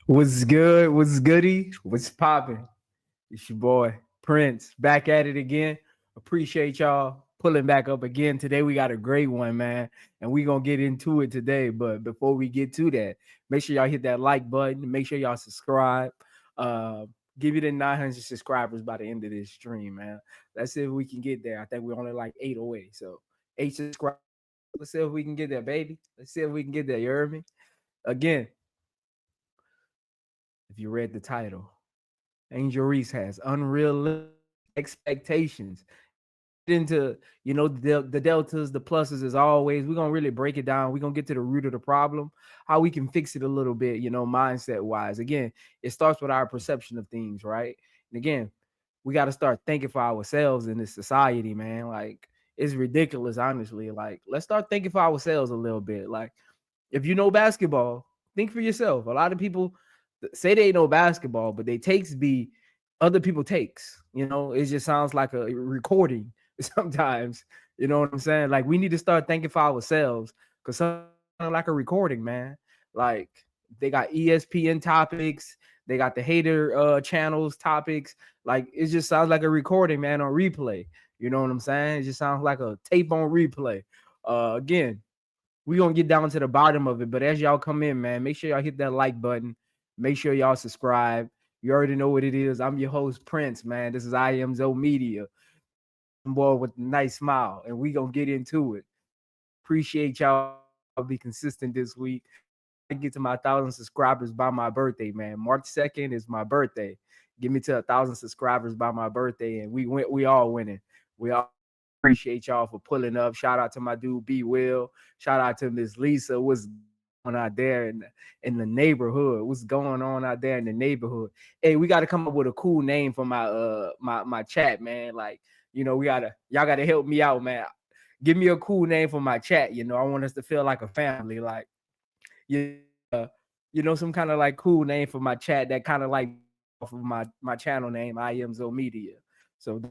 What's good? What's goody? What's popping? It's your boy Prince back at it again. Appreciate y'all pulling back up again. Today we got a great one, man, and we gonna get into it today. But before we get to that, make sure y'all hit that like button. Make sure y'all subscribe. Uh, give it to 900 subscribers by the end of this stream, man. Let's see if we can get there. I think we're only like 8 away, so 8 subscribers. Let's see if we can get there, baby. Let's see if we can get there. You heard me? Again, if you read the title. Angel Reese has unrealistic expectations. Into the deltas, the pluses as always. We're gonna really break it down. We're gonna get to the root of the problem, how we can fix it a little bit, mindset wise. Again, it starts with our perception of things, right? And again, we got to start thinking for ourselves in this society, man. Like it's ridiculous, honestly. Like let's start thinking for ourselves a little bit. Like if you know basketball, think for yourself. A lot of people say they know basketball, but they takes be other people takes. It just sounds like a recording sometimes. You know what I'm saying? Like we need to start thinking for ourselves because something like a recording, man. Like they got ESPN topics, they got the hater channels topics. Like it just sounds like a recording, man, on replay. You know what I'm saying? It just sounds like a tape on replay. Again, we gonna get down to the bottom of it. But as y'all come in, man, make sure y'all hit that like button. Make sure y'all subscribe. You already know what it is. I'm your host, Prince, man. This is IMZO Media. Boy with a nice smile, and we gonna get into it. Appreciate y'all. I'll be consistent this week. I get to my 1,000 subscribers by my birthday, man. March 2nd is my birthday. Get me to 1,000 subscribers by my birthday, and we all winning. We all appreciate y'all for pulling up. Shout out to my dude B Will. Shout out to Miss Lisa. What's going on out there in the neighborhood? What's going on out there in the neighborhood? Hey, we got to come up with a cool name for my chat, man. Like y'all gotta help me out, man. Give me a cool name for my chat. I want us to feel like a family. Like you, some kind of like cool name for my chat that kind of like off of my channel name. I am Zo Media. So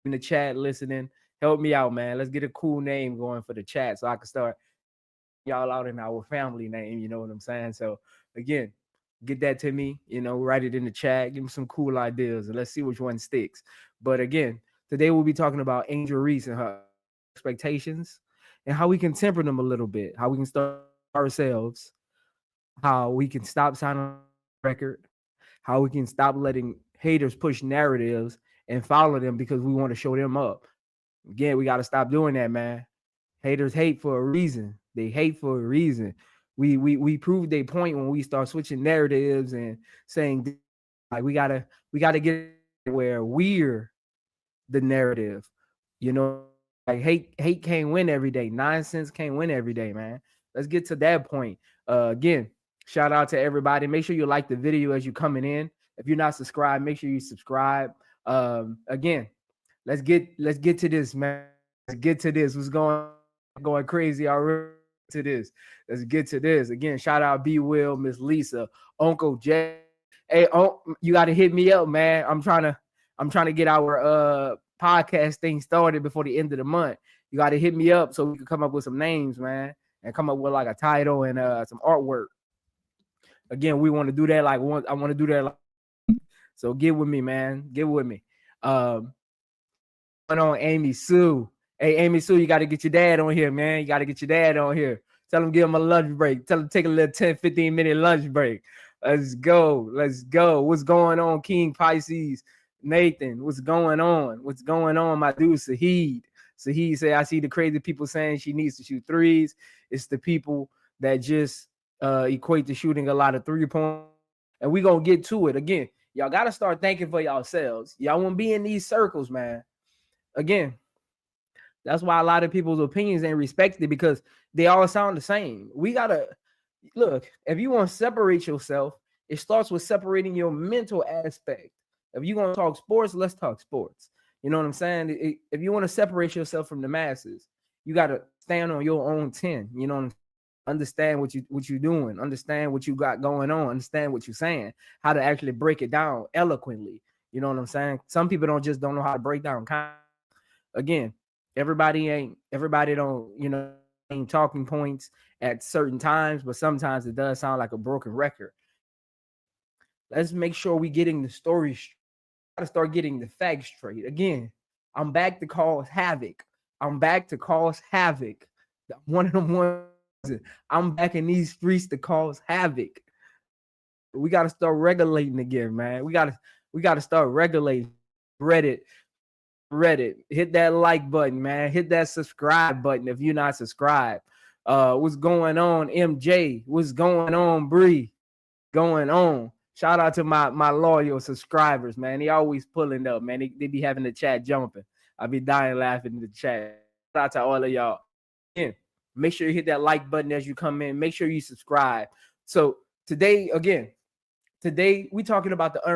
in the chat listening, help me out, man. Let's get a cool name going for the chat so I can start y'all out in our family name. You know what I'm saying? So again, get that to me. Write it in the chat. Give me some cool ideas and let's see which one sticks. But again, today we'll be talking about Angel Reese and her expectations and how we can temper them a little bit, how we can start ourselves, how we can stop signing record, how we can stop letting haters push narratives and follow them because we want to show them up. Again, we got to stop doing that, man. Haters hate for a reason. They hate for a reason. We proved their point when we start switching narratives and saying like we gotta get where we're the narrative. Like hate can't win every day. Nonsense can't win every day, man. Let's get to that point. Again, shout out to everybody. Make sure you like the video as you coming in. If you're not subscribed, make sure you subscribe. Again, let's get to this, man. Let's get to this. What's going crazy already to this? Let's get to this. Again, shout out B Will, Miss Lisa, Uncle Jay. Hey, you got to hit me up, man. I'm trying to get our podcast thing started before the end of the month. You got to hit me up so we can come up with some names, man, and come up with like a title and some artwork. Again, we want to do that like once. I want to do that. So get with me, man. Get with me. Going on, Amy Sue. Hey, Amy Sue, you got to get your dad on here, man. You got to get your dad on here. Tell him give him a lunch break. Tell him take a little 10, 15-minute lunch break. Let's go. Let's go. What's going on, King Pisces? Nathan, what's going on? What's going on, my dude, Saheed? Saheed say, I see the crazy people saying she needs to shoot threes. It's the people that just equate to shooting a lot of 3-point. And we going to get to it. Again, y'all got to start thinking for yourselves. Y'all won't be in these circles, man. Again, that's why a lot of people's opinions ain't respected because they all sound the same. We got to look, if you want to separate yourself, it starts with separating your mental aspect. If you want to talk sports, let's talk sports. You know what I'm saying? If you want to separate yourself from the masses, you got to stand on your own 10. You know what I'm saying? Understand what you're doing, understand what you got going on, understand what you're saying, how to actually break it down eloquently. You know what I'm saying? Some people don't know how to break down. Again, everybody don't, ain't talking points at certain times, but sometimes it does sound like a broken record. Let's make sure we getting the story straight. Gotta start getting the facts straight. Again, I'm back to cause havoc. I'm back to cause havoc. One of them ones. I'm back in these streets to cause havoc. We gotta start regulating again, man. We gotta start regulating. Reddit, hit that like button, man. Hit that subscribe button if you're not subscribed. What's going on, MJ? What's going on, Bree? Going on. Shout out to my loyal subscribers, man. They always pulling up, man. They be having the chat jumping. I be dying laughing in the chat. Shout out to all of y'all. Again, make sure you hit that like button as you come in. Make sure you subscribe. So today we talking about the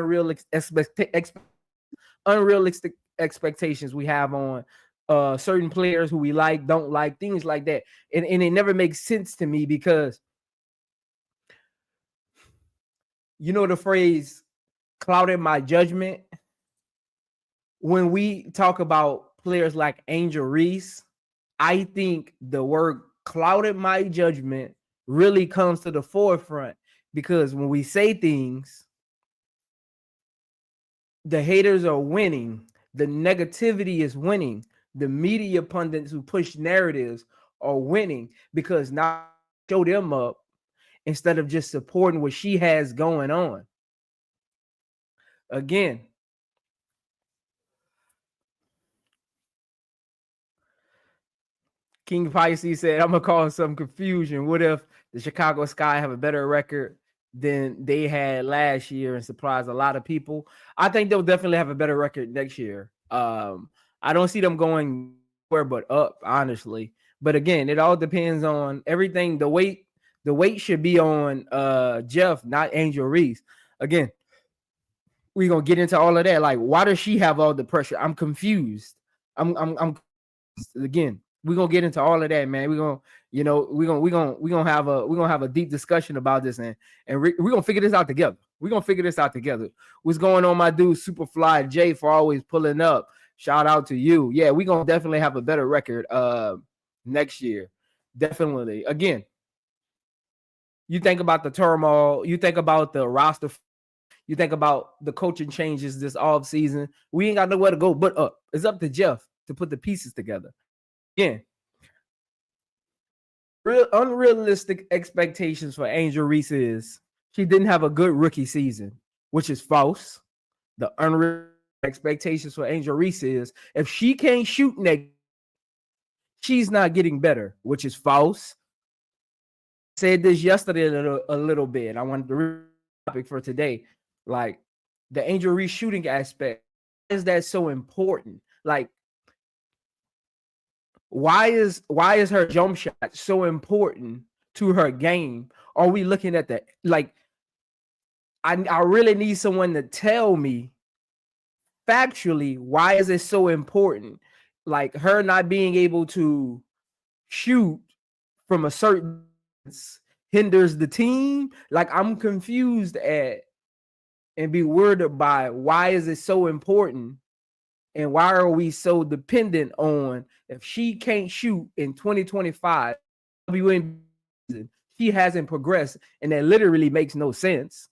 unrealistic expectations we have on certain players who we like, don't like, things like that. And it never makes sense to me because you know the phrase clouded my judgment. When we talk about players like Angel Reese, I think the word clouded my judgment really comes to the forefront because when we say things, the haters are winning, the negativity is winning, the media pundits who push narratives are winning because now show them up instead of just supporting what she has going on. Again, King Pisces said, I'm gonna cause some confusion. What if the Chicago Sky have a better record than they had last year and surprise a lot of people? I think they'll definitely have a better record next year. I don't see them going where but up, honestly. But again, it all depends on everything. The weight should be on Jeff, not Angel Reese. Again, we're gonna get into all of that. Like, why does she have all the pressure? I'm confused. I'm again. We're gonna get into all of that, man. We're gonna have a deep discussion about this, and we're gonna figure this out together. We're gonna figure this out together. What's going on, my dude Superfly Jay, for always pulling up? Shout out to you. Yeah, we're gonna definitely have a better record next year. Definitely. Again, you think about the turmoil, you think about the roster, you think about the coaching changes this off season. We ain't got nowhere to go but up. It's up to Jeff to put the pieces together. Again, unrealistic expectations for Angel Reese is she didn't have a good rookie season, which is false. The unrealistic expectations for Angel Reese is if she can't shoot next, she's not getting better, which is false. I said this yesterday a little bit. I wanted the topic for today, like the Angel Reese shooting aspect. Why is that so important? Like, why is her jump shot so important to her game? Are we looking at the like? I really need someone to tell me factually why is it so important? Like her not being able to shoot from a certain distance hinders the team. Like I'm confused at and bewildered by why is it so important and why are we so dependent on if she can't shoot in 2025, she hasn't progressed, and that literally makes no sense.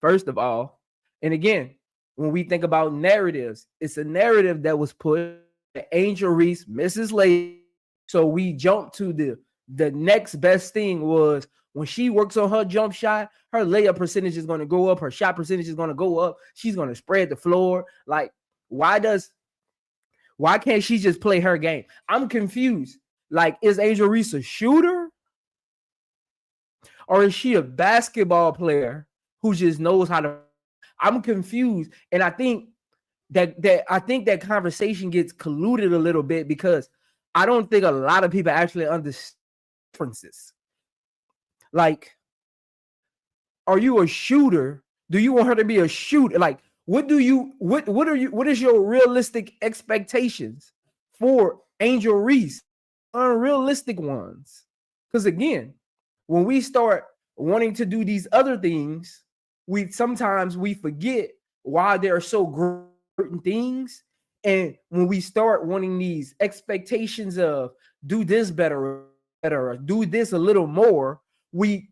First of all, and again, when we think about narratives, it's a narrative that was put Angel Reese, Mrs. Lady. So we jump to the next best thing was when she works on her jump shot, her layup percentage is going to go up, her shot percentage is going to go up. She's going to spread the floor. Like, why can't she just play her game? I'm confused. Like, is Angel Reese a shooter? Or is she a basketball player who just knows how to? I'm confused. And I think that conversation gets colluded a little bit because I don't think a lot of people actually understand differences. Like, are you a shooter? Do you want her to be a shooter? Like, what is your realistic expectations for Angel Reese? Unrealistic ones. Because again, when we start wanting to do these other things, we sometimes forget why they're so great things. And when we start wanting these expectations of do this better or do this a little more, we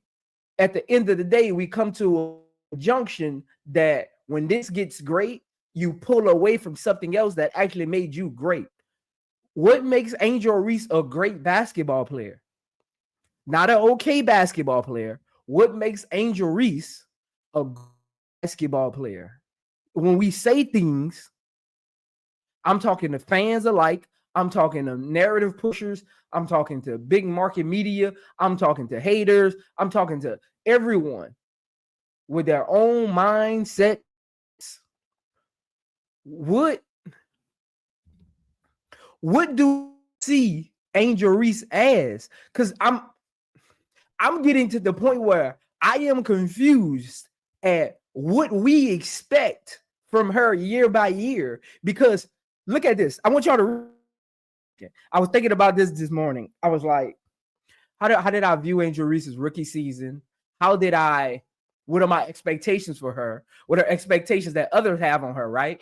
at the end of the day, we come to junction that when this gets great, you pull away from something else that actually made you great. What makes Angel Reese a great basketball player? Not an okay basketball player. What makes Angel Reese a basketball player? When we say things, I'm talking to fans alike. I'm talking to narrative pushers. I'm talking to big market media. I'm talking to haters. I'm talking to everyone with their own mindset. What do you see Angel Reese as? Because I'm getting to the point where I am confused at what we expect from her year by year. Because look at this. I want y'all to. I was thinking about this morning. I was like, how did I view Angel Reese's rookie season? What are my expectations for her? What are expectations that others have on her, right?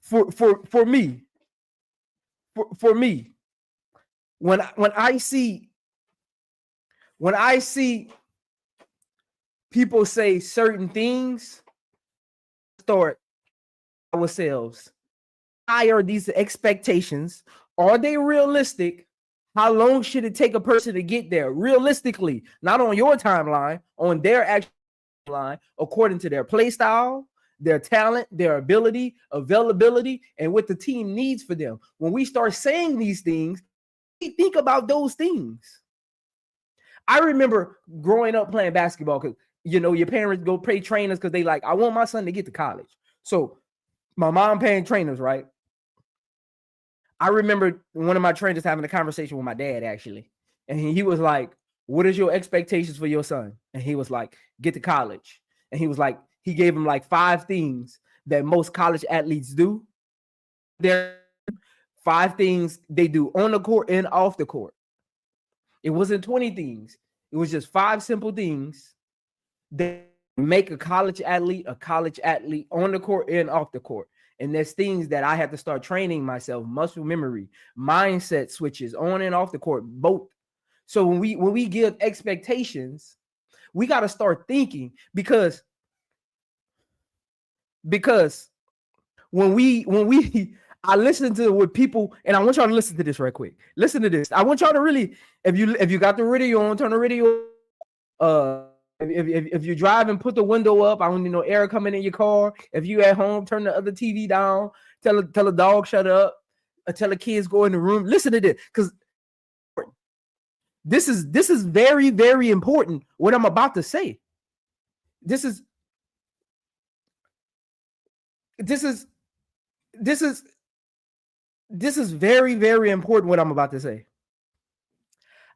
For me, when I see people say certain things, start ourselves. Why are these expectations? Are they realistic? How long should it take a person to get there? Realistically, not on your timeline, on their actual timeline, according to their play style, their talent, their ability, availability, and what the team needs for them. When we start saying these things, we think about those things. I remember growing up playing basketball because, your parents go pay trainers because they like, I want my son to get to college. So my mom paying trainers, right? I remember one of my trainers having a conversation with my dad, actually. And he was like, what is your expectations for your son? And he was like, get to college. And he was like, he gave him like 5 things that most college athletes do. There are 5 things they do on the court and off the court. It wasn't 20 things. It was just 5 simple things that make a college athlete on the court and off the court. And there's things that I have to start training myself: muscle memory, mindset switches on and off the court, both. So when we give expectations, we got to start thinking, because when we I listen to what people, and I want y'all to listen to this right quick. Listen to this. I want y'all to really, if you got the radio on, turn the radio. If you drive and put the window up, I don't need no air coming in your car. If you at home, turn the other TV down. Tell the dog shut up. Tell the kids go in the room. Listen to this, because this is very, very important. What I'm about to say. This is very, very important. What I'm about to say.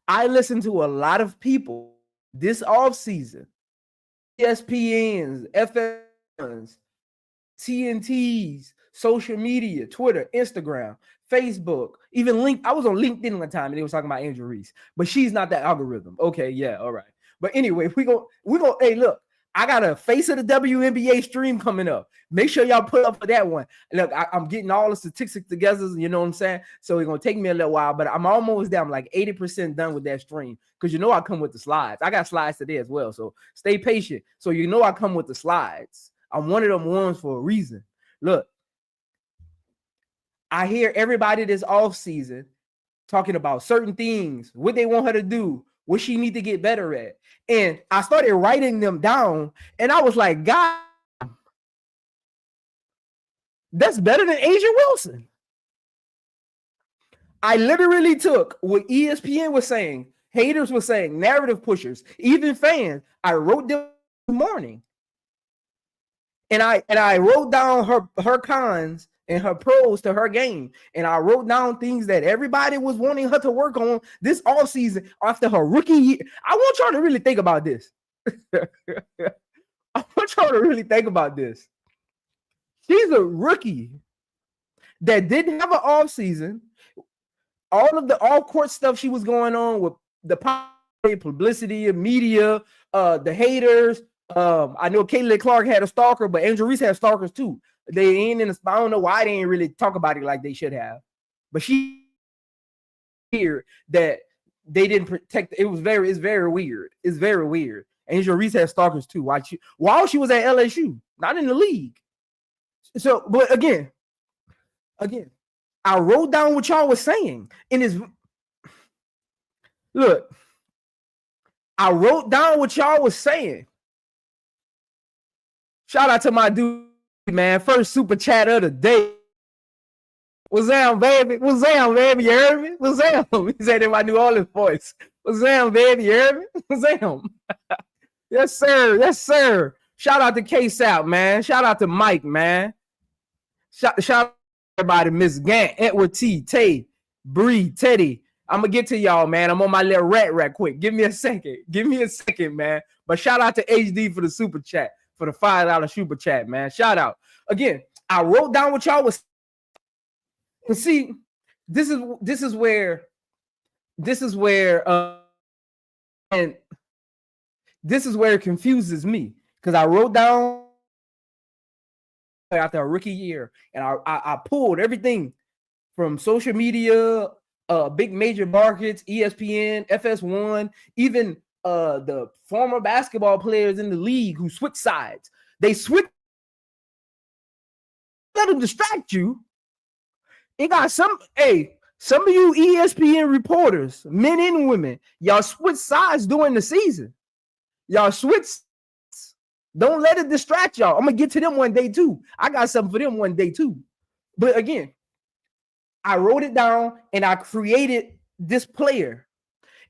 I listen to a lot of people this offseason, ESPNs, FMs, TNTs, social media, Twitter, Instagram, Facebook, even I was on LinkedIn one time and they was talking about Angel Reese, but she's not that algorithm. Okay, yeah, all right. But anyway, we go. Hey, look, I got a Face of the WNBA stream coming up. Make sure y'all put up for that one. Look, I'm getting all the statistics together, you know what I'm saying? So it's going to take me a little while, but I'm almost there. I'm like 80% done with that stream, because I come with the slides. I got slides today as well, so stay patient. So I come with the slides. I'm one of them ones for a reason. Look, I hear everybody this off season talking about certain things, what they want her to do, what she need to get better at. And I started writing them down, and I was like, God, that's better than Asia Wilson. I literally took what ESPN was saying, haters were saying, narrative pushers, even fans. I wrote them this morning. And I wrote down her cons and her pros to her game. And I wrote down things that everybody was wanting her to work on this offseason after her rookie year. I want y'all to really think about this. I want y'all to really think about this. She's a rookie that didn't have an offseason. All of the off-court stuff she was going on with the publicity, media, the haters. I know Caitlin Clark had a stalker, but Angel Reese had stalkers too. They ain't in the, I don't know why they ain't really talk about it like they should have. But she here that they didn't protect. It's very weird. It's very weird. Angel Reese had stalkers too. While she was at LSU, not in the league. So, but again, I wrote down what y'all was saying. And is look, I wrote down what y'all was saying. Shout out to my dude, man. First super chat of the day. What's down, baby? What's down, baby? You heard me? What's down? He said in my New Orleans voice. What's down, baby? You heard me? What's down? Yes, sir. Yes, sir. Shout out to K-Sap, man. Shout out to Mike, man. Shout out to everybody, Miss Gant, Edward T, Tay, Bree, Teddy. I'm going to get to y'all, man. I'm on my little rat quick. Give me a second. Give me a second, man. But shout out to HD for the super chat, for the $5 super chat, man. Shout out. Again, I wrote down what y'all was. And see, this is where it confuses me, because I wrote down after a rookie year, and I pulled everything from social media, big major markets, ESPN, FS1, even the former basketball players in the league who switch sides. They switch. Let them distract you. It got some of you ESPN reporters, men and women, y'all switch sides during the season. Y'all switch. Don't let it distract y'all. I'm going to get to them one day too. I got something for them one day too. But again, I wrote it down and I created this player.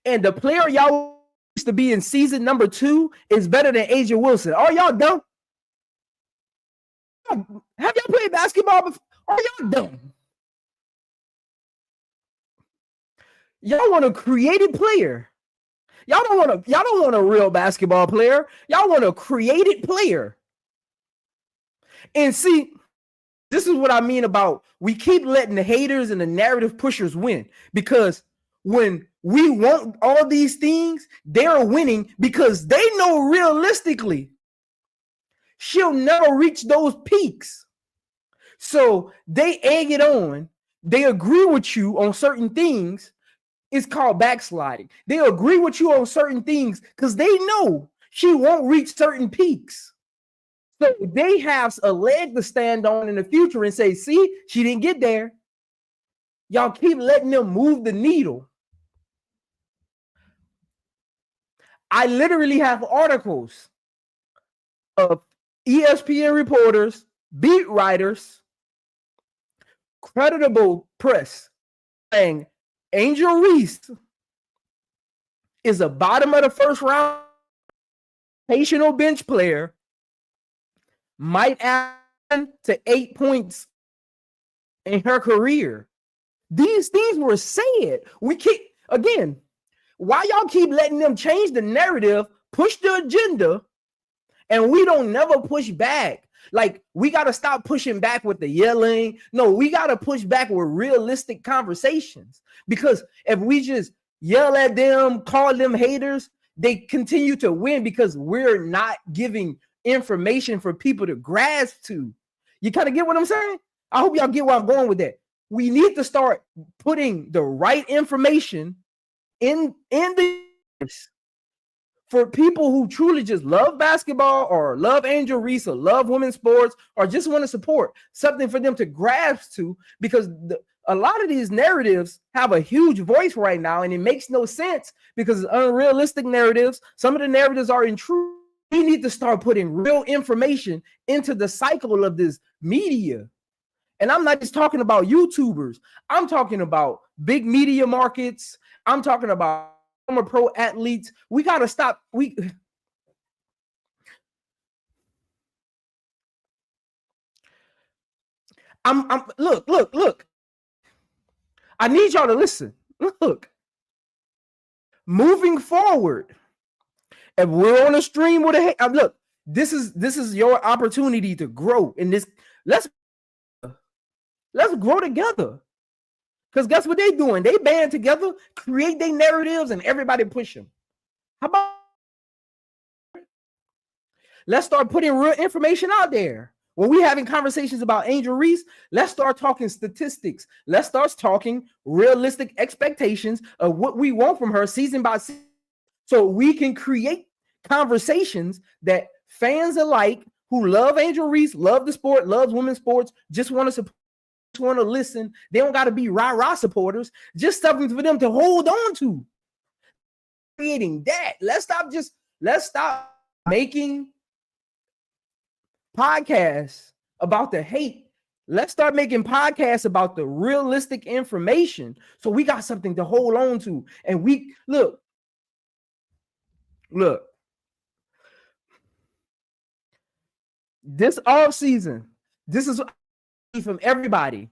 And the player y'all used to be in season number 2 is better than Asia Wilson. Are y'all dumb? Have y'all played basketball before? Are y'all dumb? Y'all want a created player. Y'all don't want a real basketball player. Y'all want a created player. And see, this is what I mean about we keep letting the haters and the narrative pushers win, because when we want all these things, they're winning because they know realistically she'll never reach those peaks. So they egg it on. They agree with you on certain things. It's called backsliding. They agree with you on certain things because they know she won't reach certain peaks. So they have a leg to stand on in the future and say, see, she didn't get there. Y'all keep letting them move the needle. I literally have articles of ESPN reporters, beat writers, credible press saying Angel Reese is a bottom of the first round rotational bench player, might add to 8 points in her career. These things were said. We keep, again, why y'all keep letting them change the narrative, push the agenda, and we don't never push back? Like, we got to stop pushing back with the yelling. No, we got to push back with realistic conversations, because if we just yell at them, call them haters, they continue to win because we're not giving information for people to grasp to. You kind of get what I'm saying? I hope y'all get where I'm going with that. We need to start putting the right information in the for people who truly just love basketball or love Angel Reese or love women's sports or just want to support something for them to grasp to, because a lot of these narratives have a huge voice right now, and it makes no sense because it's unrealistic narratives. Some of the narratives are untrue. We need to start putting real information into the cycle of this media. And I'm not just talking about YouTubers. I'm talking about big media markets. I'm talking about former pro athletes. We got to stop. Look. I need y'all to listen. Look. Moving forward, if we're on a stream with a look, this is your opportunity to grow in this. Let's grow together. Because guess what they're doing? They band together, create their narratives, and everybody push them. How about let's start putting real information out there? When we having conversations about Angel Reese, let's start talking statistics. Let's start talking realistic expectations of what we want from her season by season, so we can create conversations that fans alike who love Angel Reese, love the sport, loves women's sports, just want to support, just want to listen. They don't got to be rah-rah supporters, just something for them to hold on to. Creating that. Let's stop making podcasts about the hate. Let's start making podcasts about the realistic information, so we got something to hold on to. And we look, this off season, this is from everybody.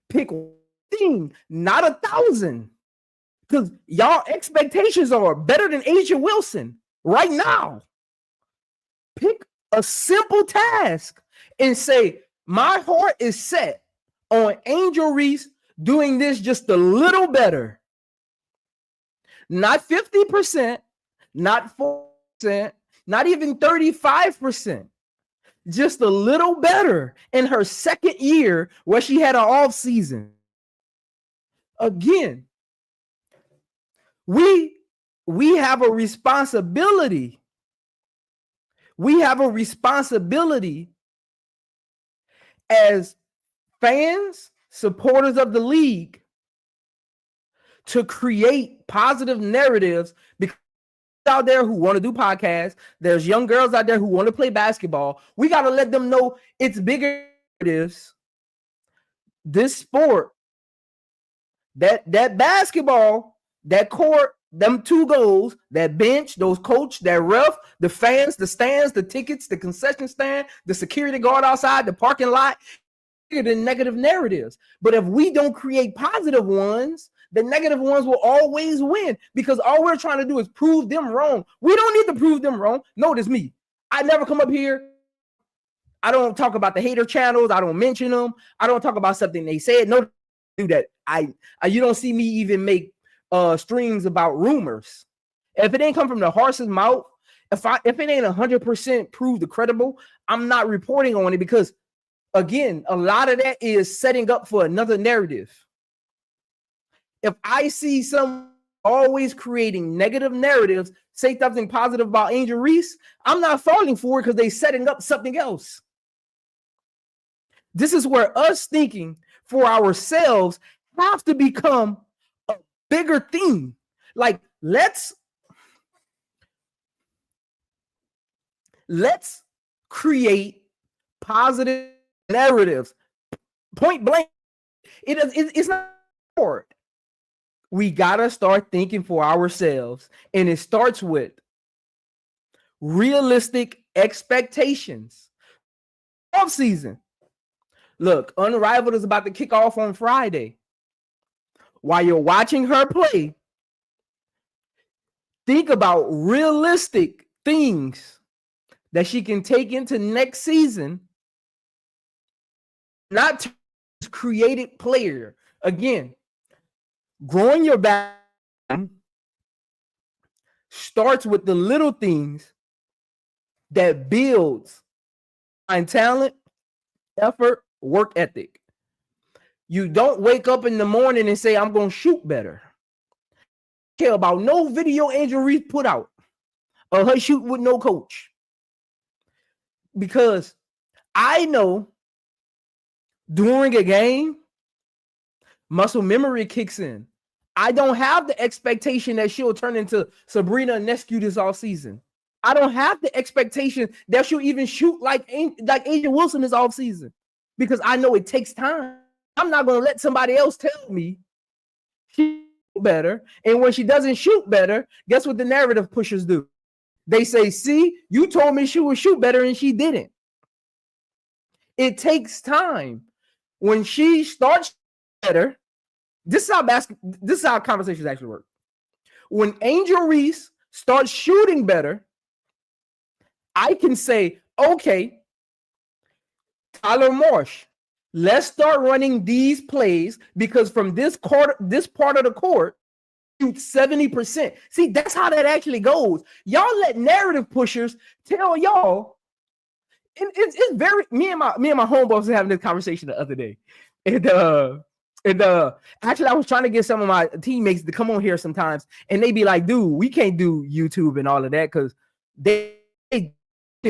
Pick one thing, not 1,000, because y'all expectations are better than Asia Wilson right now. Pick a simple task and say, my heart is set on Angel Reese doing this just a little better. Not 50%, not 4%, not even 35%. Just a little better in her second year where she had an off season. Again, we have a responsibility. We have a responsibility as fans, supporters of the league, to create positive narratives, because out there who want to do podcasts, there's young girls out there who want to play basketball. We got to let them know it's bigger narratives. This sport, that basketball, that court, them 2 goals, that bench, those coach, that ref, the fans, the stands, the tickets, the concession stand, the security guard outside, the parking lot, the negative narratives. But if we don't create positive ones, the negative ones will always win, because all we're trying to do is prove them wrong. We don't need to prove them wrong. Notice me. I never come up here. I don't talk about the hater channels. I don't mention them. I don't talk about something they said. No, do that. You don't see me even make streams about rumors. If it ain't come from the horse's mouth, if it ain't 100% proved credible, I'm not reporting on it, because again, a lot of that is setting up for another narrative. If I see some always creating negative narratives, say something positive about Angel Reese, I'm not falling for it, because they're setting up something else. This is where us thinking for ourselves have to become a bigger thing. Like, let's create positive narratives. Point blank. It's not hard. We gotta start thinking for ourselves, and it starts with realistic expectations. Off season. Look, Unrivaled is about to kick off on Friday. While you're watching her play, think about realistic things that she can take into next season. Not to created player. Again, growing your back starts with the little things that builds on talent, effort, work ethic. You don't wake up in the morning and say, I'm going to shoot better. I don't care about no video Angel Reese put out or her shoot with no coach. Because I know during a game, muscle memory kicks in. I don't have the expectation that she'll turn into Sabrina Ionescu this offseason. I don't have the expectation that she'll even shoot like Asia Wilson this offseason, because I know it takes time. I'm not going to let somebody else tell me she better. And when she doesn't shoot better, guess what the narrative pushers do? They say, see, you told me she would shoot better and she didn't. It takes time. When she starts better, this is how conversations actually work. When Angel Reese starts shooting better, I can say, okay, Tyler Marsh, let's start running these plays, because from this part of the court, shoot 70%. See, that's how that actually goes. Y'all let narrative pushers tell y'all it's very me and my homeboys was having this conversation the other day. And actually I was trying to get some of my teammates to come on here sometimes, and they be like, dude, we can't do YouTube and all of that because they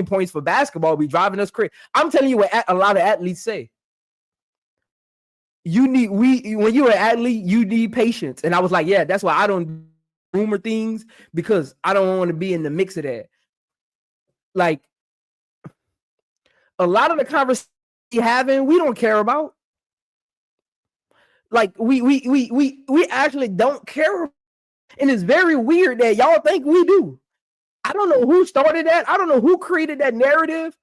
points for basketball be driving us crazy. I'm telling you what a lot of athletes say. When you're an athlete, you need patience. And I was like, yeah, that's why I don't rumor things, because I don't want to be in the mix of that. Like, a lot of the conversations we having, we don't care about. Like, we actually don't care. And it's very weird that y'all think we do. I don't know who started that. I don't know who created that narrative.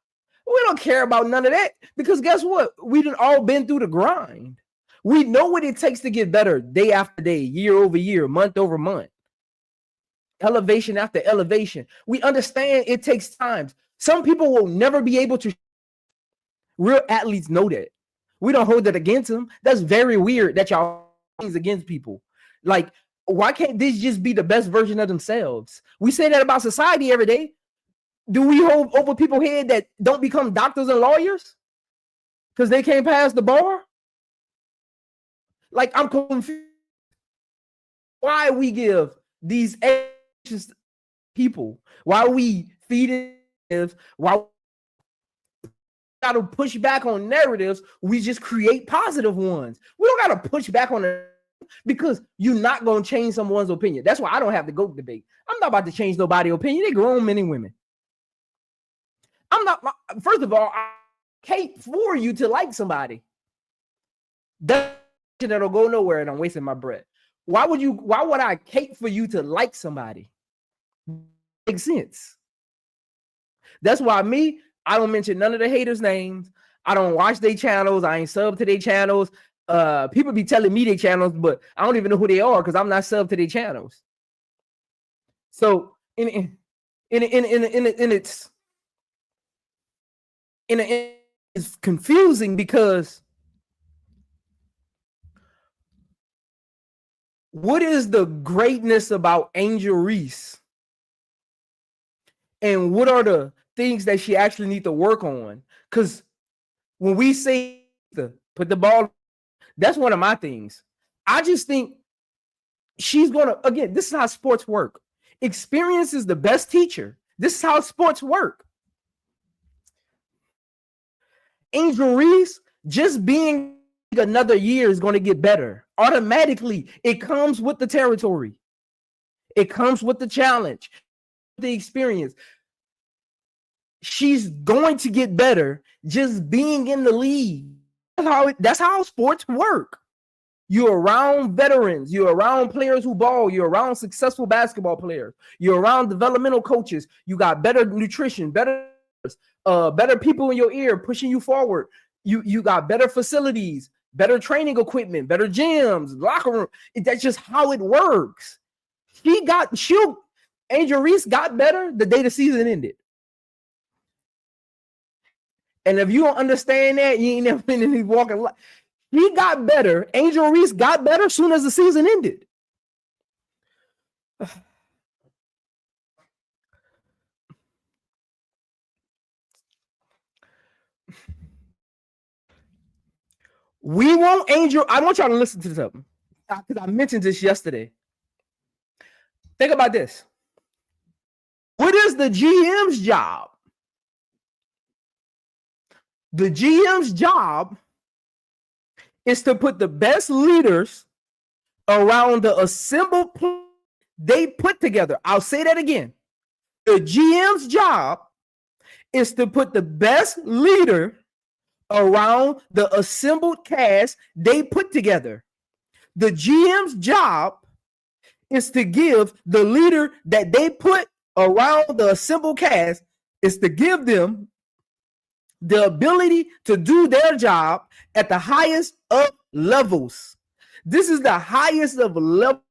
We don't care about none of that, because guess what? We done all been through the grind. We know what it takes to get better day after day, year over year, month over month. Elevation after elevation. We understand it takes time. Some people will never be able to. Real athletes know that. We don't hold that against them. That's very weird that y'all things against people. Like, why can't this just be the best version of themselves? We say that about society every day. Do we hold over people's head that don't become doctors and lawyers because they can't pass the bar? Like, I'm confused why we give these people, why we feed it, why we got to push back on narratives. We just create positive ones. We don't got to push back on it, because you're not going to change someone's opinion. That's why I don't have to go debate. I'm not about to change nobody's opinion. They grown men and women. I'm not, first of all, I hate for you to like somebody. That'll go nowhere, and I'm wasting my breath. Why would I hate for you to like somebody? Makes sense. That's why I don't mention none of the haters' names. I don't watch their channels. I ain't sub to their channels. People be telling me their channels, but I don't even know who they are because I'm not sub to their channels. So it's confusing, because what is the greatness about Angel Reese? And what are the things that she actually need to work on? Because when we say to put the ball, that's one of my things. I just think she's going to, again, this is how sports work. Experience is the best teacher. This is how sports work. Angel Reese, just being another year, is going to get better. Automatically, it comes with the territory. It comes with the challenge, the experience. She's going to get better just being in the league. That's how sports work. You're around veterans. You're around players who ball. You're around successful basketball players. You're around developmental coaches. You got better nutrition, better people in your ear pushing you forward. You got better facilities, better training equipment, better gyms, locker room. That's just how it works. Angel Reese got better the day the season ended. And if you don't understand that, you ain't never been in his walking life. He got better. Angel Reese got better as soon as the season ended. We want Angel. I want y'all to listen to something, because I mentioned this yesterday. Think about this. What is the GM's job? The GM's job is to put the best leaders around the assembled play they put together. I'll say that again. The GM's job is to put the best leader around the assembled cast they put together. The GM's job is to give the leader that they put around the assembled cast, is to give them the ability to do their job at the highest of levels. This is the highest of level.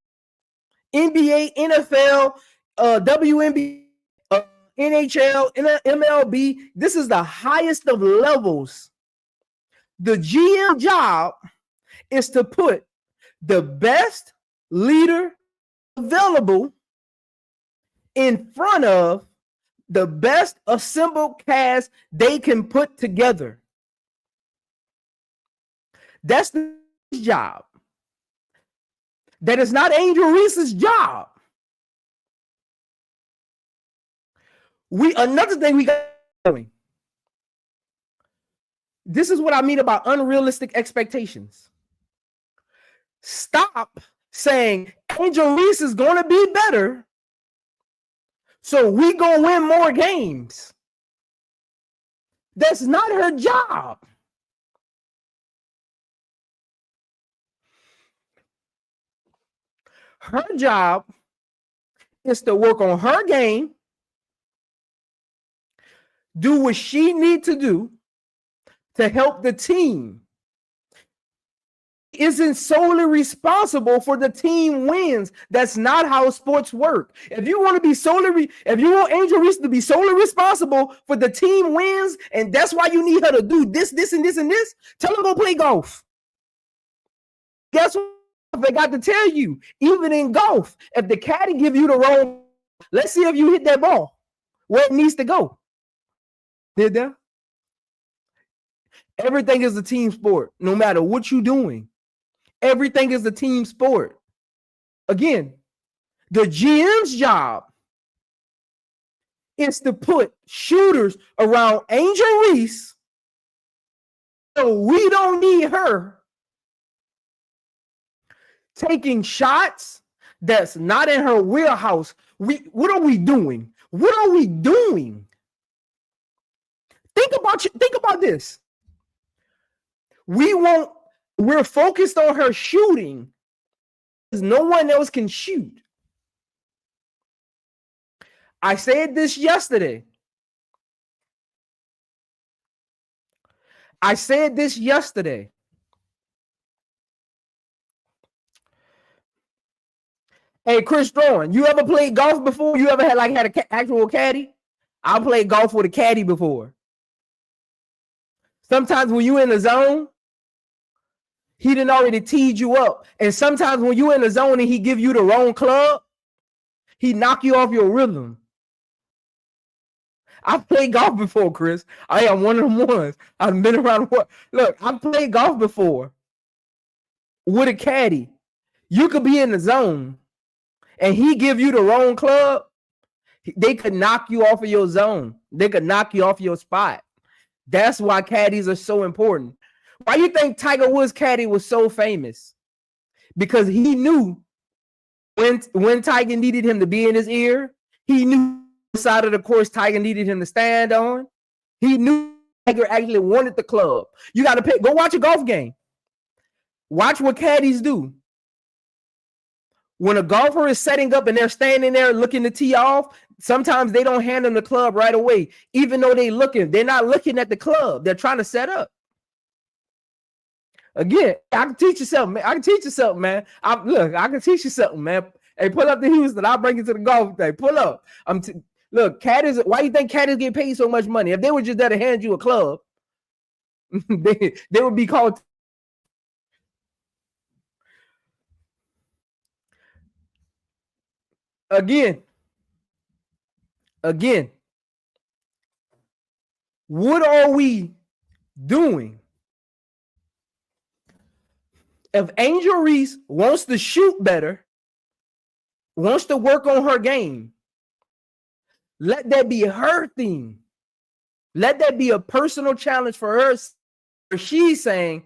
NBA, NFL, WNBA, NHL, MLB. This is the highest of levels. The GM job is to put the best leader available in front of the best assembled cast they can put together. That's the job. That is not Angel Reese's job. Another thing we got doing. This is what I mean about unrealistic expectations. Stop saying Angel Reese is going to be better, so we going to win more games. That's not her job. Her job is to work on her game, do what she needs to do to help the team. Isn't solely responsible for the team wins. That's not how sports work. If you want Angel Reese to be solely responsible for the team wins, and that's why you need her to do this, and this, and this, tell her to go play golf. Guess what? I got to tell you, even in golf, if the caddy give you the wrong, let's see if you hit that ball where it needs to go. Did that? Everything is a team sport, no matter what you're doing. Everything is a team sport. Again, the GM's job is to put shooters around Angel Reese, so we don't need her taking shots that's not in her wheelhouse. What are we doing? What are we doing? Think about this. We're focused on her shooting because no one else can shoot. I said this yesterday. Hey, Chris Thorne, you ever played golf before? You ever had an actual caddy? I played golf with a caddy before. Sometimes when you're in the zone, he done already teed you up. And sometimes when you're in the zone and he give you the wrong club, he knock you off your rhythm. I've played golf before, Chris. I am one of them ones. I've been around. Look, I've played golf before with a caddy. You could be in the zone and he give you the wrong club. They could knock you off of your zone. They could knock you off your spot. That's why caddies are so important. Why you think Tiger Woods' caddy was so famous? Because he knew when Tiger needed him to be in his ear. He knew the side of the course Tiger needed him to stand on. He knew Tiger actually wanted the club. You got to go watch a golf game. Watch what caddies do. When a golfer is setting up and they're standing there looking to tee off, sometimes they don't hand them the club right away, even though they're not looking at the club. They're trying to set up. Again, I can teach you something, man. I can teach you something, man. Hey, pull up to Houston. I'll bring you to the golf day. Pull up. Look, caddies. Why do you think caddies get paid so much money? If they were just there to hand you a club, they would be called. Again, what are we doing? If Angel Reese wants to shoot better, wants to work on her game, let that be her thing. Let that be a personal challenge for her. She's saying,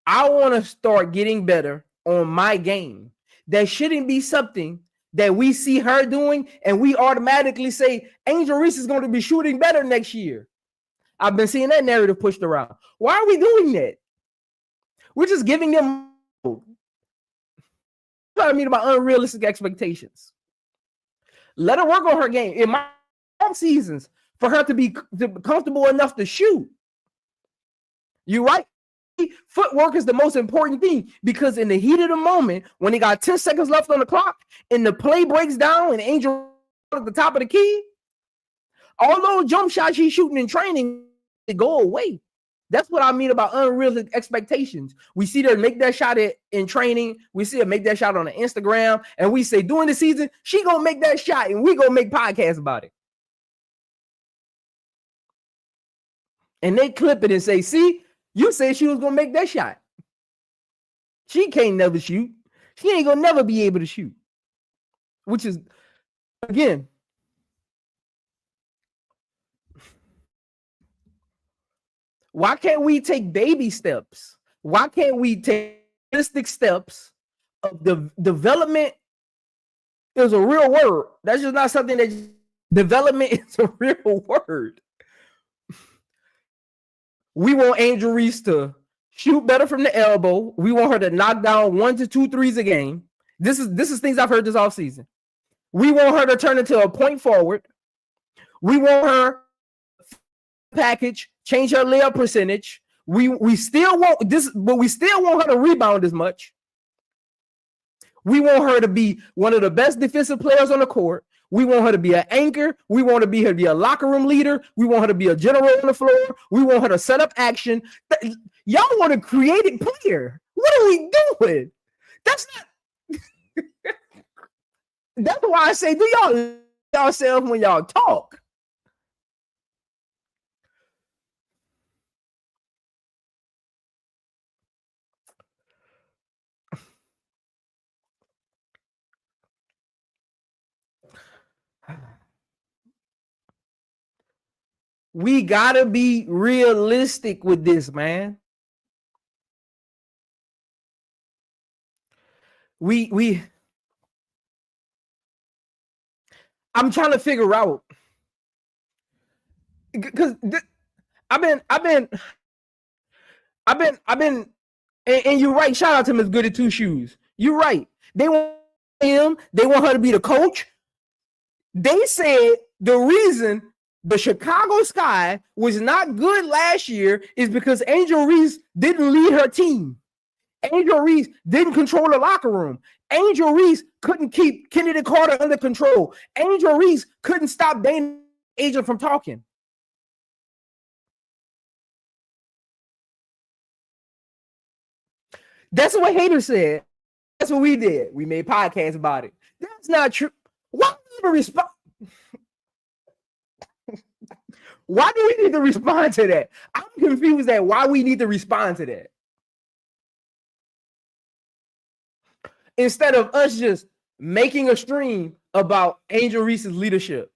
I want to start getting better on my game. That shouldn't be something that we see her doing and we automatically say Angel Reese is going to be shooting better next year. I've been seeing that narrative pushed around. Why are we doing that? We're just giving them. What I mean about unrealistic expectations. Let her work on her game. In my seasons, for her to be comfortable enough to shoot. You're right. Footwork is the most important thing because in the heat of the moment, when they got 10 seconds left on the clock and the play breaks down and Angel at the top of the key, all those jump shots she's shooting in training, they go away. That's what I mean about unrealistic expectations. We see her make that shot in training. We see her make that shot on the Instagram. And we say during the season, she gonna make that shot and we gonna make podcasts about it. And they clip it and say, see, you said she was going to make that shot. She can't never shoot. She ain't going to never be able to shoot. Which is, again, why can't we take baby steps? Why can't we take realistic steps of the development? Is a real word. That's just not something that development is a real word. We want Angel Reese to shoot better from the elbow. We want her to knock down 1 to 2 threes a game. This is things I've heard this offseason. We want her to turn into a point forward. We want her package, change her layup percentage. We still want this, but we still want her to rebound as much. We want her to be one of the best defensive players on the court. We want her to be an anchor. We want her to be a locker room leader. We want her to be a general on the floor. We want her to set up action. Y'all want a creative player. What are we doing? That's not. That's why I say, do y'all yourself when y'all talk. We gotta be realistic with this, man. I'm trying to figure out, because I've been, and you're right. Shout out to Miss Goody Two Shoes. You're right. They want him. They want her to be the coach. They said the reason the Chicago Sky was not good last year is because Angel Reese didn't lead her team. Angel Reese didn't control the locker room. Angel Reese couldn't keep Kennedy Carter under control. Angel Reese couldn't stop Dana Agent from talking. That's what haters said. That's what we did. We made podcasts about it. That's not true. Why do we even respond? Why do we need to respond to that? I'm confused at why we need to respond to that. Instead of us just making a stream about Angel Reese's leadership.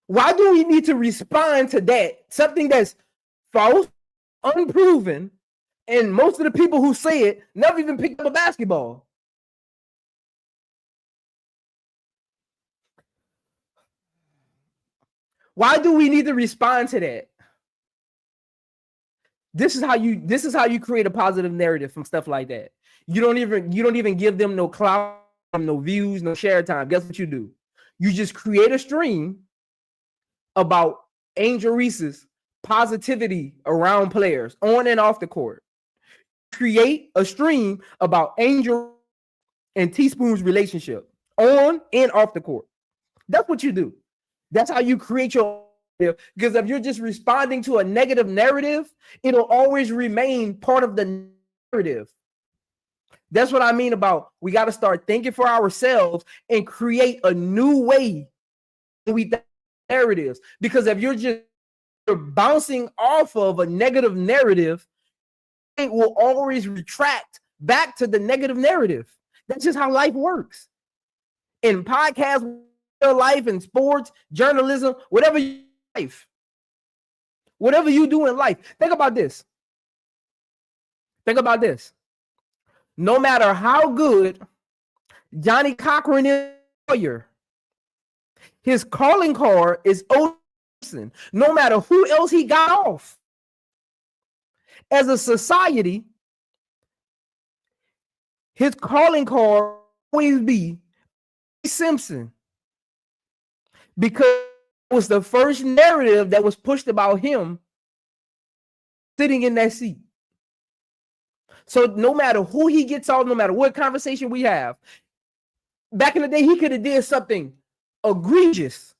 Why do we need to respond to that? Something that's false, unproven, and most of the people who say it never even picked up a basketball. Why do we need to respond to that? This is how you create a positive narrative from stuff like that. You don't even give them no clout, no views, no share time. Guess what you do? You just create a stream about Angel Reese's positivity around players on and off the court. Create a stream about Angel and Teaspoon's relationship on and off the court. That's what you do. That's how you create your, because if you're just responding to a negative narrative, it'll always remain part of the narrative. That's what I mean about we got to start thinking for ourselves and create a new way we think narratives. Because if you're bouncing off of a negative narrative, it will always retract back to the negative narrative. That's just how life works. In podcasts, life, and sports, journalism, whatever you do in life. Think about this. No matter how good Johnny Cochran is, his calling card is Olsen. No matter who else he got off. As a society, his calling card will always be Simpson. Because it was the first narrative that was pushed about him sitting in that seat. So no matter who he gets off, no matter what conversation we have, back in the day, he could have did something egregious.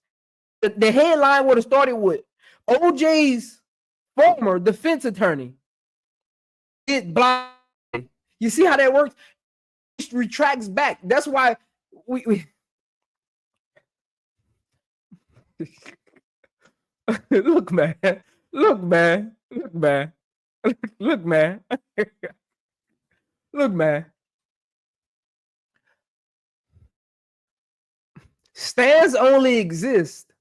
The headline would have started with OJ's former defense attorney. It blind. You see how that works? It retracts back. That's why we look, man. Look, man. Look, man. Look, man. Look, man. Stands only exist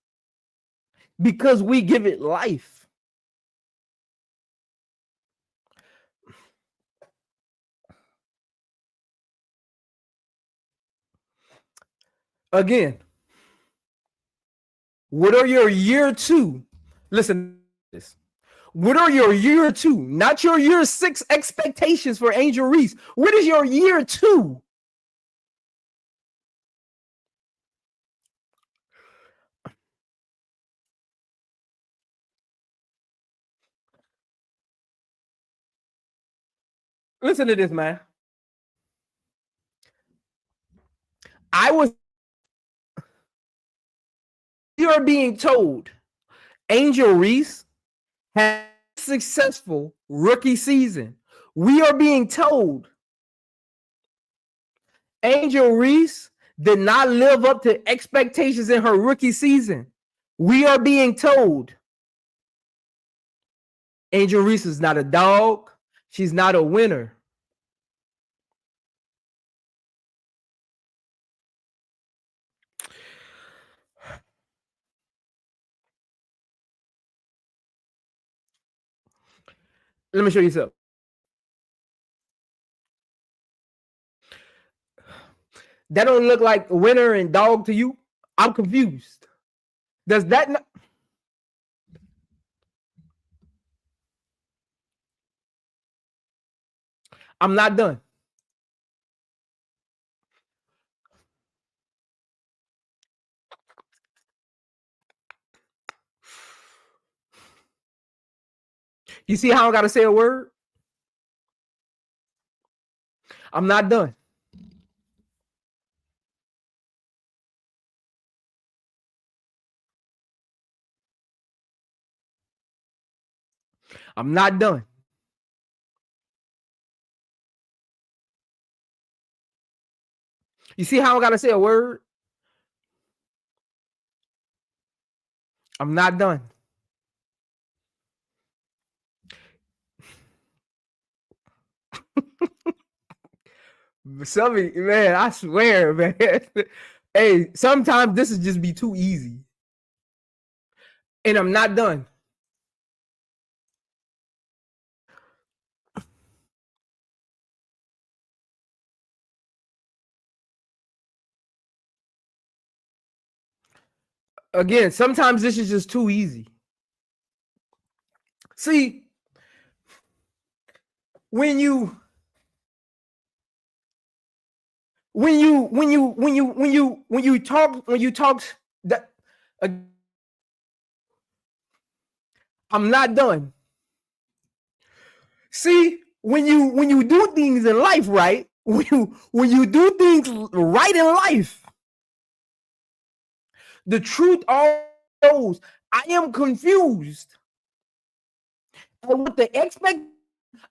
because we give it life. Again, what are your year two? Listen to this. What are your year two, not your year six expectations for Angel Reese? What is your year two? Listen to this, man. I was You're being told Angel Reese had a successful rookie season. We are being told Angel Reese did not live up to expectations in her rookie season. We are being told Angel Reese is not a dog. She's not a winner. Let me show you something. That don't look like winner and dog to you? I'm confused. Does that not? I'm not done. You see how I gotta say a word? I'm not done. I'm not done. You see how I gotta say a word? I'm not done. Somebody, man, I swear, man. Hey, sometimes this is just be too easy. And I'm not done. Again, sometimes this is just too easy. See, when you talk that uh, I'm not done. See, when you do things in life right, when you do things right in life, the truth all knows. I am confused at what the expect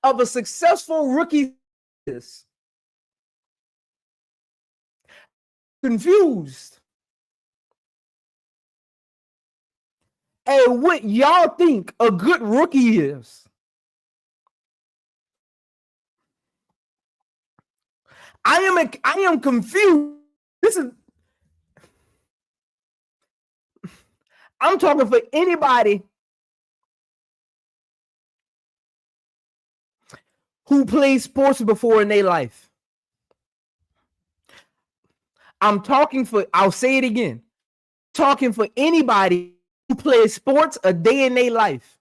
of a successful rookie is. Confused. And what y'all think a good rookie is. I am confused. This is I'm talking for anybody who played sports before in their life. I'll say it again. Talking for anybody who plays sports a day in their life.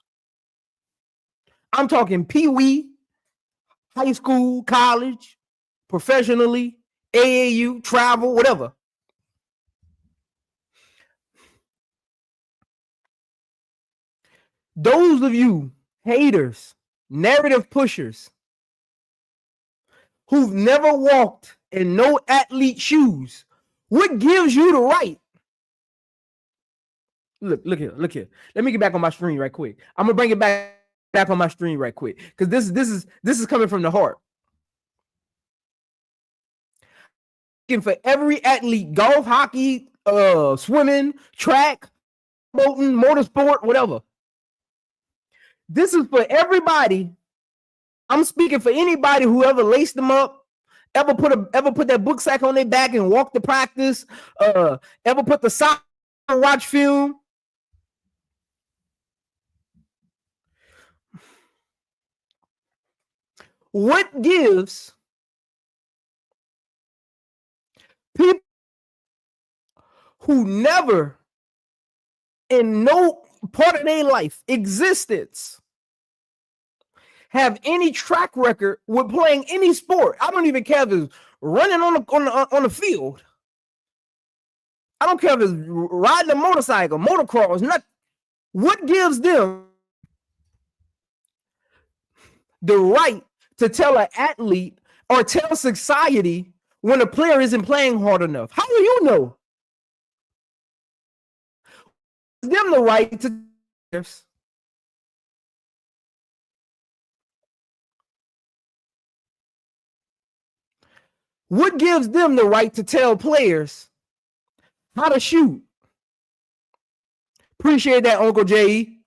I'm talking pee-wee, high school, college, professionally, AAU, travel, whatever. Those of you haters, narrative pushers, who've never walked in no athlete shoes, what gives you the right? Look here. Let me get back on my screen right quick. I'm gonna bring it back on my screen right quick because this is coming from the heart. For every athlete, golf, hockey, swimming, track, boating, motorsport, whatever. This is for everybody. I'm speaking for anybody who ever laced them up, ever put that book sack on their back and walked to practice, ever put the sock on, watch film. What gives people who never in no part of their life existence have any track record with playing any sport? I don't even care if it's running on the field. I don't care if it's riding a motorcycle, motocross, not. What gives them the right to tell an athlete or tell society when a player isn't playing hard enough? How do you know? Them the right to. What gives them the right to tell players how to shoot? Appreciate that, Uncle J.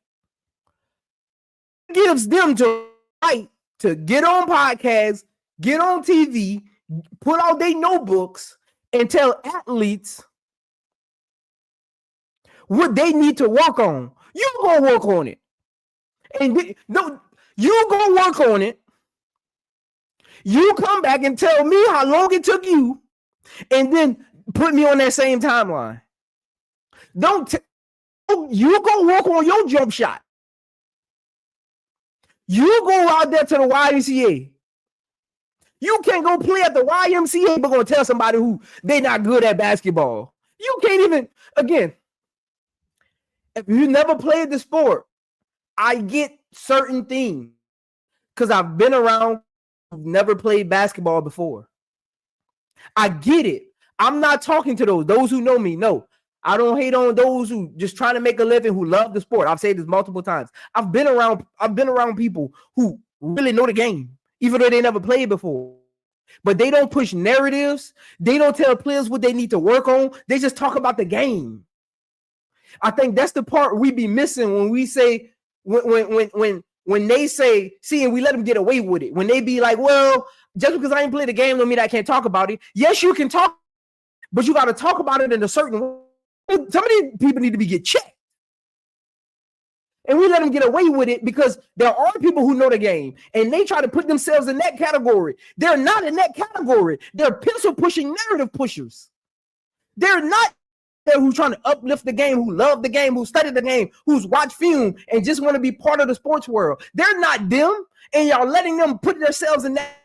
What gives them the right to get on podcasts, get on TV, put out their notebooks, and tell athletes what they need to work on? You gonna work on it, and no, you gonna work on it. You come back and tell me how long it took you, and then put me on that same timeline. You go work on your jump shot. You go out there to the YMCA. You can't go play at the YMCA, but gonna tell somebody who they not good at basketball. You can't even, again, if you never played the sport, I get certain things because I've been around who've never played basketball before. I get it. I'm not talking to those who know me. No, I don't hate on those who just trying to make a living, who love the sport. I've said this multiple times. I've been around people who really know the game, even though they never played before. But they don't push narratives. They don't tell players what they need to work on. They just talk about the game. I think that's the part we be missing when we say, when they say, see, and we let them get away with it. When they be like, well, just because I ain't play the game don't mean I can't talk about it. Yes, you can talk, but you got to talk about it in a certain way. Some of these people need to be get checked. And we let them get away with it because there are people who know the game and they try to put themselves in that category. They're not in that category. They're pencil pushing narrative pushers. They're not there who's trying to uplift the game, who love the game, who study the game, who's watch film and just want to be part of the sports world. They're not them, and y'all letting them put themselves in that,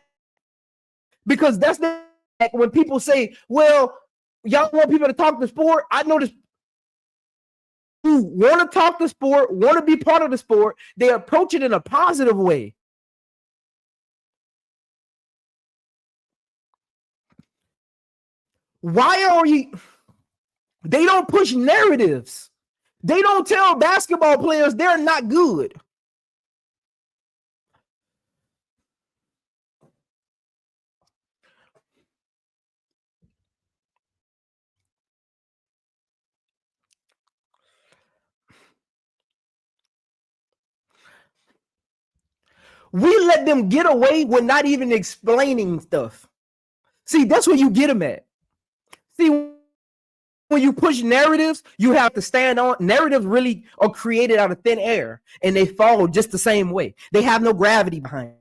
because that's the, like, when people say, well, y'all want people to talk the sport. I know this. Who want to talk the sport, want to be part of the sport, they approach it in a positive way. Why are you? They don't push narratives. They don't tell basketball players they're not good. We let them get away with not even explaining stuff. See, that's where you get them at. See, when you push narratives, you have to stand on. Narratives really are created out of thin air, and they fall just the same way. They have no gravity behind it.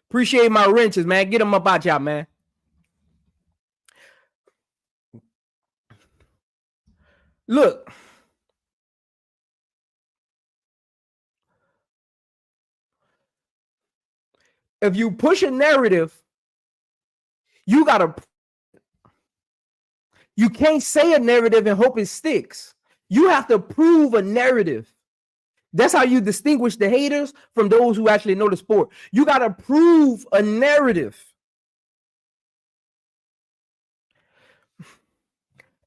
Appreciate my wrenches, man. Get them up out y'all, man. Look. If you push a narrative, you can't say a narrative and hope it sticks. You have to prove a narrative. That's how you distinguish the haters from those who actually know the sport. You got to prove a narrative.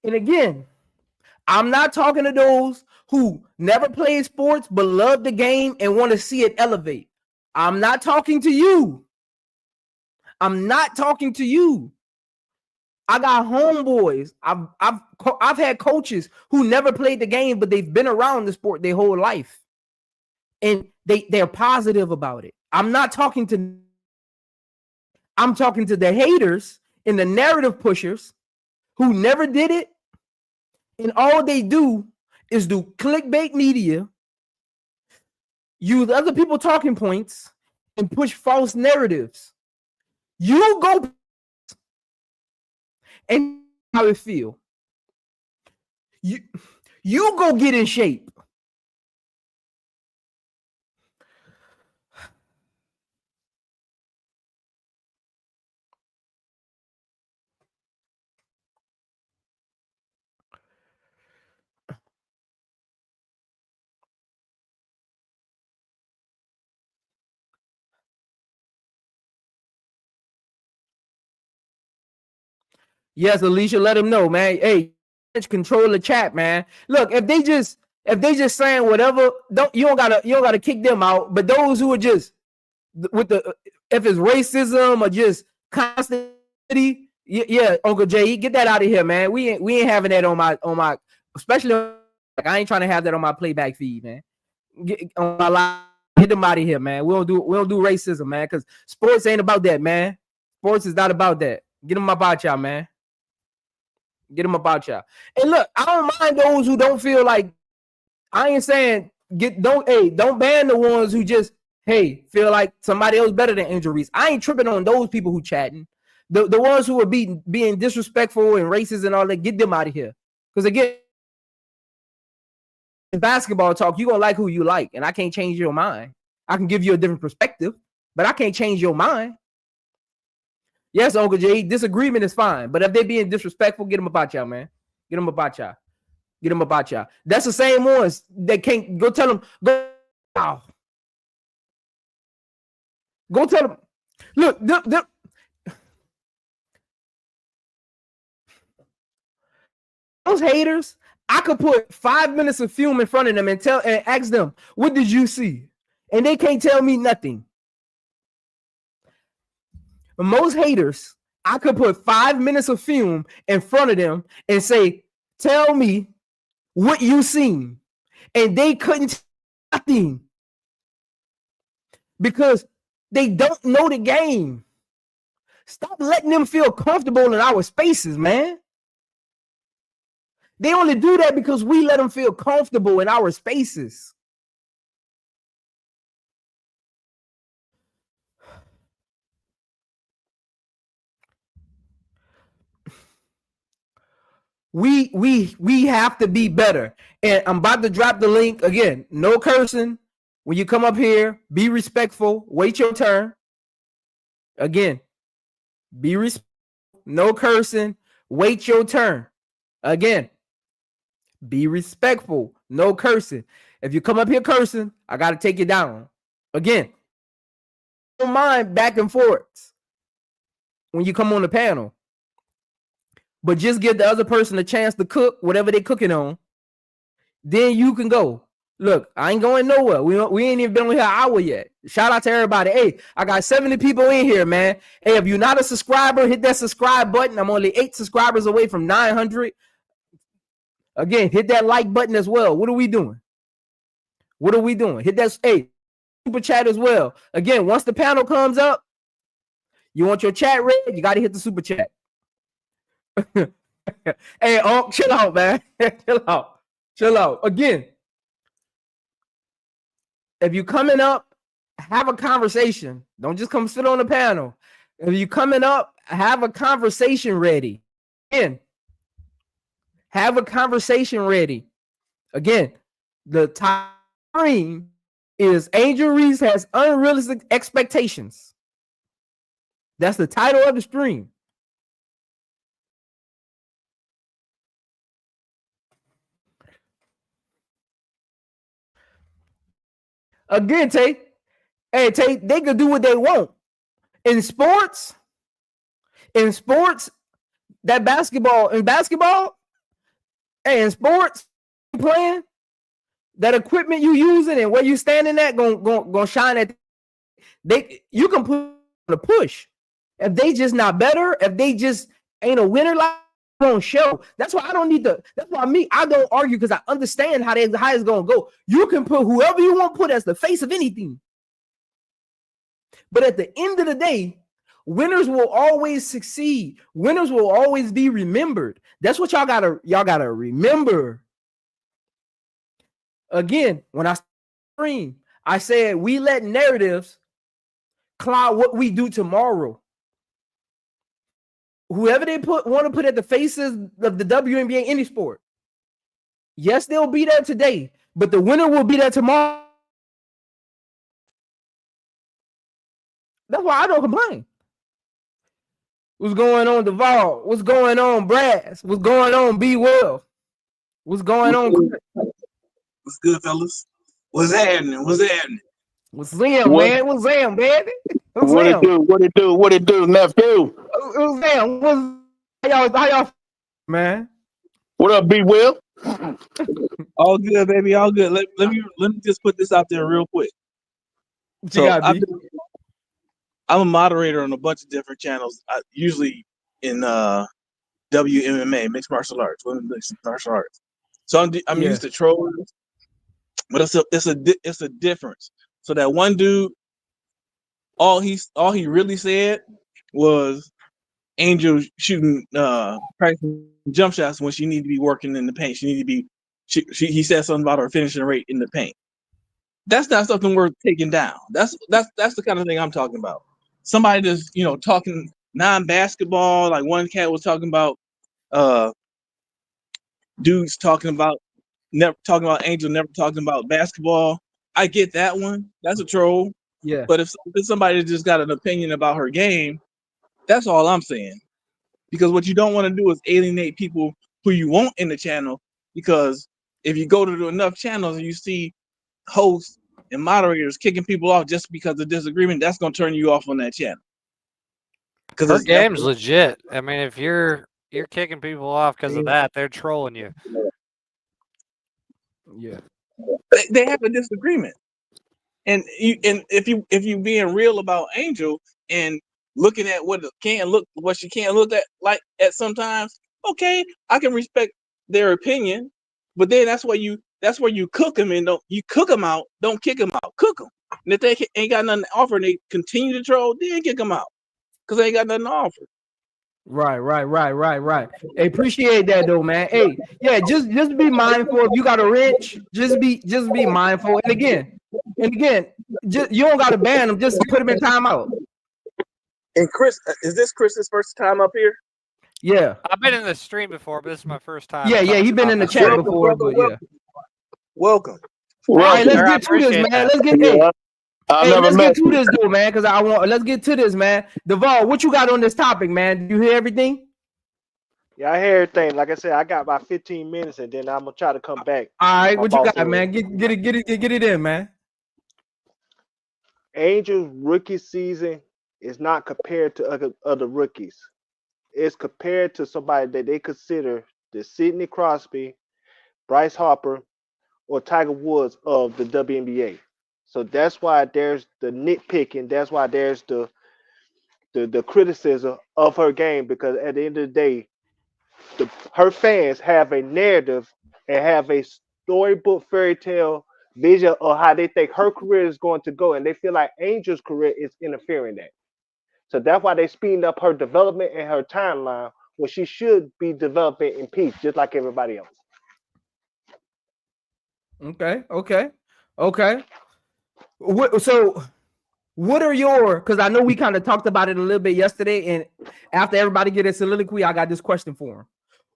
And again, I'm not talking to those who never played sports but love the game and want to see it elevate. I'm not talking to you. I'm not talking to you. I got homeboys. I've had coaches who never played the game, but they've been around the sport their whole life, and they're positive about it. I'm talking to the haters and the narrative pushers who never did it, and all they do is do clickbait media, use other people's talking points, and push false narratives. You go and how it feel. You go get in shape. Yes, Alicia, let them know, man. Hey, control the chat, man. Look, if they just saying whatever, you don't gotta kick them out. But those who are just with the if it's racism or just constantly, yeah, Uncle Jay, get that out of here, man. We ain't having that on my especially like I ain't trying to have that on my playback feed, man. On my live, get them out of here, man. We don't do racism, man, because sports ain't about that, man. Sports is not about that. Get them about y'all, man. Get them about y'all. And look, I don't mind those who don't feel like. I ain't saying don't ban the ones who just feel like somebody else better than Angel Reese. I ain't tripping on those people who chatting. The ones who are being disrespectful and racist and all that, get them out of here. Because again, in basketball talk, you gonna like who you like, and I can't change your mind. I can give you a different perspective, but I can't change your mind. Yes, Uncle Jay, disagreement is fine, but if they being disrespectful, get them about y'all, man. Get them about y'all. Get them about y'all. That's the same ones that can't go tell them. Go tell them. Look, those haters. I could put 5 minutes of film in front of them and ask them, "What did you see?" And they can't tell me nothing. Most haters, I could put 5 minutes of film in front of them and say, "Tell me what you seen," and they couldn't tell nothing because they don't know the game. Stop letting them feel comfortable in our spaces, man. They only do that because we let them feel comfortable in our spaces. We have to be better. And I'm about to drop the link again. No cursing. When you come up here, be respectful. Wait your turn. Again, be respectful. No cursing. Wait your turn. Again, be respectful. No cursing. If you come up here cursing, I got to take you down. Again, don't mind back and forth when you come on the panel. But just give the other person a chance to cook whatever they're cooking on. Then you can go. Look, I ain't going nowhere. We ain't even been on here an hour yet. Shout out to everybody. Hey, I got 70 people in here, man. Hey, if you're not a subscriber, hit that subscribe button. I'm only 8 subscribers away from 900. Again, hit that like button as well. What are we doing? What are we doing? Hit that super chat as well. Again, once the panel comes up, you want your chat read, you got to hit the super chat. Hey, chill out, man. Chill out. Again, if you coming up, have a conversation. Don't just come sit on the panel. If you coming up, have a conversation ready. Again, have a conversation ready. Again, the time is Angel Reese has unrealistic expectations. That's the title of the stream. Again, Tate. Hey, Tate, they could do what they want. In sports, that basketball, hey, in sports, playing, that equipment you using and where you standing at gonna shine at. You can put on a push. If they just not better, if they just Ain't a winner like on show. That's why I don't need to. That's why I don't argue because I understand how it's gonna go. You can put whoever you want to put as the face of anything, but at the end of the day, winners will always succeed. Winners will always be remembered. That's what y'all gotta remember. Again, when I stream, I said we let narratives cloud what we do tomorrow. Whoever they want to put at the faces of the WNBA any sport, yes, they'll be there today, but the winner will be there tomorrow. That's why I don't complain. What's going on, Duval? What's going on, Brass? What's going on, B. Will? What's going on? What's good, fellas? What's happening? What's happening? What's Zam, man? What's Zam, baby? What it do? What it do? What it do, nephew? What's Zam? How y'all, man? What up, B. Will? All good, baby. All good. Let me just put this out there real quick. So I'm a moderator on a bunch of different channels, usually in WMMA, mixed martial arts, women's mixed martial arts. So I'm used to trolling, but it's a difference. So that one dude, all he really said was Angel shooting practicing jump shots when she need to be working in the paint. She need to be. He said something about her finishing rate in the paint. That's not something worth taking down. That's the kind of thing I'm talking about. Somebody that's talking non-basketball, like one cat was talking about dudes talking about Angel, never talking about basketball. I get that one. That's a troll. Yeah. But if somebody just got an opinion about her game, that's all I'm saying. Because what you don't want to do is alienate people who you want in the channel. Because if you go to enough channels and you see hosts and moderators kicking people off just because of disagreement, that's going to turn you off on that channel. Because her game's legit. I mean, if you're kicking people off because of that, they're trolling you. Yeah, they have a disagreement, and if you being real about Angel and looking at what she can't look at like at sometimes, okay, I can respect their opinion, but then that's where you cook them and you cook them out, don't kick them out, cook them. And if they ain't got nothing to offer and they continue to troll, then kick them out because they ain't got nothing to offer. Right. Hey, appreciate that though, man. Hey, yeah, just be mindful. If you got a wrench, just be mindful. And again, just, you don't got to ban them. Just put them in timeout. And Chris, is this Chris's first time up here? Yeah, I've been in the stream before, but this is my first time. Yeah, he's been in the chat before, but yeah. Welcome. All right, let's get to this, man. Let's get let's get to this though, man. Because let's get to this, man. Duval, what you got on this topic, man? Do you hear everything? Yeah, I hear everything. Like I said, I got about 15 minutes, and then I'm gonna try to come back. All right, what you got, man? Get it in, man. Angel's rookie season is not compared to other rookies. It's compared to somebody that they consider the Sidney Crosby, Bryce Harper, or Tiger Woods of the WNBA. So that's why there's the nitpicking. That's why there's the criticism of her game, because at the end of the day, her fans have a narrative and have a storybook fairy tale vision of how they think her career is going to go, and they feel like Angel's career is interfering in that. So that's why they speeding up her development and her timeline, where she should be developing in peace, just like everybody else. Okay. What are your? Because I know we kind of talked about it a little bit yesterday, and after everybody get a soliloquy, I got this question for him.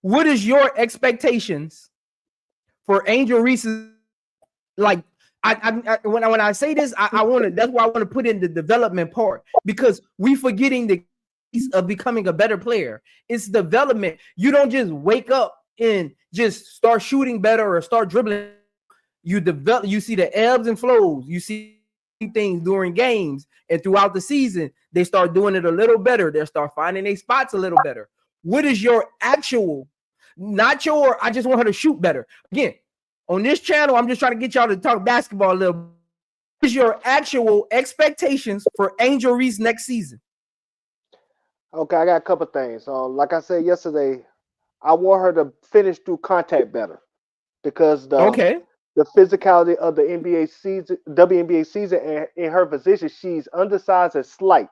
What is your expectations for Angel Reese? Like, when I say this, I want to. That's why I want to put in the development part, because we forgetting the piece of becoming a better player. It's development. You don't just wake up and just start shooting better or start dribbling. You develop. You see the ebbs and flows. You see things during games and throughout the season. They start doing it a little better. They start finding their spots a little better. What is your actual? Not your. I just want her to shoot better. Again, on this channel, I'm just trying to get y'all to talk basketball a little. What is your actual expectations for Angel Reese next season? Okay, I got a couple things. Like I said yesterday, I want her to finish through contact better because Okay. the physicality of the NBA season, WNBA season, and in her position, she's undersized and slight.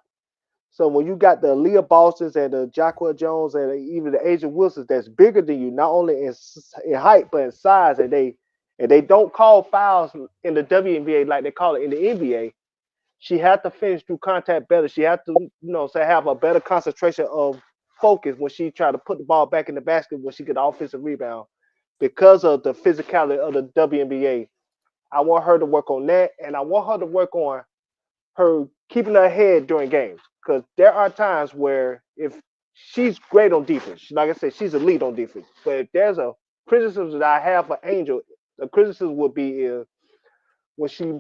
So when you got the Leah Bostons and the Jacqueline Jones and even the Asia Wilsons that's bigger than you, not only in height but in size, and they don't call fouls in the WNBA like they call it in the NBA. She had to finish through contact better. She had to, say have a better concentration of focus when she tried to put the ball back in the basket when she get the offensive rebound because of the physicality of the WNBA. I want her to work on that, and I want her to work on her keeping her head during games because there are times where if she's great on defense, like I said, she's elite on defense. But if there's a criticism that I have for Angel, the criticism would be is when she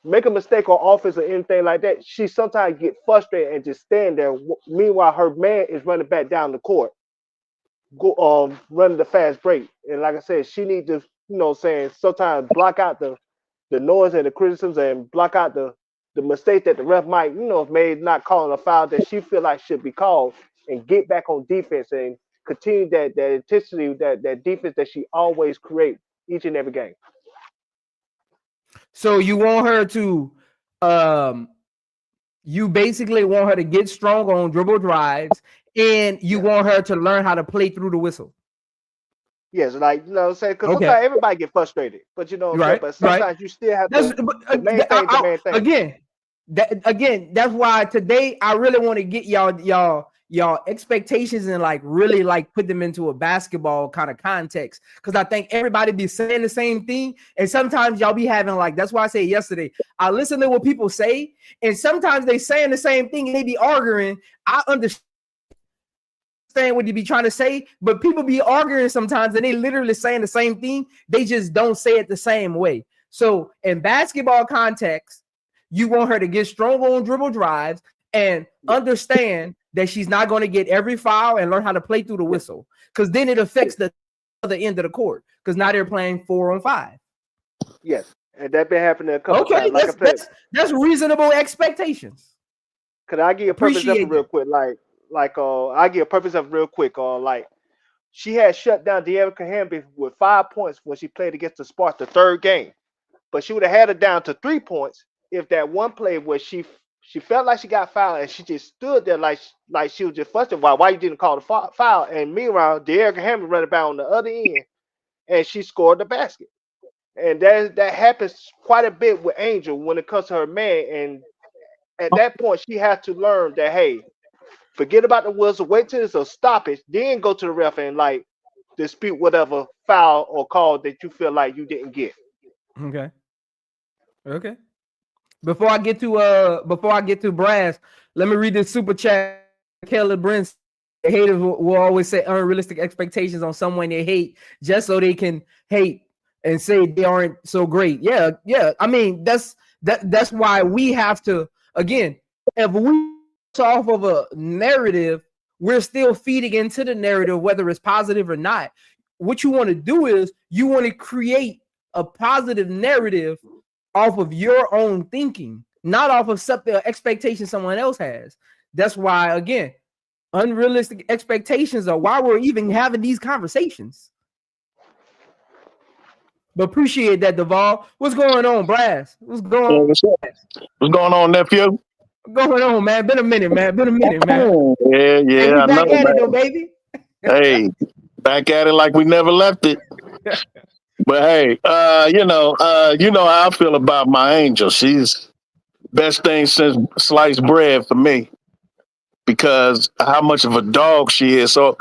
make a mistake on offense or anything like that, she sometimes get frustrated and just stand there. Meanwhile, her man is running back down the court, running the fast break. And like I said, she need to, saying sometimes block out the noise and the criticisms and block out the mistake that the ref might, have made not calling a foul that she feel like should be called and get back on defense and continue that intensity, that defense that she always create each and every game. So you want her to, you basically want her to get strong on dribble drives, and you want her to learn how to play through the whistle. Yes, like what I'm saying, because sometimes everybody get frustrated, but what I'm saying, but sometimes you still have to maintain the main thing. Again, that's why today I really want to get y'all expectations and like really like put them into a basketball kind of context, because I think everybody be saying the same thing, and sometimes y'all be having like, that's why I said yesterday, I listen to what people say, and sometimes they saying the same thing and they be arguing. I understand what you be trying to say, but people be arguing sometimes and they literally saying the same thing, they just don't say it the same way. So in basketball context, you want her to get strong on dribble drives and understand that she's not going to get every foul and learn how to play through the whistle, because then it affects the other end of the court, because now they're playing 4-on-5. Yes, and that been happening a couple times. Like that's reasonable expectations. Could I give you a perfect example real quick? I give a perfect example real quick. Like she had shut down De'Erica Hamby with 5 points when she played against the Sparks the third game, but she would have had it down to 3 points if that one play where she felt like she got fouled and she just stood there like she was just frustrated. Why you didn't call the foul? And meanwhile, De'Erica Hamby running back on the other end, and she scored the basket. And that happens quite a bit with Angel when it comes to her man. And at that point, she has to learn that, hey, forget about the whistle, wait till it's a stoppage, then go to the ref and like dispute whatever foul or call that you feel like you didn't get. Okay. Before I get to Brass, let me read this super chat. Caleb Brent, haters will always say unrealistic expectations on someone they hate just so they can hate and say they aren't so great. Yeah. I mean, that's why we have to, again, if we off of a narrative, we're still feeding into the narrative, whether it's positive or not. What you want to do is you want to create a positive narrative off of your own thinking, not off of something expectation someone else has. That's why, again, unrealistic expectations are why we're even having these conversations. But appreciate that, Duvall. What's going on, Brass? What's going on? What's going on, nephew? What's going on, man? Been a minute, man. Yeah. Hey, we back at it, though, baby. Hey, back at it like we never left it. But hey, you know how I feel about my Angel. She's best thing since sliced bread for me, because how much of a dog she is. So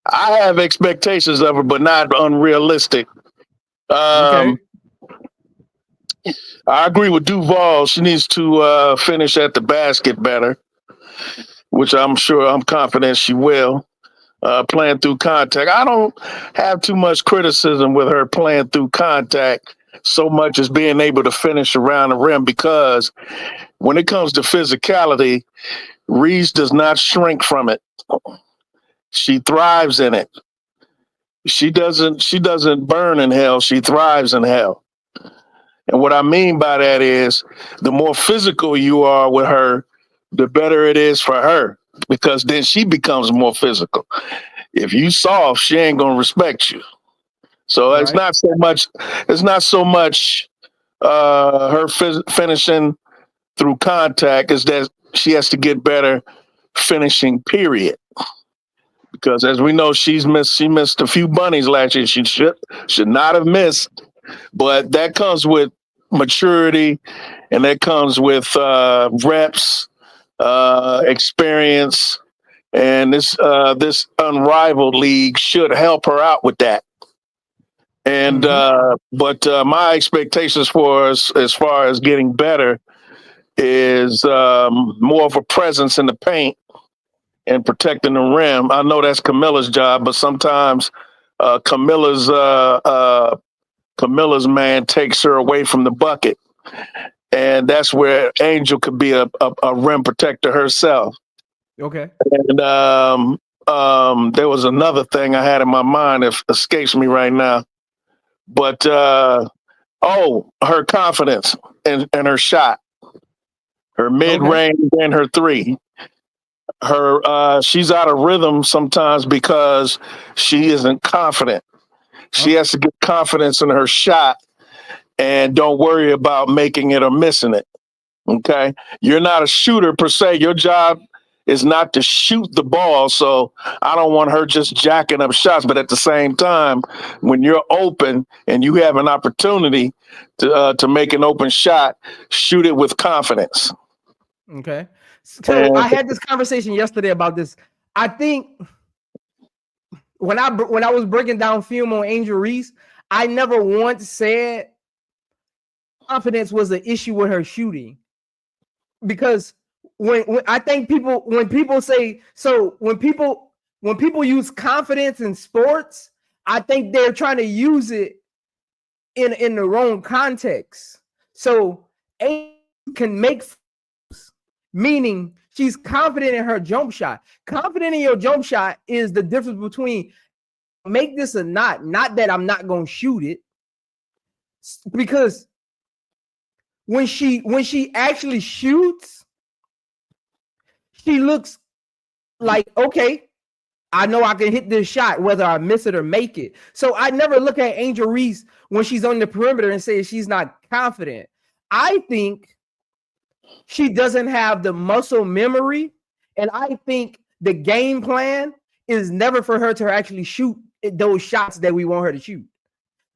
I have expectations of her, but not unrealistic. Okay. I agree with Duval. She needs to finish at the basket better, which I'm confident she will. Playing through contact. I don't have too much criticism with her playing through contact so much as being able to finish around the rim, because when it comes to physicality, Reese does not shrink from it. She thrives in it. She doesn't burn in hell. She thrives in hell. And what I mean by that is the more physical you are with her, the better it is for her. because then she becomes more physical. If you soft, she ain't gonna respect you. So Right. it's not so much. It's not so much her finishing through contact. Is that she has to get better finishing. Period. Because as we know, she missed a few bunnies last year. She should not have missed. But that comes with maturity, and that comes with reps, experience, and this unrivaled league should help her out with that. And but my expectations for us, as far as getting better, is more of a presence in the paint and protecting the rim. I know that's Camilla's job, but sometimes Camilla's man takes her away from the bucket, and that's where Angel could be a rim protector herself. Okay. And there was another thing I had in my mind that escapes me right now. But her confidence and her shot, her mid-range and her three. She's out of rhythm sometimes because she isn't confident. She has to get confidence in her shot and don't worry about making it or missing it. Okay? You're not a shooter per se. Your job is not to shoot the ball. So I don't want her just jacking up shots. But at the same time, when you're open and you have an opportunity to make an open shot, shoot it with confidence. Okay. So I had this conversation yesterday about this. I think when I was breaking down film on Angel Reese, I never once said confidence was an issue with her shooting, because when I think when people use confidence in sports, I think they're trying to use it in the wrong context. So Angel can make, meaning she's confident in her jump shot. Confident in your jump shot is the difference between make this or not that I'm not going to shoot it. Because when she actually shoots, she looks like, okay, I know I can hit this shot whether I miss it or make it. So I never look at Angel Reese when she's on the perimeter and say she's not confident. I think she doesn't have the muscle memory, and I think the game plan is never for her to actually shoot those shots that we want her to shoot.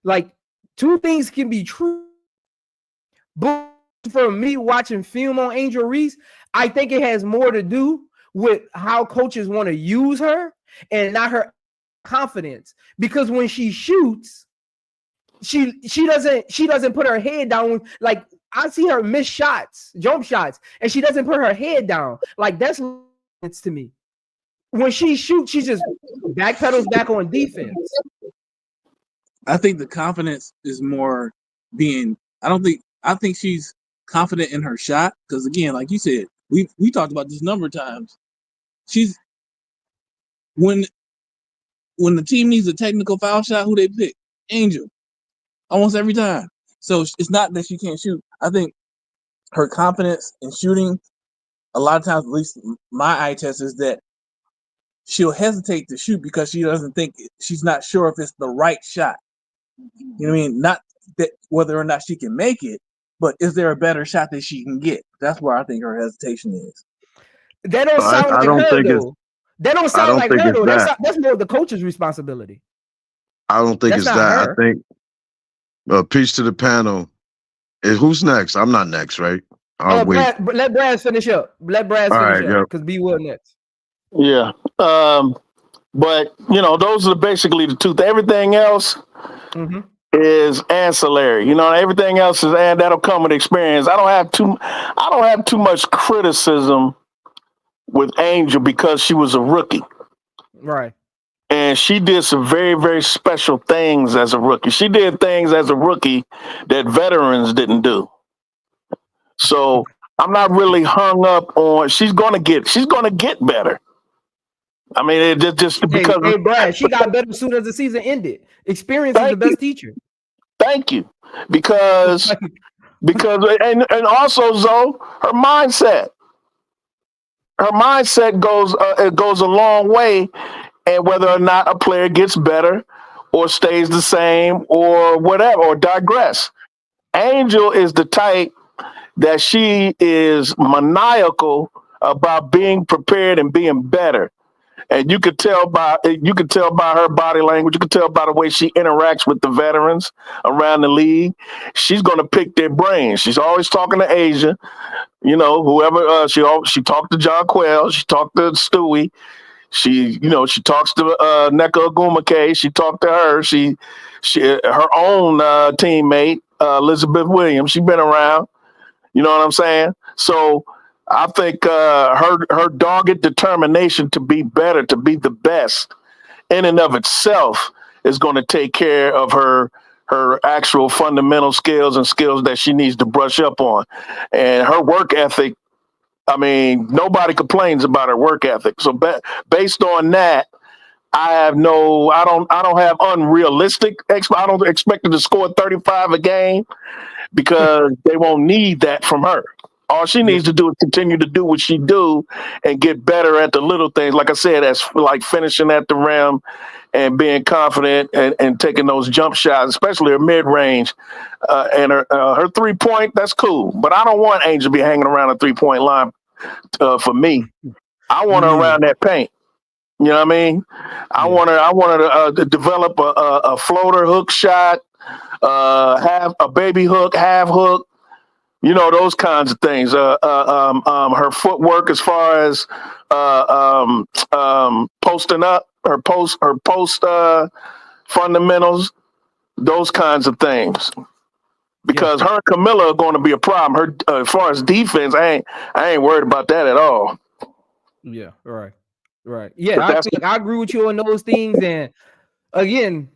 Like, two things can be true, but for me watching film on Angel Reese, I think it has more to do with how coaches want to use her and not her confidence. Because when she shoots, she doesn't put her head down. Like, I see her miss shots, jump shots, and she doesn't put her head down. Like, that's to me. When she shoots, she just backpedals back on defense. I think the confidence is more being. I think she's confident in her shot because, again, like you said, we talked about this a number of times. She's when the team needs a technical foul shot, who they pick? Angel, almost every time. So it's not that she can't shoot. I think her confidence in shooting, a lot of times, at least my eye test, is that she'll hesitate to shoot because she doesn't think, she's not sure if it's the right shot. You know what I mean? Not that whether or not she can make it, but is there a better shot that she can get? That's where I think her hesitation is. That don't sound like her, though. That don't sound like her, though. That's more the coach's responsibility. I don't think it's that. I think peace to the panel. Who's next? I'm not next, right? I'll wait. Let Brad finish up. Let Brad finish up because B will next. Yeah. But those are basically the two. Everything else is ancillary. Everything else is, and that'll come with experience. I don't have too much criticism with Angel because she was a rookie. Right. And she did some very, very special things as a rookie. She did things as a rookie that veterans didn't do. So I'm not really hung up on. She's gonna get better. I mean, it just because. Hey, Brad, she got better as soon as the season ended. Experience is the best teacher. Thank you, because and also Zoe, her mindset. her mindset goes a long way, and whether or not a player gets better or stays the same or whatever or digress. Angel is the type that she is maniacal about being prepared and being better. And you could tell by her body language. You could tell by the way she interacts with the veterans around the league. She's going to pick their brains. She's always talking to Asia. You know, whoever she talked to John Quayle. She talked to Stewie. She talks to Nneka Ogwumike. She talked to her. She her own teammate Elizabeth Williams. She's been around. You know what I'm saying? So I think her dogged determination to be better, to be the best, in and of itself, is going to take care of her actual fundamental skills and skills that she needs to brush up on. And her work ethic, I mean, nobody complains about her work ethic. So based on that, I don't have unrealistic. I don't expect her to score 35 a game because they won't need that from her. All she needs to do is continue to do what she do and get better at the little things. Like I said, that's like finishing at the rim and being confident and taking those jump shots, especially her mid-range. And her 3-point, that's cool. But I don't want Angel to be hanging around a 3-point line for me. I want her around that paint. You know what I mean? I want her to develop a floater hook shot, have a baby hook, half hook, you know, those kinds of things. Her footwork as far as posting up, her post fundamentals, those kinds of things. Because her and Camilla are going to be a problem. Her as far as defense, I ain't worried about that at all. Yeah, right. Yeah, I agree with you on those things. And again,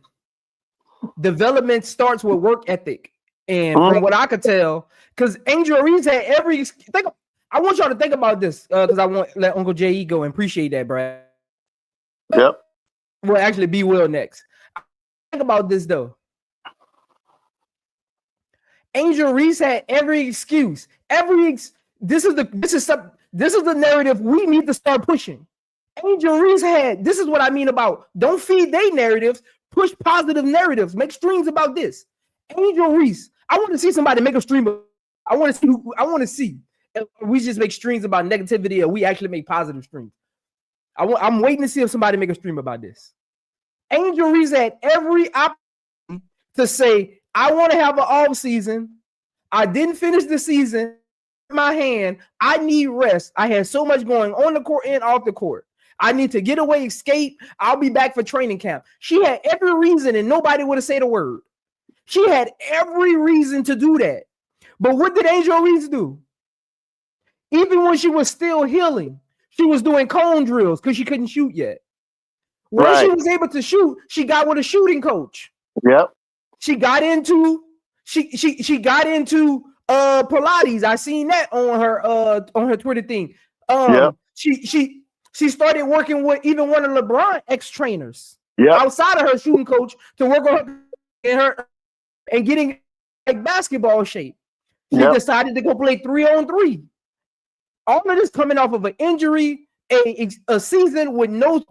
development starts with work ethic. And from what I could tell, because Angel Reese had I want y'all to think about this because I want to let Uncle J.E. go and appreciate that, Brad. Yep. Well, actually, B will next. Think about this though. Angel Reese had every excuse. This is the narrative we need to start pushing. Angel Reese this is what I mean about don't feed their narratives, push positive narratives, make streams about this. Angel Reese, I want to see somebody make a stream. I want to see if we just make streams about negativity or we actually make positive streams. I'm waiting to see if somebody make a stream about this. Angel Reese had every opportunity to say, I want to have an off season. I didn't finish the season in my hand. I need rest. I had so much going on the court and off the court. I need to get away, escape. I'll be back for training camp. She had every reason and nobody would have said a word. She had every reason to do that. But what did Angel Reese do? Even when she was still healing, she was doing cone drills because she couldn't shoot yet. When she was able to shoot, she got with a shooting coach. Yep. She got into Pilates. I seen that on her Twitter thing. She started working with even one of LeBron ex-trainers outside of her shooting coach to work on her and getting like basketball shape. She decided to go play 3-on-3. All of this coming off of an injury, a season with no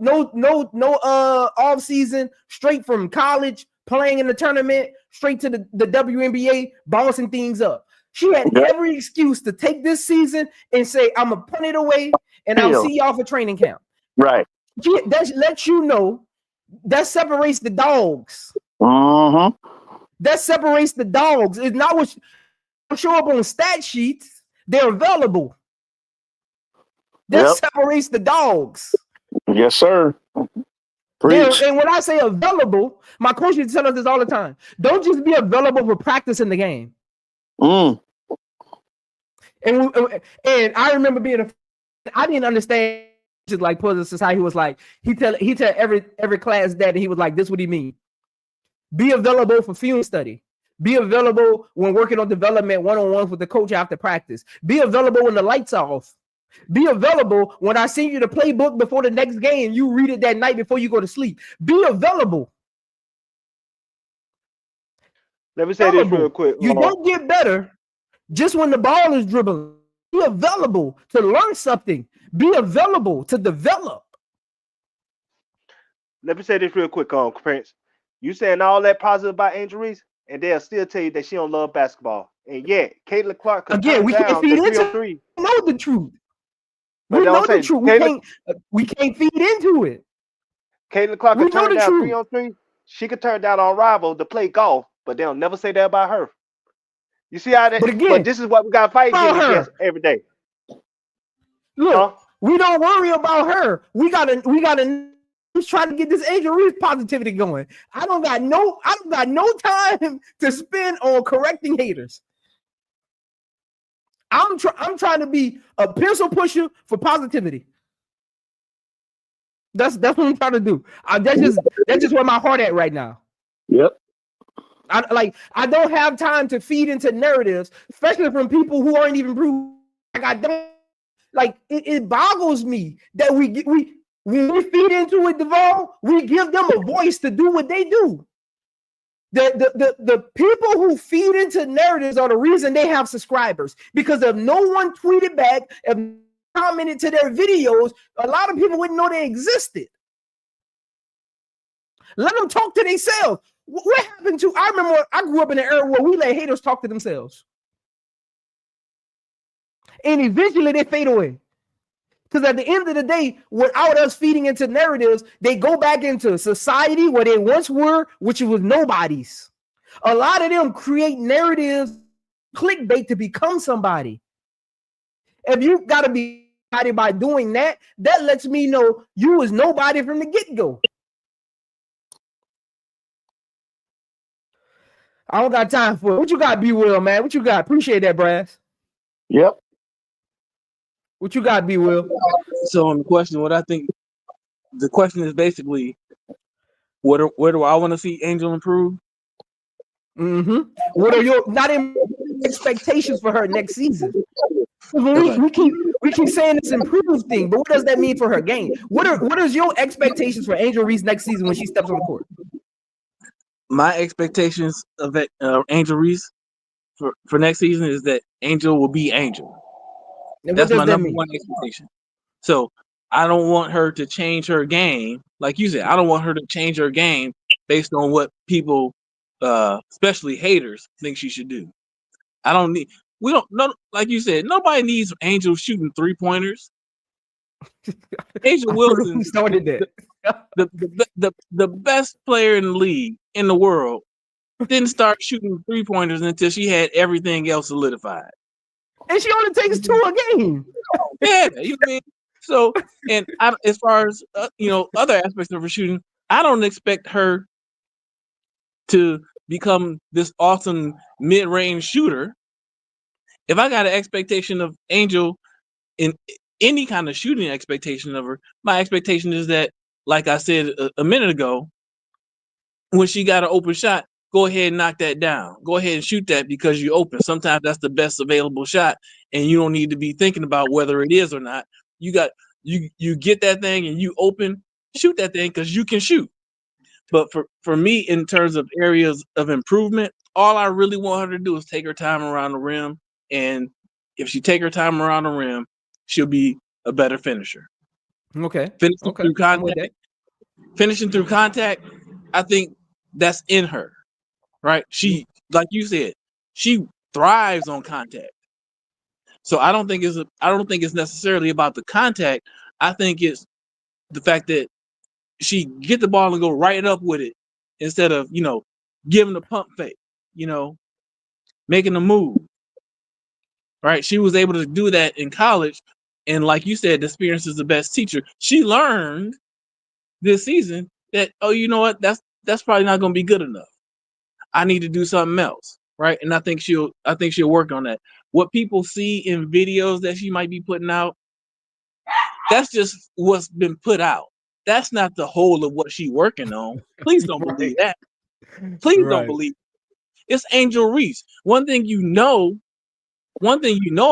off season, straight from college, playing in the tournament, straight to the WNBA, bouncing things up. She had every excuse to take this season and say, I'm gonna punt it away and I'll see y'all for training camp. Right. That lets you know that separates the dogs. That separates the dogs. It's not what show up on stat sheets. They're available. That separates the dogs. Yes, sir. And when I say available, my coach used to tell us this all the time. Don't just be available for practice in the game. And I remember I didn't understand just like Puzzle how he was like, he tell every class that he was like, this is what he mean. Be available for film study. Be available when working on development one-on-ones with the coach after practice. Be available when the lights are off. Be available when I send you the playbook before the next game. You read it that night before you go to sleep. Be available. Let me say this real quick. You don't get better just when the ball is dribbling. Be available to learn something. Be available to develop. Let me say this real quick, Prince. You saying all that positive about Angel Reese, and they'll still tell you that she don't love basketball. And yet, Caitlin Clark could Again, turn we can't down feed the into 3-on-3. know the truth. But We know I'm the saying, truth. We can't feed into it. Caitlin Clark We could know turn the down truth. 3-on-3. She could turn down on rival to play golf, but they'll never say that about her. You see how that? But again, But this is what we got fighting against every day. Look, we don't worry about her. We gotta try to get this Angel Reese positivity going. I don't got no time to spend on correcting haters. I'm trying to be a pencil pusher for positivity. That's what I'm trying to do. That's just where my heart at right now. Yep. I don't have time to feed into narratives, especially from people who aren't even proved. It boggles me that when we feed into it, Devon, we give them a voice to do what they do. The people who feed into narratives are the reason they have subscribers, because if no one tweeted back, if commented to their videos, a lot of people wouldn't know they existed. Let them talk to themselves. What happened to? I remember I grew up in an era where we let haters talk to themselves, and eventually they fade away. Because at the end of the day, without us feeding into narratives, they go back into society where they once were, which was nobody's. A lot of them create narratives, clickbait to become somebody. If you got to be somebody by doing that, that lets me know you was nobody from the get-go. I don't got time for it. What you got, B Will, man? What you got? Appreciate that, Brass. Yep. What you got, B Will? So on the question, what I think, the question is basically, where do I want to see Angel improve? Mm-hmm. What are your expectations for her next season? We keep saying it's improved thing, but what does that mean for her game? What is your expectations for Angel Reese next season when she steps on the court? My expectations of Angel Reese for next season is that Angel will be Angel. And that's my number one expectation. So I don't want her to change her game. Like you said, I don't want her to change her game based on what people, especially haters, think she should do. Like you said, nobody needs Angel shooting 3-pointers. Angel Wilson started that. The best player in the league, in the world, didn't start shooting 3-pointers until she had everything else solidified. And she only takes 2 a game. Yeah, you know what I mean? So, and as far as other aspects of her shooting, I don't expect her to become this awesome mid-range shooter. If I got an expectation of Angel in any kind of shooting expectation of her, my expectation is that, like I said a minute ago, when she got an open shot, go ahead and knock that down. Go ahead and shoot that because you open. Sometimes that's the best available shot, and you don't need to be thinking about whether it is or not. You get that thing and you open, shoot that thing because you can shoot. But for me, in terms of areas of improvement, all I really want her to do is take her time around the rim. And if she take her time around the rim, she'll be a better finisher. Okay. Finishing through contact, I think that's in her, right? She, like you said, she thrives on contact. So I don't think it's necessarily about the contact. I think it's the fact that she get the ball and go right up with it instead of, giving the pump fake, making a move. Right? She was able to do that in college. And like you said, the experience is the best teacher. She learned this season that, oh, you know what? That's probably not going to be good enough. I need to do something else. Right? And I think she'll work on that. What people see in videos that she might be putting out, that's just what's been put out. That's not the whole of what she's working on. Please don't believe that. Please don't believe it. It's Angel Reese. One thing you know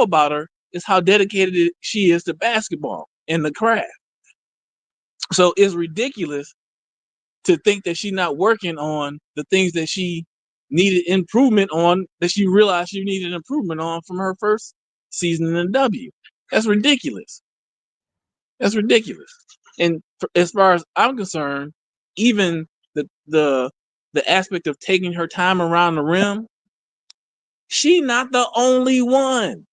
about her is how dedicated she is to basketball and the craft. So it's ridiculous to think that she's not working on the things that she needed improvement on, that she realized she needed improvement on from her first season in the W. That's ridiculous. That's ridiculous. And as far as I'm concerned, even the aspect of taking her time around the rim, she not the only one.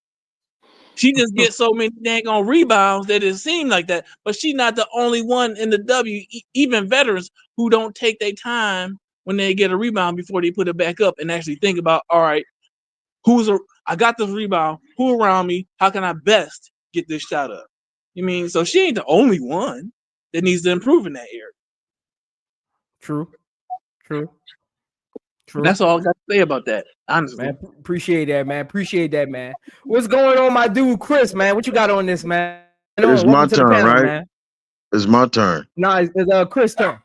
She just gets so many dang on rebounds that it seems like that, but she's not the only one in the W. Even veterans who don't take their time when they get a rebound before they put it back up and actually think about, all right, I got this rebound. Who around me? How can I best get this shot up? You mean so she ain't the only one that needs to improve in that area. True. That's all I got to say about that. Honestly, man, appreciate that, man. What's going on, my dude, Chris? Man, what you got on this, man? It's my turn, right? Man. It's my turn. No, it's Chris' turn.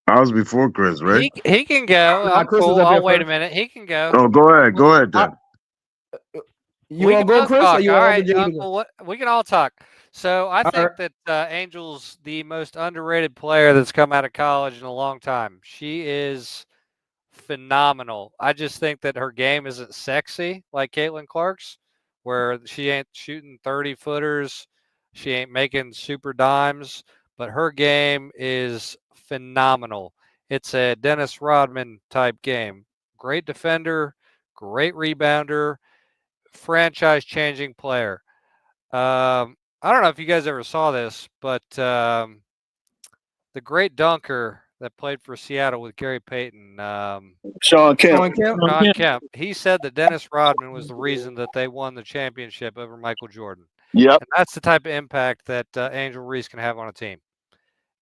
I was before Chris, right? He can go. I'm cool. I'll wait a minute. He can go. Oh, go ahead then. You want to go, Chris? Or you all right, Uncle, we can all talk. So I think that Angel's the most underrated player that's come out of college in a long time. She is phenomenal. I just think that her game isn't sexy like Caitlin Clark's, where she ain't shooting 30-footers. She ain't making super dimes, but her game is phenomenal. It's a Dennis Rodman type game. Great defender, great rebounder, franchise-changing player. I don't know if you guys ever saw this, but the great dunker that played for Seattle with Gary Payton, Sean Kemp. He said that Dennis Rodman was the reason that they won the championship over Michael Jordan. Yep. And that's the type of impact that Angel Reese can have on a team.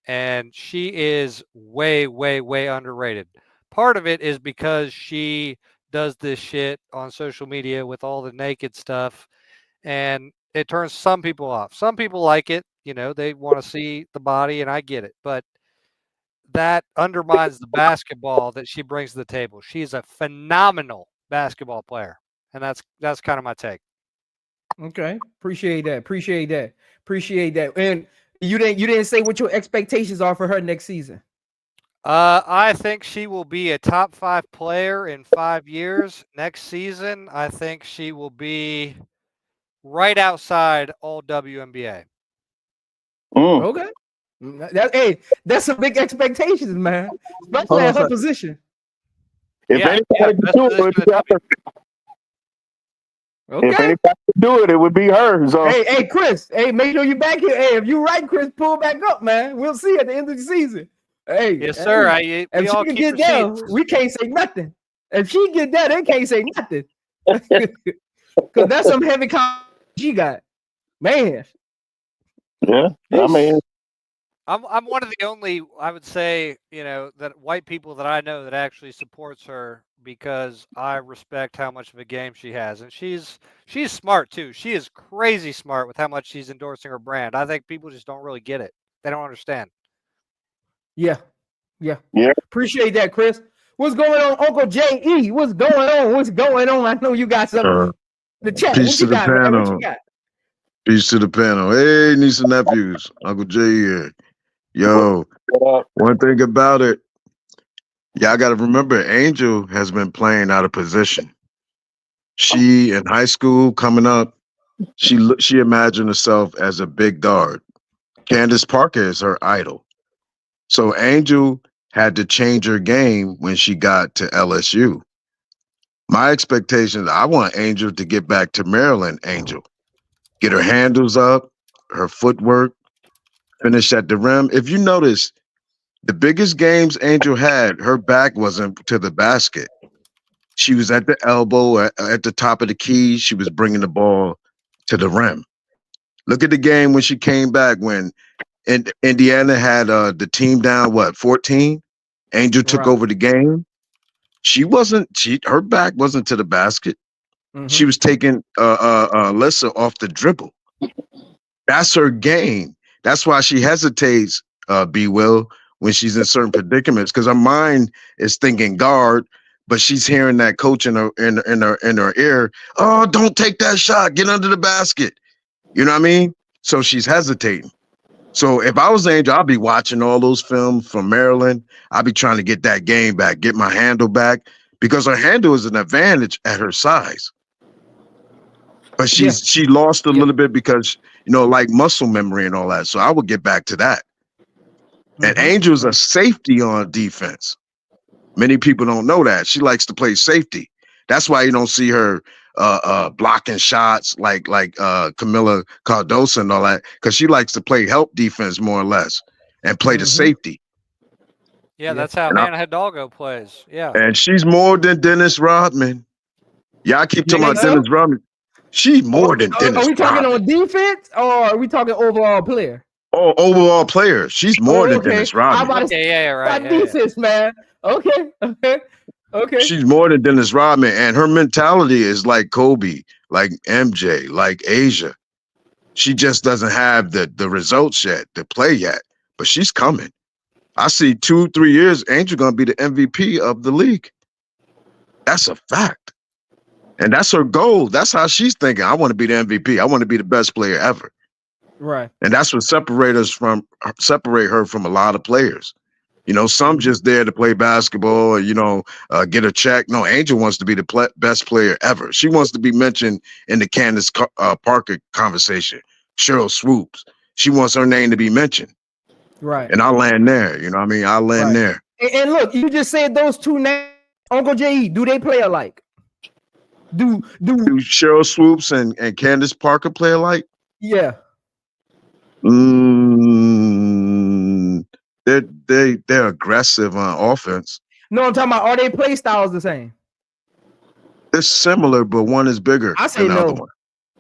And she is way, way, way underrated. Part of it is because she does this shit on social media with all the naked stuff, and it turns some people off. Some people like it. You know, they want to see the body, and I get it. But that undermines the basketball that she brings to the table. She's a phenomenal basketball player, and that's kind of my take. Okay, appreciate that. And you didn't say what your expectations are for her next season. I think she will be a top 5 player in 5 years. Next season, I think she will be right outside all WNBA. Okay. That's some big expectations, man. Especially at her position. If anybody can do it, it would be her. So. Hey, Chris. Hey, make sure you're back here. Hey, if you're right, Chris, pull back up, man. We'll see at the end of the season. Hey, yes, sir. If she can get there, we can't say nothing. If she get there, they can't say nothing. Because that's some heavy she got, man. Yeah, I mean, I'm one of the only, I would say, that white people that I know that actually supports her because I respect how much of a game she has, and she's smart too. She is crazy smart with how much she's endorsing her brand. I think people just don't really get it. They don't understand. Yeah. Appreciate that, Chris. What's going on, Uncle J.E.? What's going on? I know you got something in the chat. Peace to the panel. Peace to the panel. Hey, niece and nephews. Uncle J here. Yo, one thing about it, y'all got to remember, Angel has been playing out of position. She, in high school, coming up, she imagined herself as a big guard. Candace Parker is her idol. So Angel had to change her game when she got to LSU. My expectations, I want Angel to get back to Maryland Angel. Get her handles up, her footwork, finish at the rim. If you notice, the biggest games Angel had, her back wasn't to the basket. She was at the elbow, at the top of the key. She was bringing the ball to the rim. Look at the game when she came back when Indiana had the team down, 14? Angel took over the game. Her back wasn't to the basket. Mm-hmm. She was taking Alyssa off the dribble. That's her game. That's why she hesitates, B. Will, when she's in certain predicaments, because her mind is thinking guard, but she's hearing that coach in her ear. Oh, don't take that shot. Get under the basket. You know what I mean? So she's hesitating. So if I was Angel, I'd be watching all those films from Maryland. I'd be trying to get that game back, get my handle back, because her handle is an advantage at her size. But she lost a little bit because like muscle memory and all that. So I would get back to that. And Angel's a safety on defense. Many people don't know that. She likes to play safety. That's why you don't see her blocking shots like Camila Cardoso and all that, because she likes to play help defense more or less and play the safety. Yeah, that's how Hannah Hidalgo plays. Yeah. And she's more than Dennis Rodman. Y'all keep talking about Dennis Rodman. She's more than Dennis. Are we talking Rodman. on defense or are we talking overall player? Oh, overall player. She's more than Dennis Rodman. Right. Defense, man. Okay. She's more than Dennis Rodman, and her mentality is like Kobe, like MJ, like Asia. She just doesn't have the results yet, the play yet, but she's coming. I see 2-3 years, Angel gonna be the MVP of the league. That's a fact. And that's her goal. That's how she's thinking. I want to be the MVP. I want to be the best player ever. Right. And that's what separate her from a lot of players. Some just there to play basketball, get a check. No, Angel wants to be the best player ever. She wants to be mentioned in the Candace Parker conversation. Cheryl Swoops. She wants her name to be mentioned. Right. And I'll land there. You know what I mean? I'll land there. And look, you just said those two names. Uncle J.E., do they play alike? Do Cheryl Swoops and Candace Parker play alike? Yeah. They're aggressive on offense. No, I'm talking about, are they play styles the same? They're similar, but one is bigger than the other one.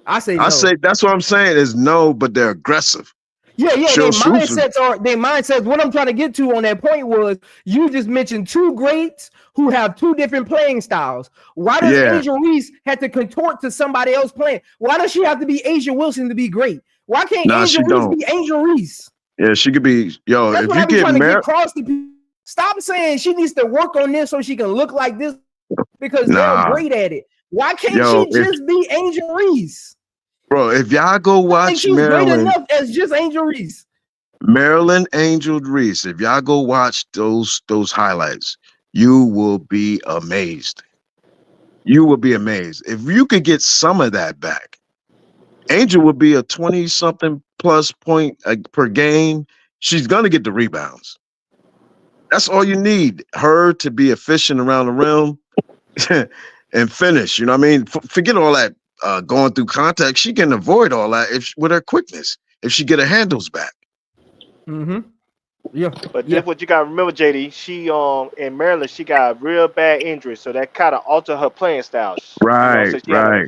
I say that's what I'm saying is no, but they're aggressive. Yeah. Their mindsets. What I'm trying to get to on that point was you just mentioned two greats who have two different playing styles. Why does Angel Reese have to contort to somebody else playing? Why does she have to be Asia Wilson to be great? Why can't Angel Reese be Angel Reese? Yeah, she could be. Yo, that's if what you I be trying to get across to people. Stop saying she needs to work on this so she can look like this because they're great at it. Why can't she just be Angel Reese? Bro, if y'all go watch she's Maryland, great enough as just Angel Reese. Maryland Angel Reese, if y'all go watch those highlights, you will be amazed. You will be amazed. If you could get some of that back, Angel will be a 20-something plus point per game. She's going to get the rebounds. That's all you need. Her to be efficient around the rim and finish. You know what I mean? Forget all that going through contact. She can avoid all that with her quickness if she get her handles back. Yeah. But that's what you got to remember, JD. She in Maryland, she got real bad injuries, so that kind of altered her playing style. Right, so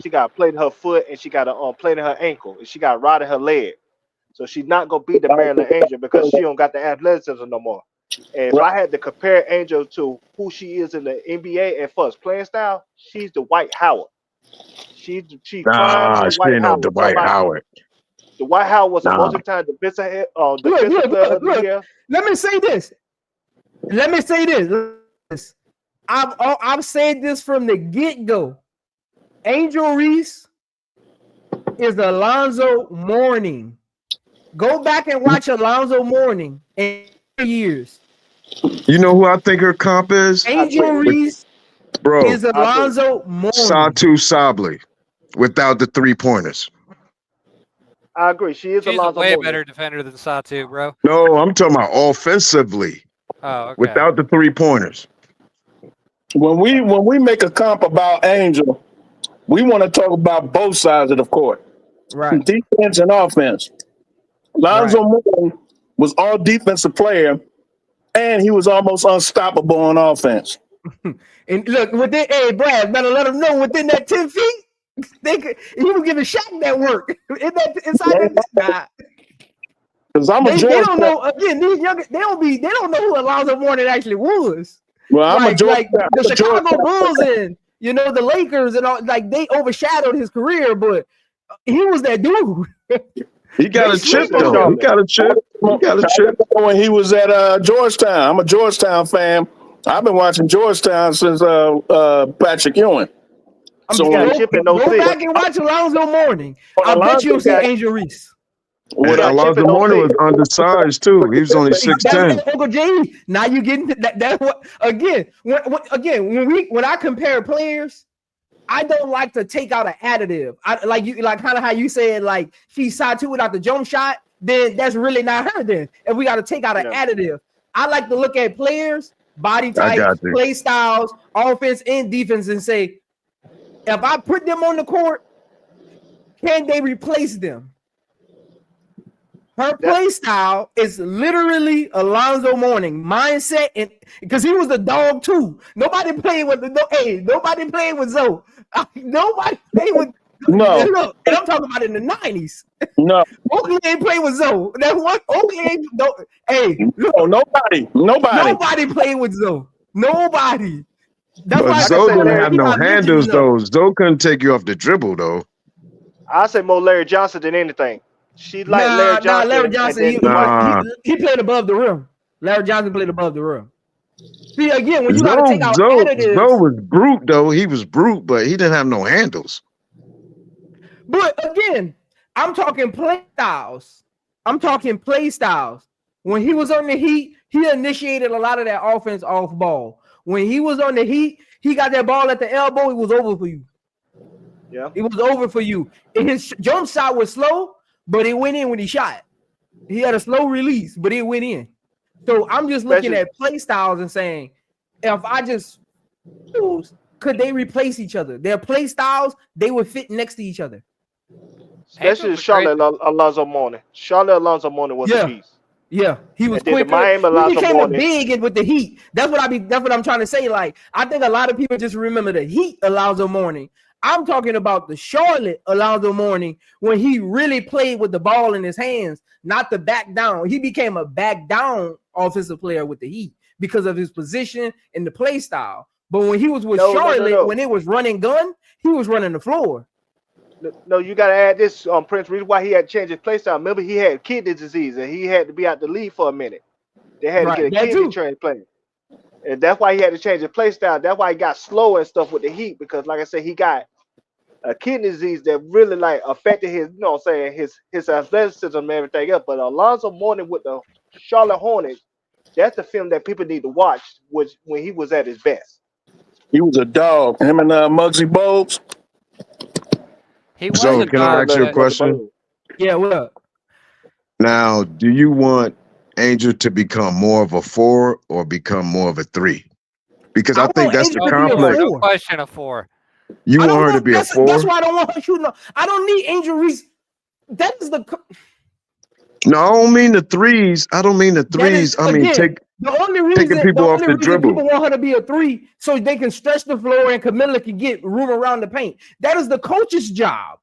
she got played in her foot, and she got played in her ankle, and she got rod in her leg. So she's not gonna beat the Maryland Angel because she don't got the athleticism no more. And if I had to compare Angel to who she is in the NBA and first playing style, she's the Dwight Howard. She's prime Dwight Howard. Dwight Howard. Dwight Howard was a multi-time defensive head. Look. Let me say this. I've said this from the get-go. Angel Reese is Alonzo Mourning. Go back and watch Alonzo Mourning in years. You know who I think her comp is? Angel Reese is Alonzo Mourning. Satu Sabli without the 3-pointers. I agree. She's a way better defender than Satu, bro. No, I'm talking about offensively. Oh, okay. Without the 3-pointers. When we make a comp about Angel, we want to talk about both sides of the court. Right. Defense and offense. Lonzo Moore was all defensive player, and he was almost unstoppable on offense. And look, Brad, better let him know within that 10 feet. He was giving Shaq that work inside that. Because they don't know again. These younger they don't know who Alonzo Mourning actually was. Well, I'm the Chicago Bulls and the Lakers and all, like they overshadowed his career, but he was that dude. He got a chip though. He got a chip. When he was at Georgetown. I'm a Georgetown fan. I've been watching Georgetown since Patrick Ewing. Go back and watch Alonzo Mourning. I bet you'll see Angel Reese. Alonzo Mourning was undersized too. He was only 6'10". Uncle J. Now you getting that? That's what again? When I compare players, I don't like to take out an additive. I like kind of how you said, like she's side two without the jump shot. Then that's really not her. Then if we got to take out an additive, I like to look at players, body types, play styles, offense and defense, and say, if I put them on the court, can they replace them? Her play style is literally Alonzo Mourning mindset, and because he was a dog too. Nobody played with nobody played with Zoe. Nobody played with Look, and I'm talking about in the 90s. No, Oakley ain't played with Zoe. That one Oakley ain't. Nobody played with Zoe. Nobody. That's why Zoe didn't have no handles though. Zoe couldn't take you off the dribble though. I say more Larry Johnson than anything. She like Larry Johnson. Larry Johnson, he played above the rim. Larry Johnson played above the rim. See, again, when you got to take out additives. Zoe was brute, though. He was brute, but he didn't have no handles. But, again, I'm talking play styles. When he was on the Heat, he initiated a lot of that offense off ball. When he was on the Heat, he got that ball at the elbow, it was over for you. Yeah. It was over for you. His jump shot was slow, but it went in when he shot. He had a slow release, but it went in. So I'm just looking at play styles and saying, if I just could they replace each other? Their play styles, they would fit next to each other. Especially Charlotte Alonzo Mourning. Charlotte Alonzo Mourning was a piece. Yeah, he was quick. He became a big with the Heat. That's what I'm trying to say. Like, I think a lot of people just remember the Heat Alonzo Mourning. I'm talking about the Charlotte Alonzo Mourning when he really played with the ball in his hands, not the back down. He became a back down offensive player with the Heat because of his position and the play style. But when he was with Charlotte, when it was running gun, he was running the floor. No, you got to add this on Prince. Reason why he had to change his play style. Remember, he had kidney disease and he had to be out the league for a minute. They had to get a kidney transplant. And that's why he had to change his play style. That's why he got slow and stuff with the Heat because, like I said, he got a kidney disease that really like affected his, you know what I'm saying, his athleticism and everything else. But Alonzo Mourning with the Charlotte Hornets, that's the film that people need to watch, which when he was at his best. He was a dog. Him and Muggsy Bogues. So can I ask you a question? Yeah, what up? Now, do you want Angel to become more of a 4 or become more of a 3? Because I think that's the conflict. No question of 4. You want her to be a 4? That's why I don't want her shooting. I don't need Angel Reese. That is the. No, I don't mean the threes. I don't mean the threes. I mean taking people off the dribble. People want her to be a 3 so they can stretch the floor and Camilla can get room around the paint. That is the coach's job.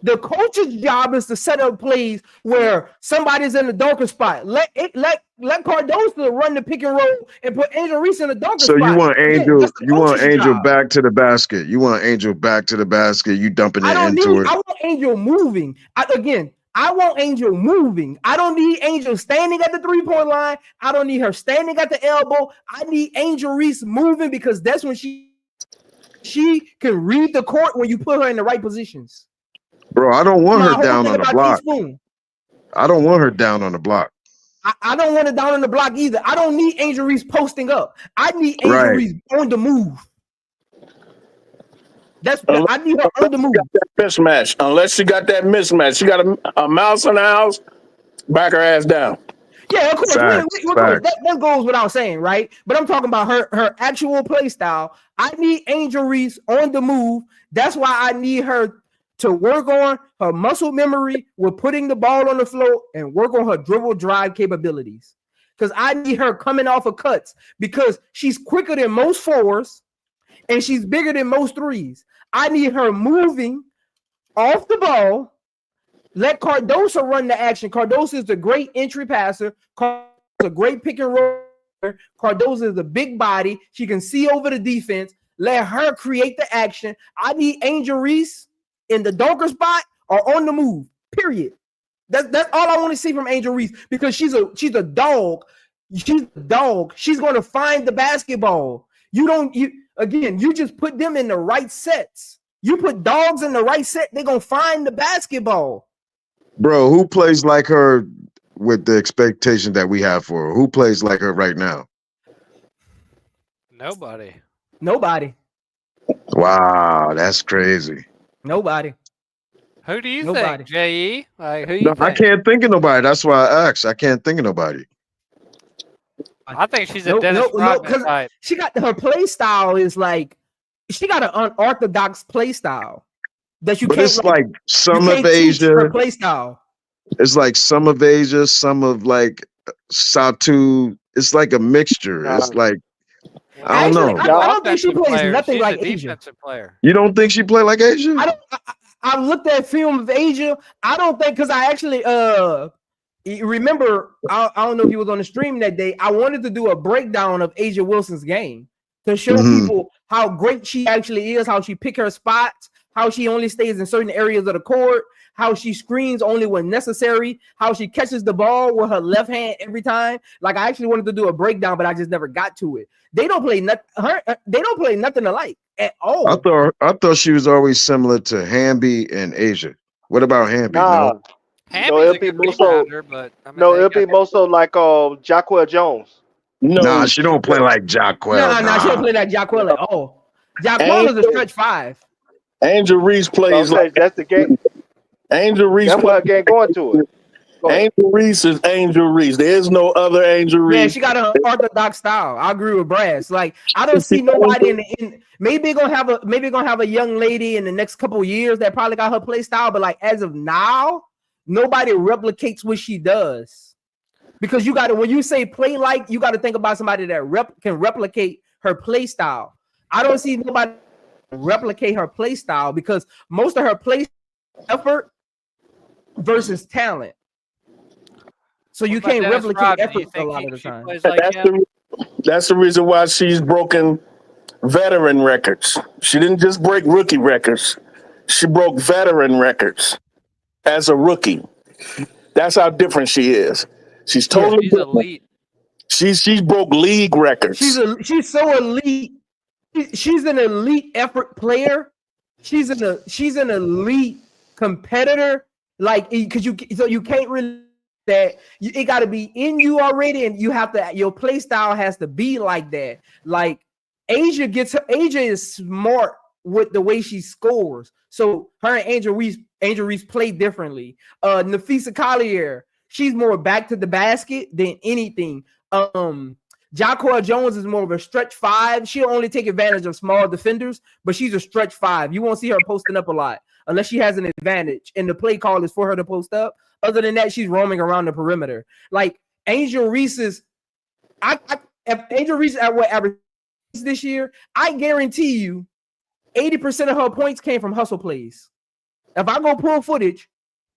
The coach's job is to set up plays where somebody's in the dunker spot. Let Cardoso run the pick and roll and put Angel Reese in the dunker spot. So you want Angel back to the basket. You want Angel back to the basket. You dumping it into it. I want Angel moving. I want Angel moving. I don't need Angel standing at the 3-point line. I don't need her standing at the elbow. I need Angel Reese moving because that's when she can read the court when you put her in the right positions. Bro, I don't want her down on the block. I don't want her down on the block. I don't want it down on the block either. I don't need Angel Reese posting up. I need Angel Reese on the move. I need her on the move. Mismatch. Unless she got that mismatch. She got a mouse in the house, back her ass down. Yeah, of course. That goes without saying, right? But I'm talking about her actual play style. I need Angel Reese on the move. That's why I need her to work on her muscle memory with putting the ball on the floor and work on her dribble drive capabilities. Because I need her coming off of cuts because she's quicker than most 4s and she's bigger than most 3s. I need her moving off the ball. Let Cardoso run the action. Cardoso is a great entry passer. Cardoso is a great pick and roll. Cardoso is a big body. She can see over the defense. Let her create the action. I need Angel Reese in the dunker spot or on the move, period. That's all I want to see from Angel Reese because she's a dog. She's a dog. She's going to find the basketball. You just put them in the right sets. You put dogs in the right set, they're going to find the basketball. Bro, who plays like her with the expectation that we have for her? Who plays like her right now? Nobody. Nobody. Wow, that's crazy. Nobody. Who do you Nobody. think, J.E.? Like, who you No, I think? can't think of nobody. That's why I asked. I can't think of nobody. I think she's a No, Dennis Rodman because type. she got her play style is like she got an unorthodox play style that you But can't it's like you some of can't teach Asia. her play style. It's like some of Asia, some of like Satu. It's like a mixture. It's like I don't Actually, know. I don't think she Offensive plays player. nothing She's like a Asia. defensive player. You don't think she play like Asia? I don't. I looked at film of Asia. I don't think because I actually remember. I don't know if he was on the stream that day. I wanted to do a breakdown of Asia Wilson's game to show people how great she actually is, how she pick her spots, how she only stays in certain areas of the court, how she screens only when necessary, how she catches the ball with her left hand every time. Like I actually wanted to do a breakdown, but I just never got to it. They don't play they don't play nothing alike at all. I thought she was always similar to Hamby and Asia. What about Hamby? Nah, Hamby's a good rebounder, but I mean, it'll be more so like Jacquel Jones. No, Nah, she don't play like Jacquel. Nah, she don't play like Jacquel at all. Jacquel is a stretch five. Angel Reese plays like that's the game. Angel Reese. That's why I can't go into it. Angel Reese is Angel Reese. There is no other Angel Reese. Yeah, she got an orthodox style. I agree with Brass. Like I don't see nobody in maybe gonna have a young lady in the next couple of years that probably got her play style, but like as of now, nobody replicates what she does. Because you gotta when you say play like, you gotta think about somebody that can replicate her play style. I don't see nobody replicate her play style because most of her play effort versus talent. So you can't replicate effort a lot of the time. That's the reason why she's broken veteran records. She didn't just break rookie records. She broke veteran records as a rookie. That's how different she is. She's totally elite. She's broke league records. She's so elite. She's an elite effort player. She's an elite competitor. Like because you can't really that it got to be in you already, and you have to your play style has to be like that. Like Asia is smart with the way she scores. So her and Angel Reese play differently. Nafisa Collier, she's more back to the basket than anything. Jacquel Jones is more of a stretch five. She'll only take advantage of small defenders, but she's a stretch five. You won't see her posting up a lot unless she has an advantage and the play call is for her to post up. Other than that, she's roaming around the perimeter. Like Angel Reese's, if Angel Reese at what average this year, I guarantee you 80% of her points came from hustle plays. If I go pull footage,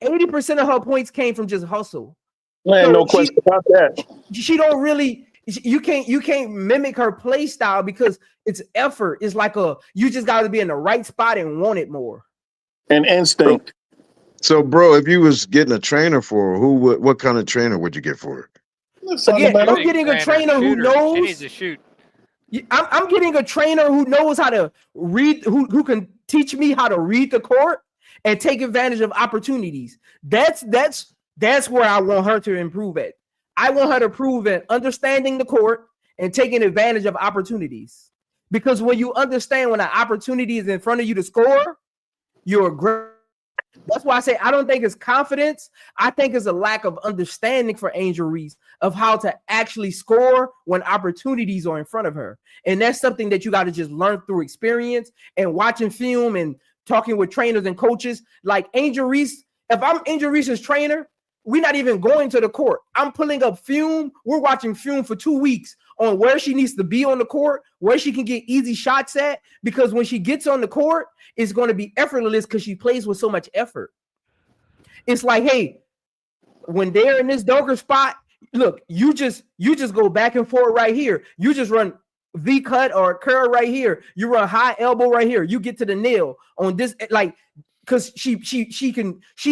80% of her points came from just hustle. Man, no question about that. She don't really. You can't mimic her play style because it's effort. It's like you just got to be in the right spot and want it more. And instinct. So, bro, if you was getting a trainer for her, what kind of trainer would you get for her? Again, I'm getting a trainer who knows. She needs to shoot. I'm getting a trainer who knows how to read, who can teach me how to read the court and take advantage of opportunities. That's where I want her to improve at. I want her to prove at understanding the court and taking advantage of opportunities. Because when you understand when an opportunity is in front of you to score, you're great. That's why I say I don't think it's confidence. I think it's a lack of understanding for Angel Reese of how to actually score when opportunities are in front of her. And that's something that you got to just learn through experience and watching film and talking with trainers and coaches. Like Angel Reese, if I'm Angel Reese's trainer, we're not even going to the court. I'm pulling up film. We're watching film for 2 weeks on where she needs to be on the court, where she can get easy shots at, because when she gets on the court, it's going to be effortless because she plays with so much effort. It's like, hey, when they're in this dunker spot, look, you just go back and forth right here. You just run V cut or curl right here. You run high elbow right here. You get to the nail on this, like, because she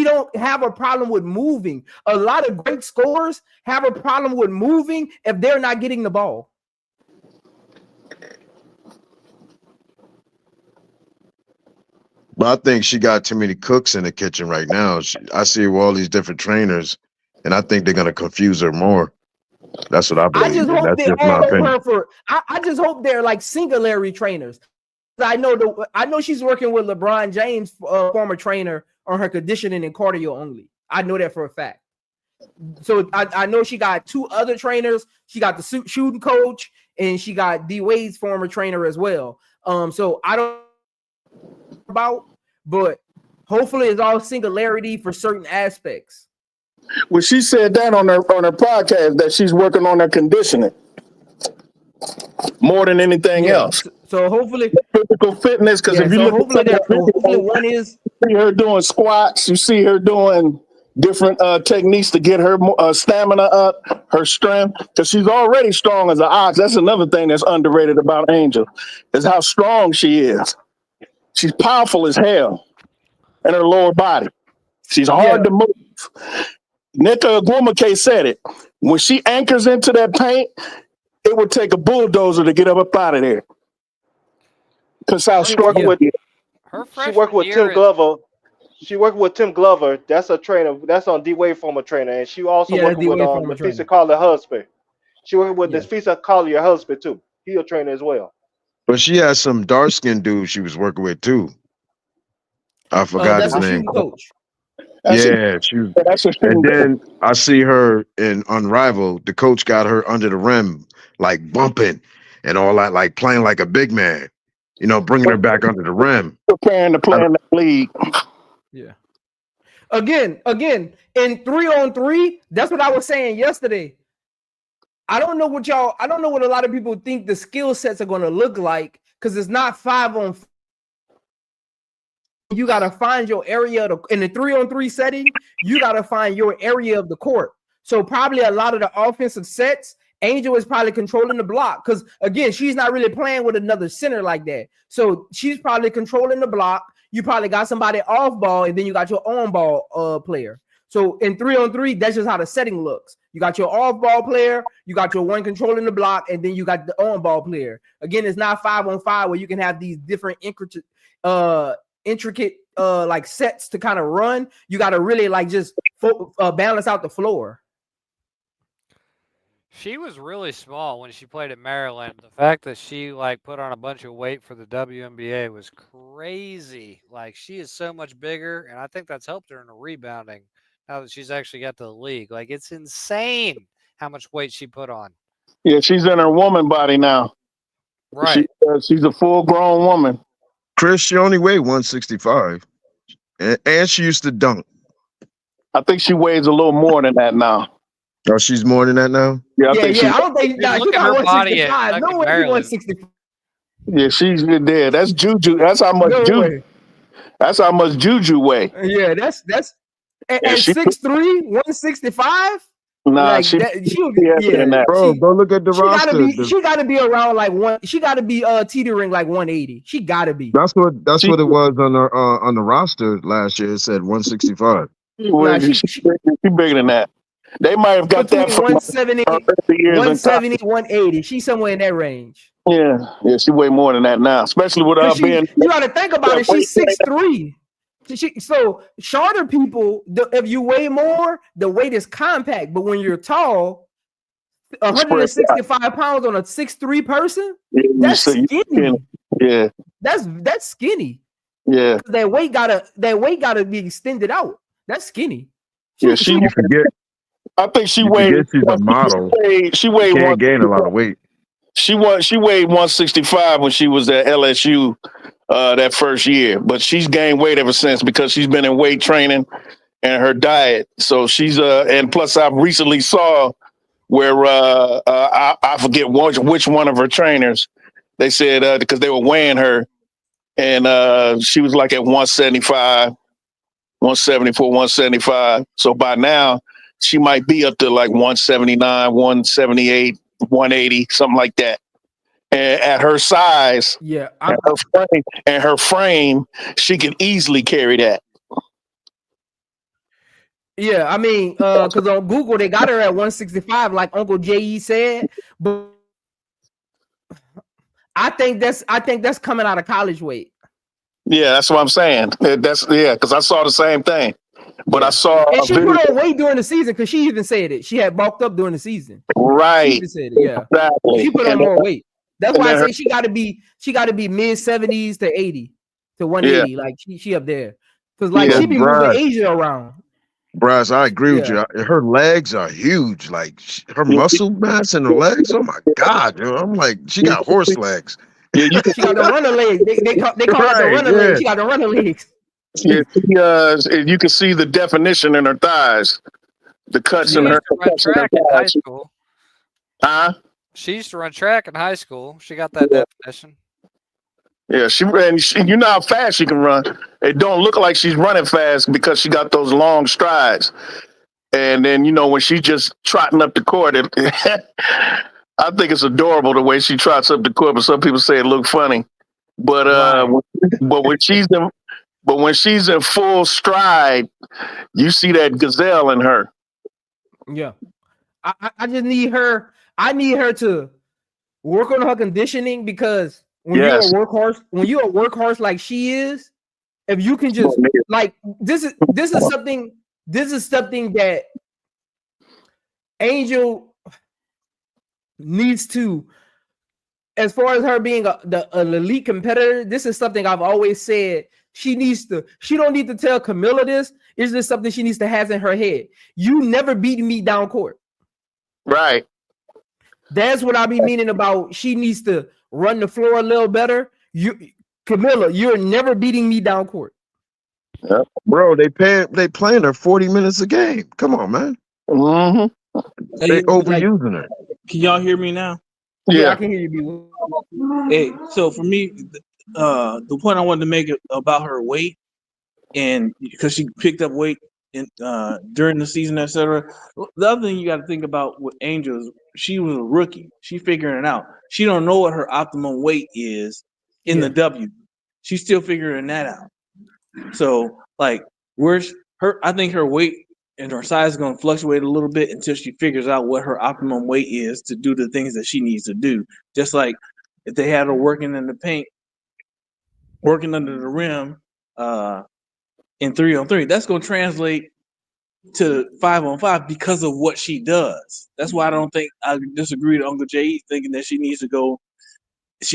don't have a problem with moving. A lot of great scorers have a problem with moving if they're not getting the ball. But I think she got too many cooks in the kitchen right now. I see all these different trainers, and I think they're gonna confuse her more. That's what I believe. I just in. hope That's they just my all hold opinion. her for. I just hope they're like singularity trainers. I know she's working with LeBron James, former trainer, on her conditioning and cardio only. I know that for a fact. So I know she got 2 other trainers. She got the shooting coach, and she got D Wade's former trainer as well. So I don't know about, but hopefully it's all singularity for certain aspects. Well, she said that on her podcast that she's working on her conditioning more than anything else. So hopefully Physical fitness, because if you look hopefully one is, you see her doing squats, you see her doing different techniques to get her stamina up, her strength, because she's already strong as an ox. That's another thing that's underrated about Angel, is how strong she is. She's powerful as hell in her lower body. She's hard to move. Nika Agwumake said it. When she anchors into that paint, it would take a bulldozer to get up out of there. Because how strong she worked with Tim Glover. She worked with Tim Glover. That's a trainer. That's on D Wade former trainer, and she also working with Nafisa Collier husband. She working with Nafisa Collier husband too. He a trainer as well. But she has some dark skinned dude she was working with too. I forgot his name. Coach. Yeah, and then I see her in Unrivaled. The coach got her under the rim, like bumping and all that, like playing like a big man. You know, bringing her back under the rim, preparing to play in the league. Yeah. Again, in 3-on-3, that's what I was saying yesterday. I don't know what a lot of people think the skill sets are going to look like, because it's not 5-on-5. You got to find your area in the 3-on-3 setting. You got to find your area of the court. So probably a lot of the offensive sets, Angel is probably controlling the block, because again, she's not really playing with another center like that. So she's probably controlling the block. You probably got somebody off ball, and then you got your on ball player. So in 3-on-3, that's just how the setting looks. You got your off ball player, you got your one controlling the block, and then you got the on ball player. Again, it's not 5-on-5 where you can have these different intricate like sets to kind of run. You got to really like just balance out the floor. She was really small when she played at Maryland. The fact that she like put on a bunch of weight for the WNBA was crazy. Like, she is so much bigger, and I think that's helped her in the rebounding now that she's actually got to the league. Like, it's insane how much weight she put on. Yeah, she's in her woman body now. Right. She's a full-grown woman. Chris, she only weighed 165, and she used to dunk. I think she weighs a little more than that now. Oh, she's more than that now? Yeah, I don't think look at her body at no way 165. Yeah, she's dead. That's Juju. That's how much Juju. That's how much Juju weigh. Yeah, that's at 6'3", 165. Nah, like she would be, yeah. Bro, go look at the roster. She gotta be around like one. She gotta be teetering like 180. She gotta be. That's what it was on the roster last year. It said 165. She's bigger than that. They might have got that from 170, 180. She's somewhere in that range. Yeah, she way more than that now, especially with her being. You got to think about it. She's 6'3". So shorter people, if you weigh more, the weight is compact. But when you're tall, 165 pounds on a 6'3" person, that's skinny. Yeah, that's skinny. Yeah, that weight gotta be extended out. That's skinny. Yeah, she forget. I think she weighed. She's a model. She weighed. Can't gain a lot of weight. She weighed 165 when she was at LSU that first year, but she's gained weight ever since because she's been in weight training and her diet. So she's and plus I recently saw where I forget which one of her trainers. They said because they were weighing her, and she was like at 175, 174, 175. So by now she might be up to like 179, 178, 180, something like that. And at her size, and her frame, she can easily carry that. Yeah, I mean, because on Google they got her at 165, like Uncle J.E. said. But I think that's coming out of college weight. Yeah, that's what I'm saying. Because I saw the same thing. But I saw and a she video. put on weight during the season because she even said it. She had bulked up during the season. She Right. even said it. Yeah, Exactly. she put on more weight. That's why I then say she got to be mid 70s to 80 to 180. Like she up there because like Yeah. she be moving Bryce, Asia around. Bryce, I agree with Yeah, you. Her legs are huge. Like her Yeah, muscle mass in the legs. Oh my God, yo. I'm like, she got horse legs. yeah, you can she got the runner legs. They call it the Right, runner legs. She got the runner legs. yeah, you can see the definition in her thighs, the cuts She in used her to run cuts in her track in high thighs. school. Huh? She used to run track in high school. She got that definition. Yeah, she ran. You know how fast she can run. It don't look like she's running fast because she got those long strides. And then when she's just trotting up the court, I think it's adorable the way she trots up the court. But some people say it look funny. But Right. but when she's in full stride, you see that gazelle in her. Yeah, I just need her. I need her to work on her conditioning because when you're a Yes. workhorse like she is, if you can just like this is something that Angel needs to, as far as her being an elite competitor, this is something I've always said she don't need to tell Camilla this. It's just something she needs to have in her head. You never beat me down court. Right. That's what I be meaning about. She needs to run the floor a little better. Camilla, you're never beating me down court. Yep. Bro, they playing her 40 minutes a game. Come on, man. Mm-hmm. They overusing her. Can y'all hear me now? Yeah, I can hear you. Hey, so for me, the point I wanted to make about her weight, and because she picked up weight during the season, etc. The other thing you got to think about with Angel is she was a rookie. She figuring it out. She don't know what her optimum weight is in the W. She's still figuring that out. So like, where's her? I think her weight and her size is going to fluctuate a little bit until she figures out what her optimum weight is to do the things that she needs to do. Just like if they had her working in the paint, working under the rim, in 3-on-3, that's going to translate to 5-on-5 because of what she does. That's why I disagree with Uncle J thinking that she needs to go.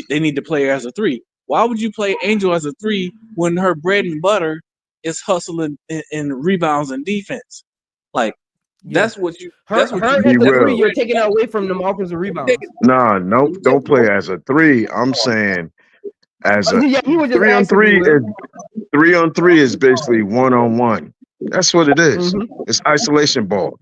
They need to play her as a 3. Why would you play Angel as a 3 when her bread and butter is hustling and rebounds and defense? Like that's what you. That's what her you at the 3. Will. You're taking her away from them offensive rebounds. Nah, nope. Don't play as a 3. I'm saying as a Yeah, he was just 3-on-3 is 3-on-3 is basically 1-on-1. That's what it is. It's isolation ball.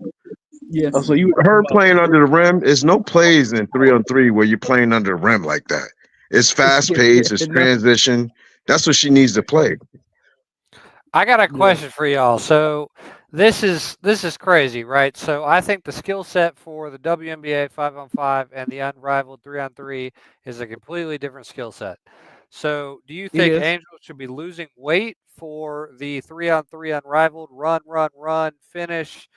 Yeah. Oh, so her playing under the rim is no plays in 3-on-3 where you're playing under the rim like that. It's fast paced, it's transition. That's what she needs to play. I got a question for y'all. So this is crazy, right? So I think the skill set for the WNBA 5-on-5 and the unrivaled 3-on-3 is a completely different skill set. So do you think Angel should be losing weight for the 3-on-3 unrivaled run, finish,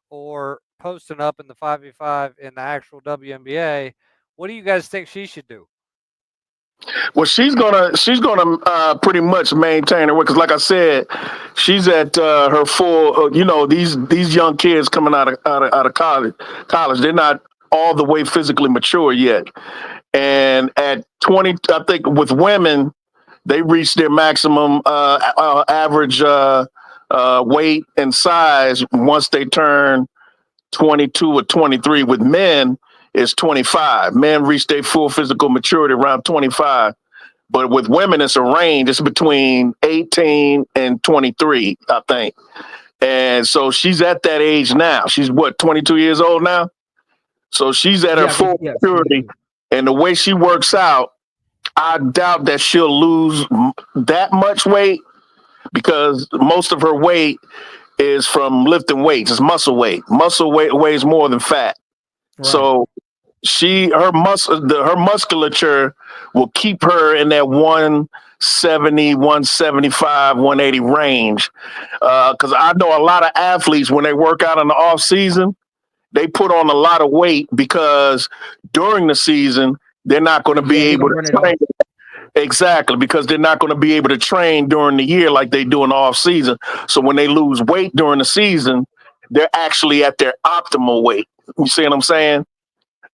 or posting up in the 5v5 in the actual WNBA? What do you guys think she should do? Well, she's gonna pretty much maintain her weight because, like I said, she's at her full. These young kids coming out of college, they're not all the way physically mature yet. And at 20, I think with women, they reach their maximum average weight and size once they turn 22 or 23. With men, it's 25. Men reach their full physical maturity around 25. But with women, it's a range. It's between 18 and 23, I think. And so she's at that age now. She's 22 years old now? So she's at her full maturity. And the way she works out, I doubt that she'll lose that much weight because most of her weight is from lifting weights. It's muscle weight. Muscle weight weighs more than fat. Right. So her musculature will keep her in that 170, 175, 180 range. Because I know a lot of athletes, when they work out in the off season, they put on a lot of weight because during the season, they're not going to be able to train Exactly, because they're not going to be able to train during the year like they do in the off season. So when they lose weight during the season, they're actually at their optimal weight. You see what I'm saying?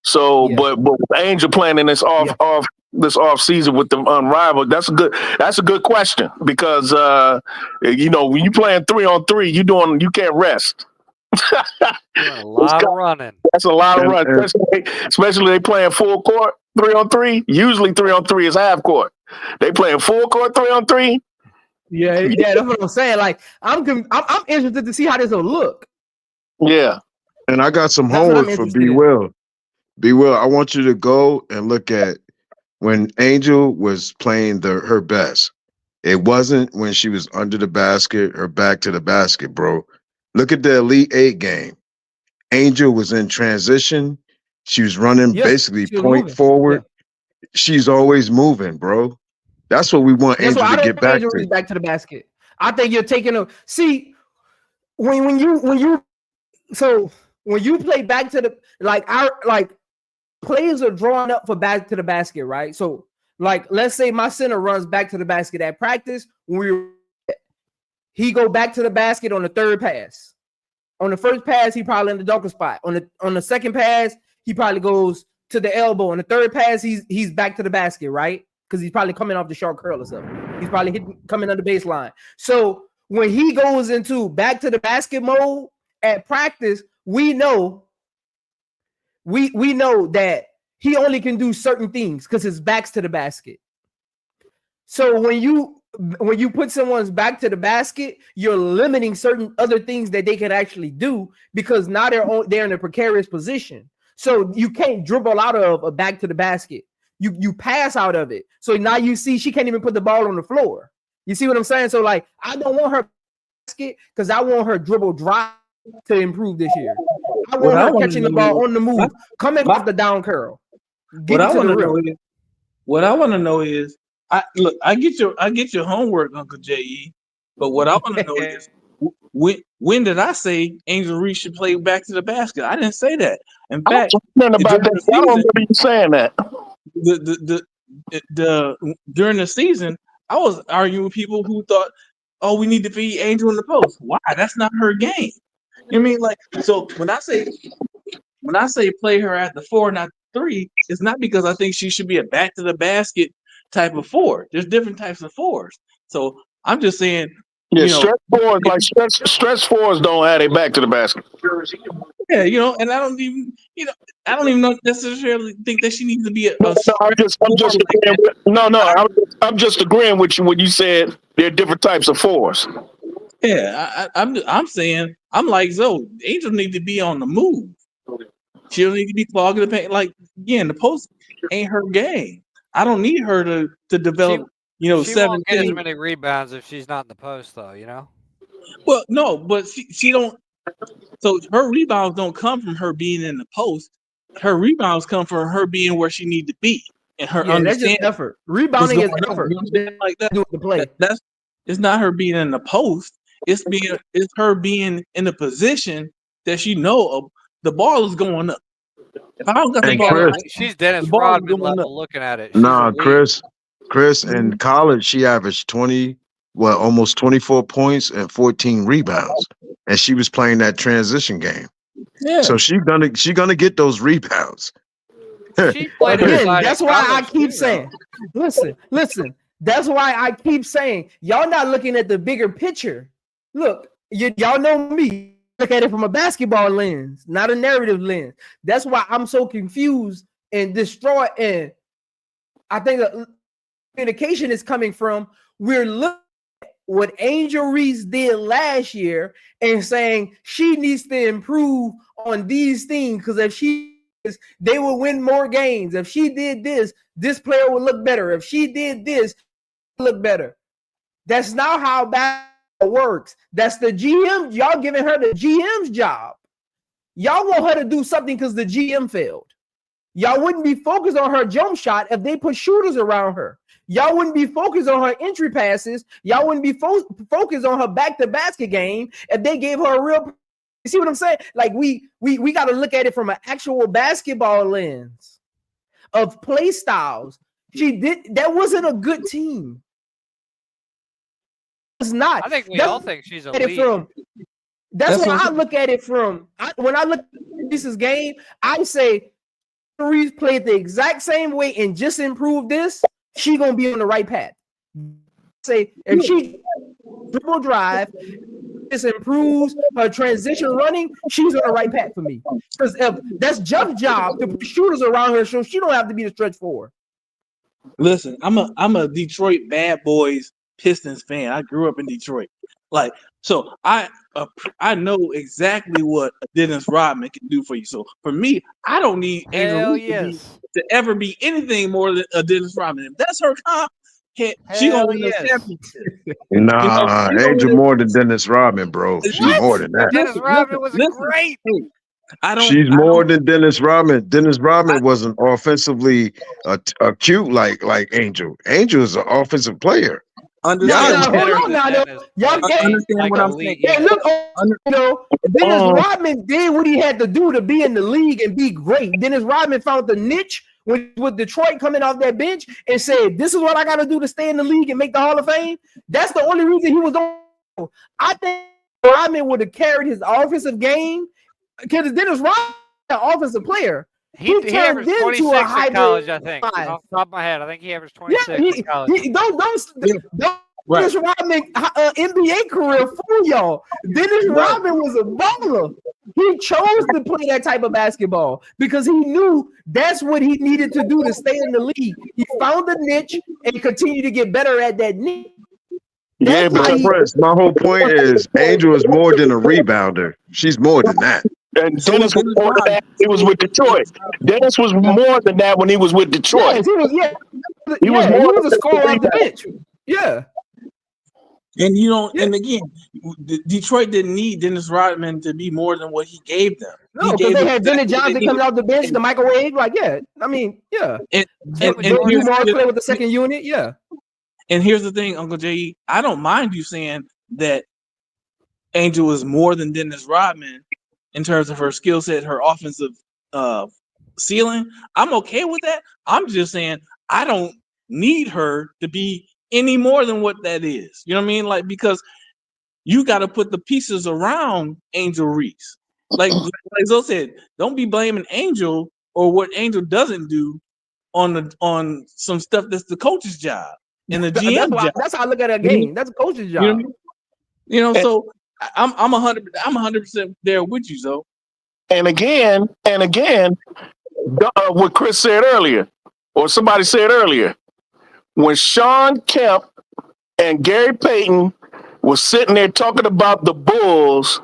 So, but with Angel playing in this off season with them unrivaled, that's a good question because you know, when you playing 3-on-3, you can't rest. A lot of running. That's a lot of running, especially they playing full court 3-on-3. Usually 3-on-3 is half court. They playing full court 3-on-3. Yeah, that's what I'm saying. Like I'm interested to see how this will look. Yeah, and I got some homework for B Will. B Will, I want you to go and look at when Angel was playing her best. It wasn't when she was under the basket or back to the basket, bro. Look at the Elite 8 game. Angel was in transition. She was running basically point forward. Yeah. She's always moving, bro. That's what we want Angel to get back to. Back to the basket. I think you're taking a see when you play back to the players are drawn up for back to the basket, right? So like let's say my center runs back to the basket at practice. He go back to the basket on the third pass. On the first pass, he probably in the dunker spot. On the second pass, he probably goes to the elbow. On the third pass, he's back to the basket, right? Because he's probably coming off the short curl or something. He's probably coming on the baseline. So when he goes into back to the basket mode at practice, we know that he only can do certain things because his back's to the basket. So when you put someone's back to the basket, you're limiting certain other things that they can actually do because now they're in a precarious position. So you can't dribble out of a back to the basket. You pass out of it. So now you see she can't even put the ball on the floor. You see what I'm saying? So like I don't want her basket because I want her dribble drive to improve this year. I want her catching the ball on the move, coming off the down curl. What I want to know is I get your homework, Uncle J.E. But what I want to know is when did I say Angel Reese should play back to the basket? I didn't say that. In fact, I don't remember you saying that. During the season, I was arguing with people who thought, "Oh, we need to feed Angel in the post." Why? That's not her game. You know what I mean? Like, so when I say play her at the 4, not 3, it's not because I think she should be a back to the basket type of 4. There's different types of 4s. So I'm just saying, stretch 4s like stretch 4s don't have it back to the basket. Yeah, and I don't even necessarily think that she needs to be I'm just agreeing with you when you said there are different types of 4s. Yeah, I'm saying I'm like Zoe. Angel need to be on the move. She don't need to be clogging the paint. Like again, the post ain't her game. I don't need her to develop. She won't get as many rebounds if she's not in the post, though. Well, no, but she don't. So her rebounds don't come from her being in the post. Her rebounds come from her being where she need to be and her understanding. That's just effort. Rebounding is effort. Like that. It's not her being in the post. It's her being in the position that she know the ball is going up. If I don't got the ball, she's Dennis Rodman level looking at it. Chris in college she averaged almost 24 points and 14 rebounds, and she was playing that transition game. Yeah. So she's gonna get those rebounds. Again, that's why I keep saying, listen. That's why I keep saying y'all not looking at the bigger picture. Look, y'all know me. Look at it from a basketball lens, not a narrative lens. That's why I'm so confused and distraught. And I think that communication is coming from we're looking at what Angel Reese did last year and saying she needs to improve on these things because if she is, they will win more games. If she did this player would look better. If she did this, look better. That's not how basketball works. That's the GM. Y'all giving her the GM's job. Y'all want her to do something because the GM failed. Y'all wouldn't be focused on her jump shot if they put shooters around her. Y'all wouldn't be focused on her entry passes. Y'all wouldn't be focused on her back to basket game if they gave her a real. You see what I'm saying? Like we got to look at it from an actual basketball lens of play styles. That wasn't a good team. It's not. I think we all think she's elite. That's what I look at it from. When I look at Reese's game, I say Reese played the exact same way and just improved this. She gonna be on the right path. Say if she dribble drive, this improves her transition running, she's on the right path for me. Because that's Jeff's job to put shooters around her, so she don't have to be the stretch forward. Listen, I'm a Detroit Bad Boys Pistons fan. I grew up in Detroit, so I know exactly what Dennis Rodman can do for you. So for me, I don't need Angel to ever be anything more than a Dennis Rodman. If that's her comp, she gonna win the championship. Nah, Angel more than Dennis Rodman, bro. She's more than that. Dennis Rodman was great. She's more than Dennis Rodman. Dennis Rodman wasn't offensively acute like Angel. Angel is an offensive player. Y'all understand what I'm saying. Yeah, look, Dennis Rodman did what he had to do to be in the league and be great. Dennis Rodman found the niche with Detroit coming off that bench and said, "This is what I got to do to stay in the league and make the Hall of Fame." That's the only reason he was on. I think Rodman would have carried his offensive game because Dennis Rodman is an offensive player. He averaged 26 in college, I think. Off the top of my head, I think he averaged 26 in college. Don't Dennis Rodman NBA career fool y'all. Dennis Rodman was a baller. He chose to play that type of basketball because he knew that's what he needed to do to stay in the league. He found a niche and continued to get better at that niche. Yeah, but Prince, my whole point is Angel is more than a rebounder. She's more than that. And Dennis was more than that. He was with Detroit. Dennis was more than that when he was with Detroit. Yes, he was a scorer off the bench. Yeah. And and again, Detroit didn't need Dennis Rodman to be more than what he gave them. No, because they had Dennis Johnson coming off the bench, the microwave. And play with the second unit. Yeah. And here's the thing, Uncle J. I don't mind you saying that Angel is more than Dennis Rodman in terms of her skill set, her offensive ceiling. I'm okay with that. I'm just saying I don't need her to be any more than what that is. You know what I mean? Because you got to put the pieces around Angel Reese. Like Zoe said, don't be blaming Angel or what Angel doesn't do on some stuff that's the coach's job and the GM job. That's how I look at that game. That's a coach's job. So I'm 100% there with you, Zoe. And again, what Chris said earlier, or somebody said earlier, when Sean Kemp and Gary Payton was sitting there talking about the Bulls,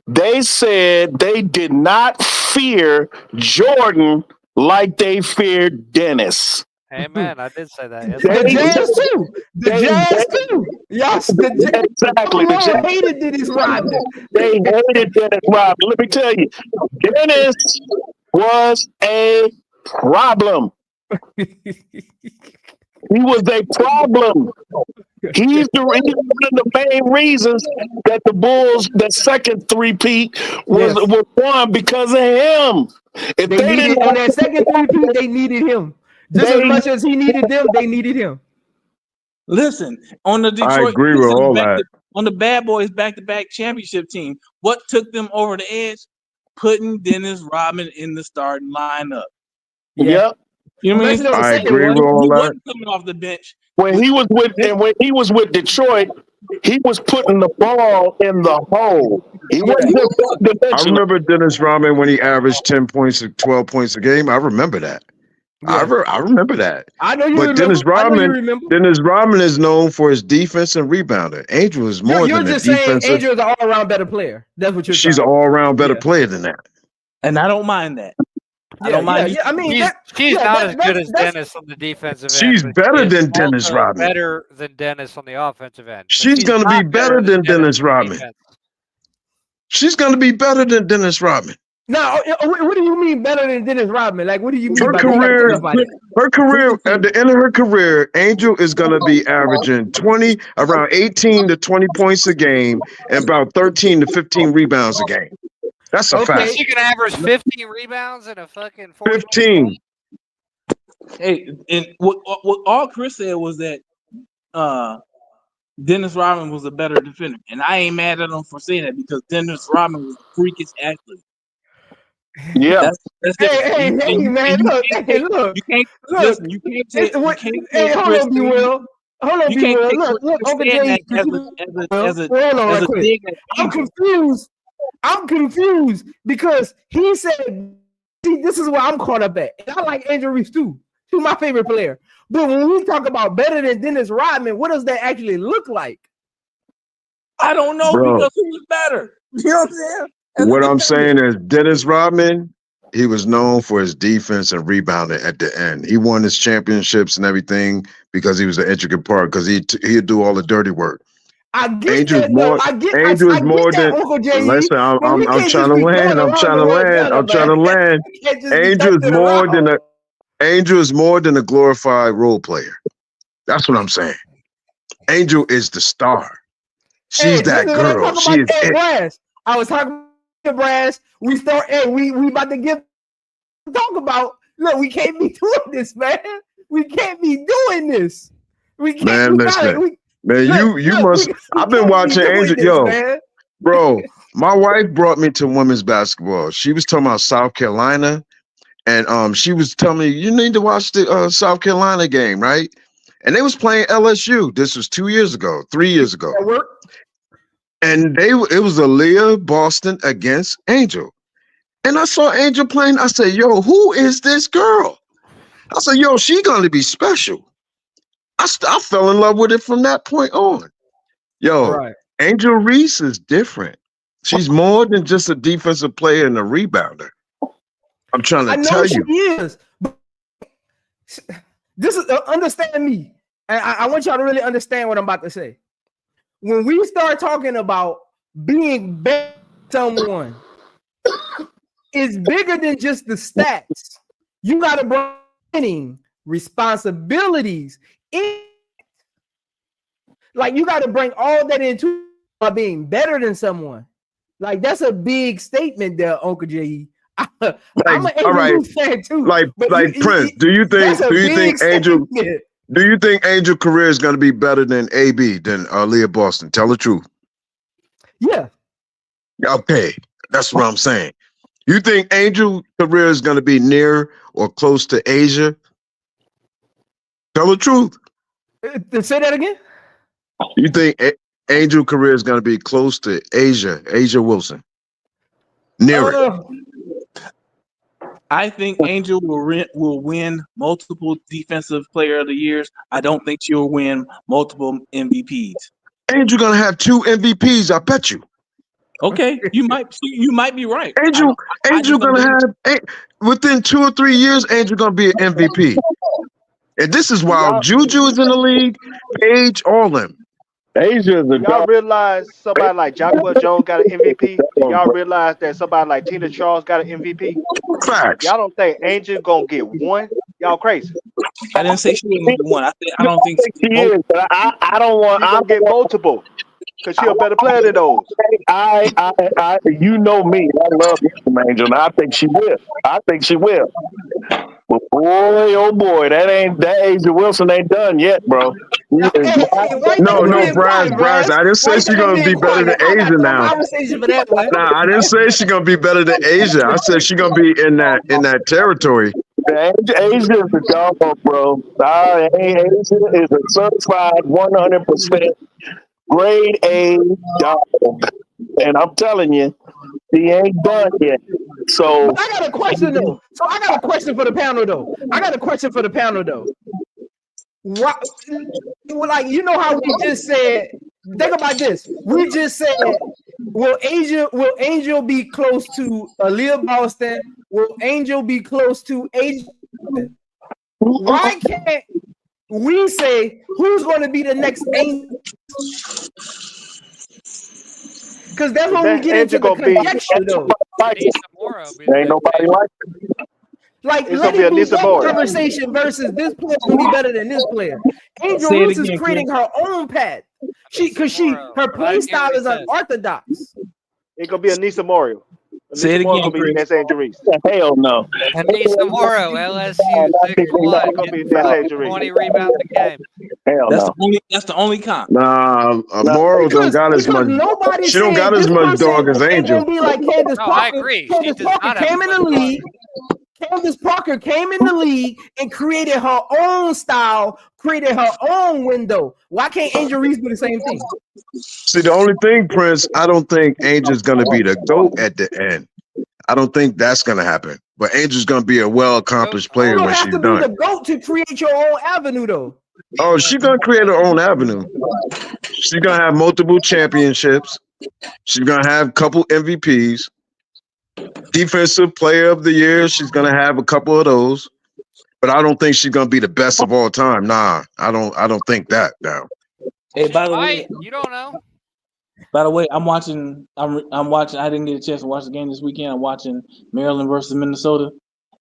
they said they did not fear Jordan like they feared Dennis. Amen. I did say that. Yes, the Jazz too. Yes, the Jazz. Exactly. The Jazz hated Dennis Rodman. They hated Dennis Rodman. Let me tell you, Dennis was a problem. He was a problem. He's one of the main reasons that the Bulls, the second three-peat, was won because of him. If they didn't on that second three-peat, they needed him. Just as much as he needed them, they needed him. Listen, on the Detroit, I agree with all that. On the Bad Boys back-to-back championship team, what took them over the edge? Putting Dennis Rodman in the starting lineup. Yep. You know what I mean? I agree with all that. Coming off the bench. When he was with Detroit, he was putting the ball in the hole. He wasn't I remember Dennis Rodman when he averaged 10 points, 12 points a game. I remember that. Yeah. I remember that. I know you but remember. Dennis Rodman is known for his defense and rebounder. Angel is more than a defensive. You're just saying Angel is an all-around better player. That's what you're saying. She's an all-around better player than that. And I don't mind that. I don't mind. I mean, she's not as good as Dennis on the defensive end. She's better than Dennis Rodman. Better than Dennis on the offensive end. She's going to be better than Dennis Rodman. She's going to be better than Dennis Rodman. Now, what do you mean better than Dennis Rodman? Like, what do you mean? Her career, at the end of her career, Angel is going to be averaging around 18 to 20 points a game and about 13 to 15 rebounds a game. That's a fact. She can average 15 rebounds in a fucking 15. Hey, and what all Chris said was that Dennis Rodman was a better defender, and I ain't mad at him for saying that because Dennis Rodman was a freakish athlete. Yeah. That's Hey, man, look, you can't listen. You can't take hold Chris on, be Will. Hold on, you be can't Will. take Look, Chris Uncle saying Jay, that hold on, as right a quick. dig at I'm confused. I'm confused because he said, see, this is where I'm caught up at. And I like Angel Reese too. She's my favorite player. But when we talk about better than Dennis Rodman, what does that actually look like? I don't know because he was better. You know what I'm saying? What I'm saying is Dennis Rodman, he was known for his defense and rebounding at the end. He won his championships and everything because he was an intricate part, because he'd do all the dirty work. I get Angel's that, more. I get more that, than. Uncle J.E. Listen, I'm trying to land. I'm trying to land. I'm trying to land. Angel is more than a glorified role player. That's what I'm saying. Angel is the star. She's that girl. She is it. Brass. I was talking about Brass. We about to talk about. Look, we can't be doing this, man. We can't be doing this. We can't. Man, listen. You must. I've been watching Angel. Yo, bro, my wife brought me to women's basketball. She was talking about South Carolina, and she was telling me you need to watch the South Carolina game, right? And they was playing LSU. This was 3 years ago. And it was Aaliyah Boston against Angel. And I saw Angel playing. I said, yo, who is this girl? I said, yo, she gonna be special. I fell in love with it from that point on. Yo, Angel Reese is different. She's more than just a defensive player and a rebounder. I'm trying to tell you. She is. This is understand me. I want y'all to really understand what I'm about to say. When we start talking about being better than someone, it's bigger than just the stats. You got to bring responsibilities in. Like you got to bring all that into being better than someone. Like that's a big statement there, Uncle J.E. I'm an Angel fan too. Like Prince, do you think Angel career is going to be better than AB than Aaliyah Boston? Tell the truth. Yeah. Okay, that's what I'm saying. You think Angel career is going to be near or close to Asia? Tell the truth. Say that again. You think Angel career is going to be close to Asia Wilson? Near it. I think Angel will win multiple Defensive Player of the Years. I don't think she'll win multiple MVPs. Angel gonna have 2 MVPs, I bet you. Okay, you might be right. Angel gonna have within 2 or 3 years. Angel gonna be an MVP. And this is wild. Juju is in the league. Paige, all them. Asia is y'all realize somebody like Jacqueline Jones got an MVP? Y'all realize that somebody like Tina Charles got an MVP? Facts. Y'all don't think Angel gonna get one? Y'all crazy. I didn't say she was number one. I don't think she is, but I don't want. She's gonna get multiple because she's a better player than those. You know me. I love you, Angel, and I think she will. But boy, oh boy, that Angel Wilson ain't done yet, bro. No, Bryce. I didn't say she's gonna be better than Asia now. Nah, I didn't say she's gonna be better than Asia. I said she's gonna be in that territory. Asia is a dog, bro. Asia is a certified 100% grade A dog, and I'm telling you, he ain't done yet. So I got a question though. I got a question for the panel though. What, like you know how we just said? Think about this. We just said, will Angel be close to Aaliyah Boston? Will Angel be close to Asia? Why can't we say who's going to be the next Angel? Because that's when we get into the conjecture, though. Ain't nobody like it. Like, let it be that conversation versus this player will be better than this player. Angel Reese is creating her own path. Her play style is unorthodox. It gonna be Anissa Morrow. Say it again, Chris. That's Angel Reese. Hell no. Anissa Morrow, LSU 6'1", Gonna be that's Angel Reese. 20 rebounds a game. Hell no. That's the only comp. Nah, Morrow don't got as much. She don't got as much dog as Angel. Be like Candace No, Parker. I agree. Candace Parker came in the league. Candace Parker came in the league and created her own style, created her own window. Why can't Angel Reese do the same thing? See, the only thing, Prince, I don't think Angel's gonna be the GOAT at the end. I don't think that's gonna happen. But Angel's gonna be a well-accomplished player when she's done. You don't have to be the GOAT to create your own avenue, though. Oh, she's gonna create her own avenue. She's gonna have multiple championships. She's gonna have a couple MVPs. Defensive player of the year, she's gonna have a couple of those. But I don't think she's gonna be the best of all time. Nah, I don't think that now. Hey, by the way, you don't know. By the way, I'm watching. I didn't get a chance to watch the game this weekend. I'm watching Maryland versus Minnesota,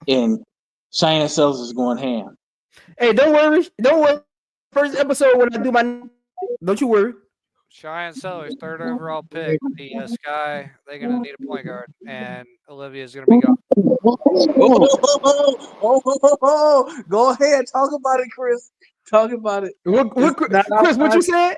and Cheyenne Sellers is going ham. Hey, don't worry. First episode when I do my, don't you worry. Cheyenne Sellers, 3rd overall pick. The Sky, they're gonna need a point guard, and Olivia's gonna be gone. Go ahead, talk about it, Chris. Talk about it. Chris, what you said?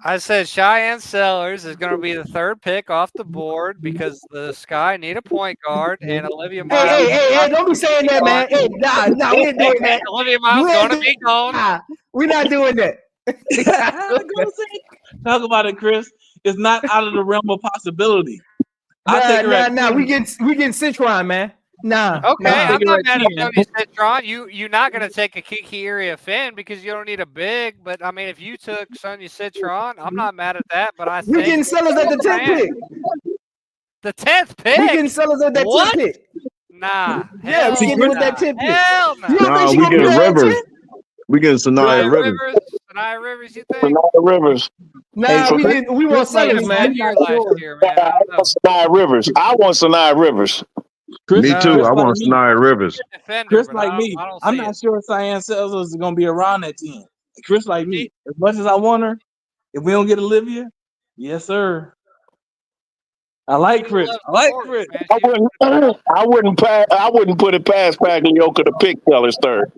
I said Cheyenne Sellers is going to be the 3rd pick off the board because the Sky need a point guard, and Olivia Miles. Hey, don't be saying that, man. Hey, nah, we ain't doing that. Olivia Miles going to be gone. Nah, we're not doing that. Talk about it, Chris. It's not out of the realm of possibility. Nah, we getting Citron, man. Nah. Okay, I'm not mad at you, Citron. You're not going to take a Kiki Area Finn because you don't need a big. But I mean, if you took Sonia Citron, I'm not mad at that. But I think we getting Sellers at the 10th pick. The 10th pick. We getting Sellers at that 10th pick. Nah. Yeah, we getting at that 10th pick. Hell no. Nah, we getting Rivers. We getting Sanaya Rivers. Sanaya Rivers, you think? Sanaya Rivers. Nah, we want Sellers, man. Last year, man. Sanaya Rivers. I want Sanaya Rivers. Me too. I want Sanaya Rivers. Chris like me. I'm not sure Cheyenne Sellers is going to be around that 10. Chris like me. As much as I want her, if we don't get Olivia, yes, sir. I like Chris. I wouldn't put it past Pagliocca to pick Sellers 3rd.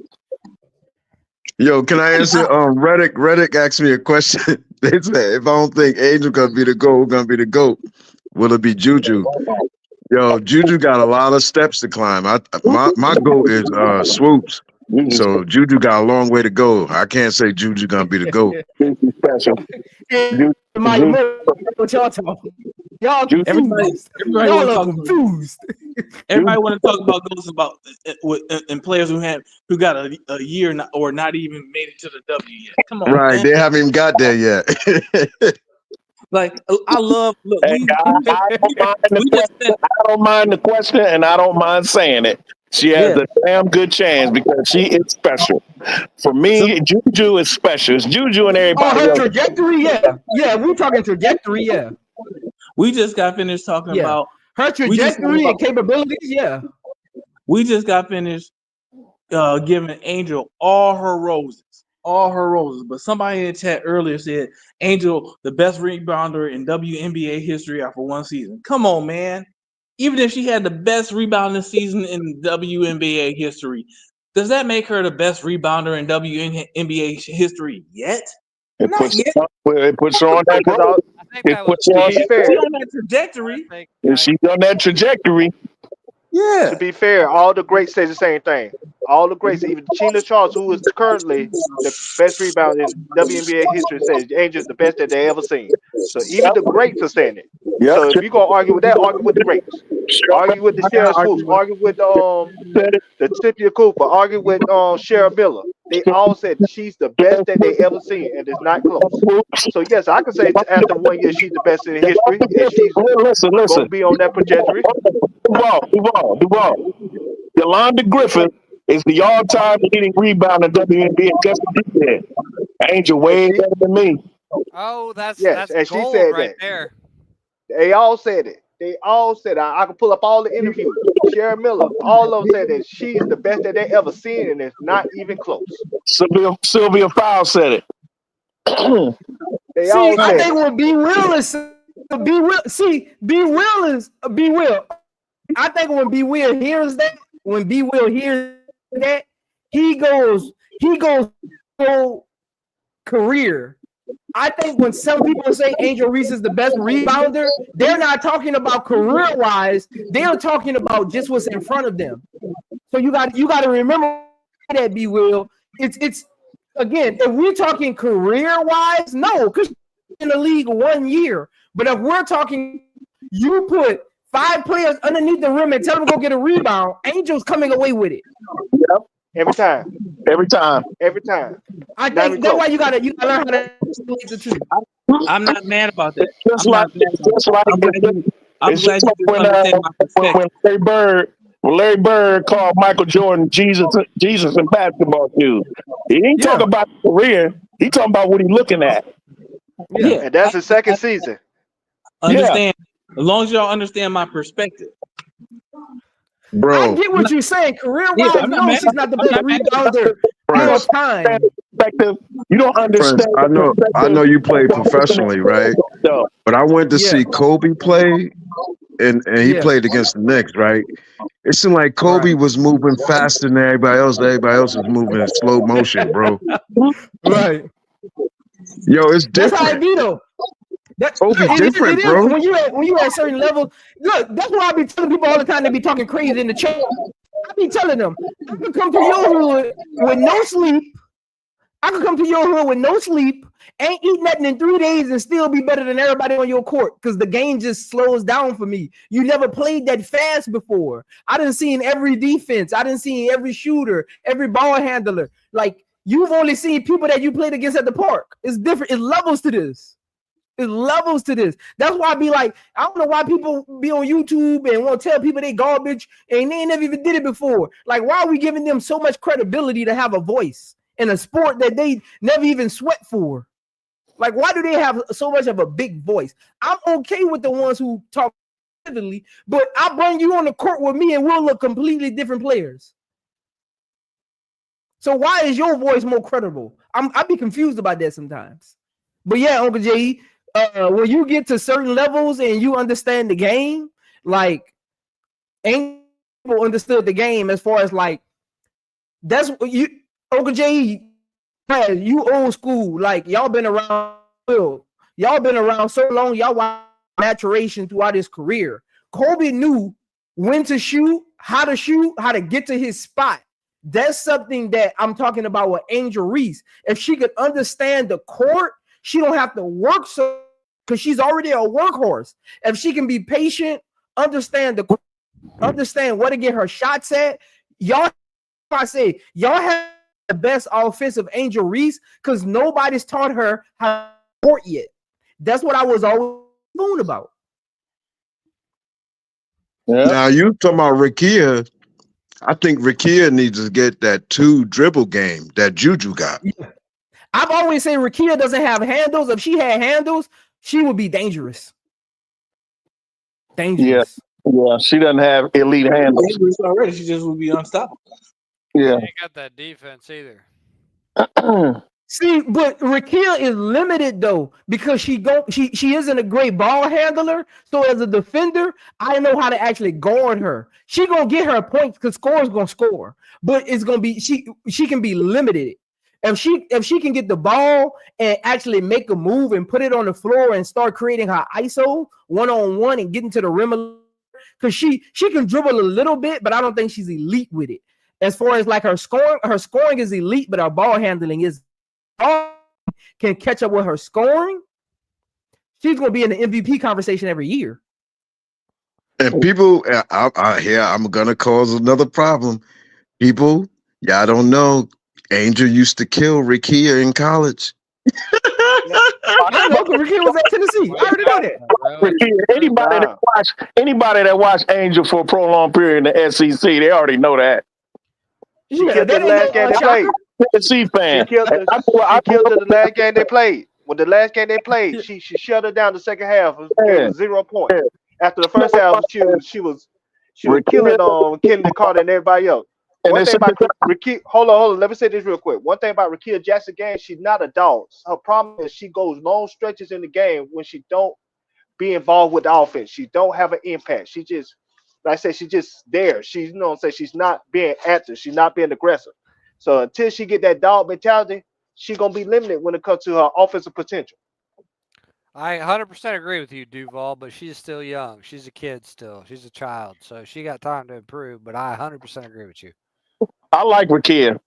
Yo, can I answer? Reddick asked me a question. They said, if I don't think Angel gonna be the GOAT, who's gonna be the GOAT? Will it be Juju? Yo, Juju got a lot of steps to climb. My GOAT is Swoops. So Juju got a long way to go. I can't say Juju gonna be the GOAT. Special. What y'all talking? Y'all confused. Everybody want to talk about goals and players who got a year or not even made it to the W yet. Come on, right? Man. They haven't even got there yet. Like I love. Look, I don't mind the question, and I don't mind saying it. She has a damn good chance because she is special. For me, Juju is special. It's Juju and everybody. Oh, her trajectory, yeah. We're talking trajectory, yeah. We just got finished talking about her trajectory and capabilities, yeah. We just got finished giving Angel all her roses. But somebody in the chat earlier said Angel, the best rebounder in WNBA history after one season. Come on, man. Even if she had the best rebounding season in WNBA history, does that make her the best rebounder in WNBA history yet? It puts her on that. It puts her on that trajectory. If she's on that trajectory. Yeah. To be fair, all the greats say the same thing. All the greats, even Gina Charles, who is currently the best rebounder in WNBA history, says Angel's the best that they ever seen. So even the greats are saying it. Yep. So if you're gonna argue with that, argue with the greats. Argue with the Cheryl Swoops. Argue with the Cynthia Cooper. Argue with Cheryl Miller. They all said she's the best that they ever seen, and it's not close. So yes, I can say after 1 year she's the best in history, and she's going to be on that trajectory. Duval. Yolanda Griffin is the all-time leading rebounder in WNBA. Guess what she said? Angel way better than me. Oh, that's and gold she said right that. there. They all said it. I can pull up all the interviews. Sharon Miller, all of them said that she's the best that they ever seen, and it's not even close. Sylvia Fowle said it. I think what B Will is. B Will I think when B Will hears that, he goes full career. I think when some people say Angel Reese is the best rebounder, they're not talking about career wise. They're talking about just what's in front of them. So you got to remember that, B Will. It's again, if we're talking career wise, no, because in the league 1 year. But if we're talking, you put 5 players underneath the rim and tell them to go get a rebound, Angel's coming away with it. Yep. Every time. Every time. Every time. I think that's why you gotta learn how to split the two. I'm not mad about that. Just like when Larry Bird called Michael Jordan Jesus in basketball shoes. He ain't talking about career. He talking about what he's looking at. Yeah, and that's the second season. Understand? As long as y'all understand my perspective. Bro, I get what you're saying. Career-wise, no, she's not the best rebounder all time. You don't understand. Prince, I know you played professionally, right? But I went to see Kobe play, and he played against the Knicks, right? It seemed like Kobe was moving faster than everybody else. Everybody else was moving in slow motion, bro. Right. Yo, it's different. That's how I be though. Kobe's different, bro. When you at certain levels, look, that's why I be telling people all the time they be talking crazy in the chat. I be telling them, I can come to your hood with no sleep. Ain't eat nothing in 3 days and still be better than everybody on your court because the game just slows down for me. You never played that fast before. I done seen every defense. I done seen every shooter, every ball handler. Like, you've only seen people that you played against at the park. It's different. It levels to this. That's why I be like, I don't know why people be on YouTube and want to tell people they garbage and they ain't never even did it before. Like, why are we giving them so much credibility to have a voice in a sport that they never even sweat for? Like, why do they have so much of a big voice? I'm okay with the ones who talk vividly, but I bring you on the court with me and we'll look completely different players. So why is your voice more credible? I be confused about that sometimes. But yeah, Uncle J, when you get to certain levels and you understand the game, like, ain't people understood the game as far as like, that's what you, Uncle J, you old school, like y'all been around so long, y'all watch maturation throughout his career. Kobe knew when to shoot, how to get to his spot. That's something that I'm talking about with Angel Reese. If she could understand the court, she don't have to work so because she's already a workhorse. If she can be patient, understand where to get her shots at, y'all have the best offensive Angel Reese because nobody's taught her how to court yet. That's what I was always known about. Yeah. Now you talking about Rakia. I think Rakia needs to get that 2 dribble game that Juju got. Yeah. I've always said Rakia doesn't have handles. If she had handles, she would be dangerous. Yeah, she doesn't have elite handles. Dangerous already. She just would be unstoppable. Yeah. She ain't got that defense either. See, but Rakia is limited though because she isn't a great ball handler. So as a defender, I know how to actually guard her. She gonna get her points because scorer's gonna score, but it's gonna be she can be limited. If she can get the ball and actually make a move and put it on the floor and start creating her ISO one-on-one and getting to the rim, because she can dribble a little bit, but I don't think she's elite with it. As far as like her scoring is elite, but her ball handling is can catch up with her scoring. She's gonna be in the MVP conversation every year. And people, I'm gonna cause another problem. People, y'all don't know. Angel used to kill Rakia in college. I know because Rakia was at Tennessee. I already know that. Anybody that watched Angel for a prolonged period in the SEC, they already know that. She killed the last game they played. Tennessee fan. She killed the last game they played. When the last game they played, she shut her down the second half. It was 0 points. After the first half, she was killing Kennedy Carter and everybody else. One thing about Rakia, hold on. Let me say this real quick. One thing about Rakia Jackson game, she's not a dog. Her problem is she goes long stretches in the game when she don't be involved with the offense. She don't have an impact. She just like I said, she's just there. She's, you know what I'm saying, she's not being active. She's not being aggressive. So until she get that dog mentality, she's gonna be limited when it comes to her offensive potential. I 100% agree with you, Duval, but she's still young. She's a kid still. She's a child, so she got time to improve. But I 100% agree with you. I like Rakia.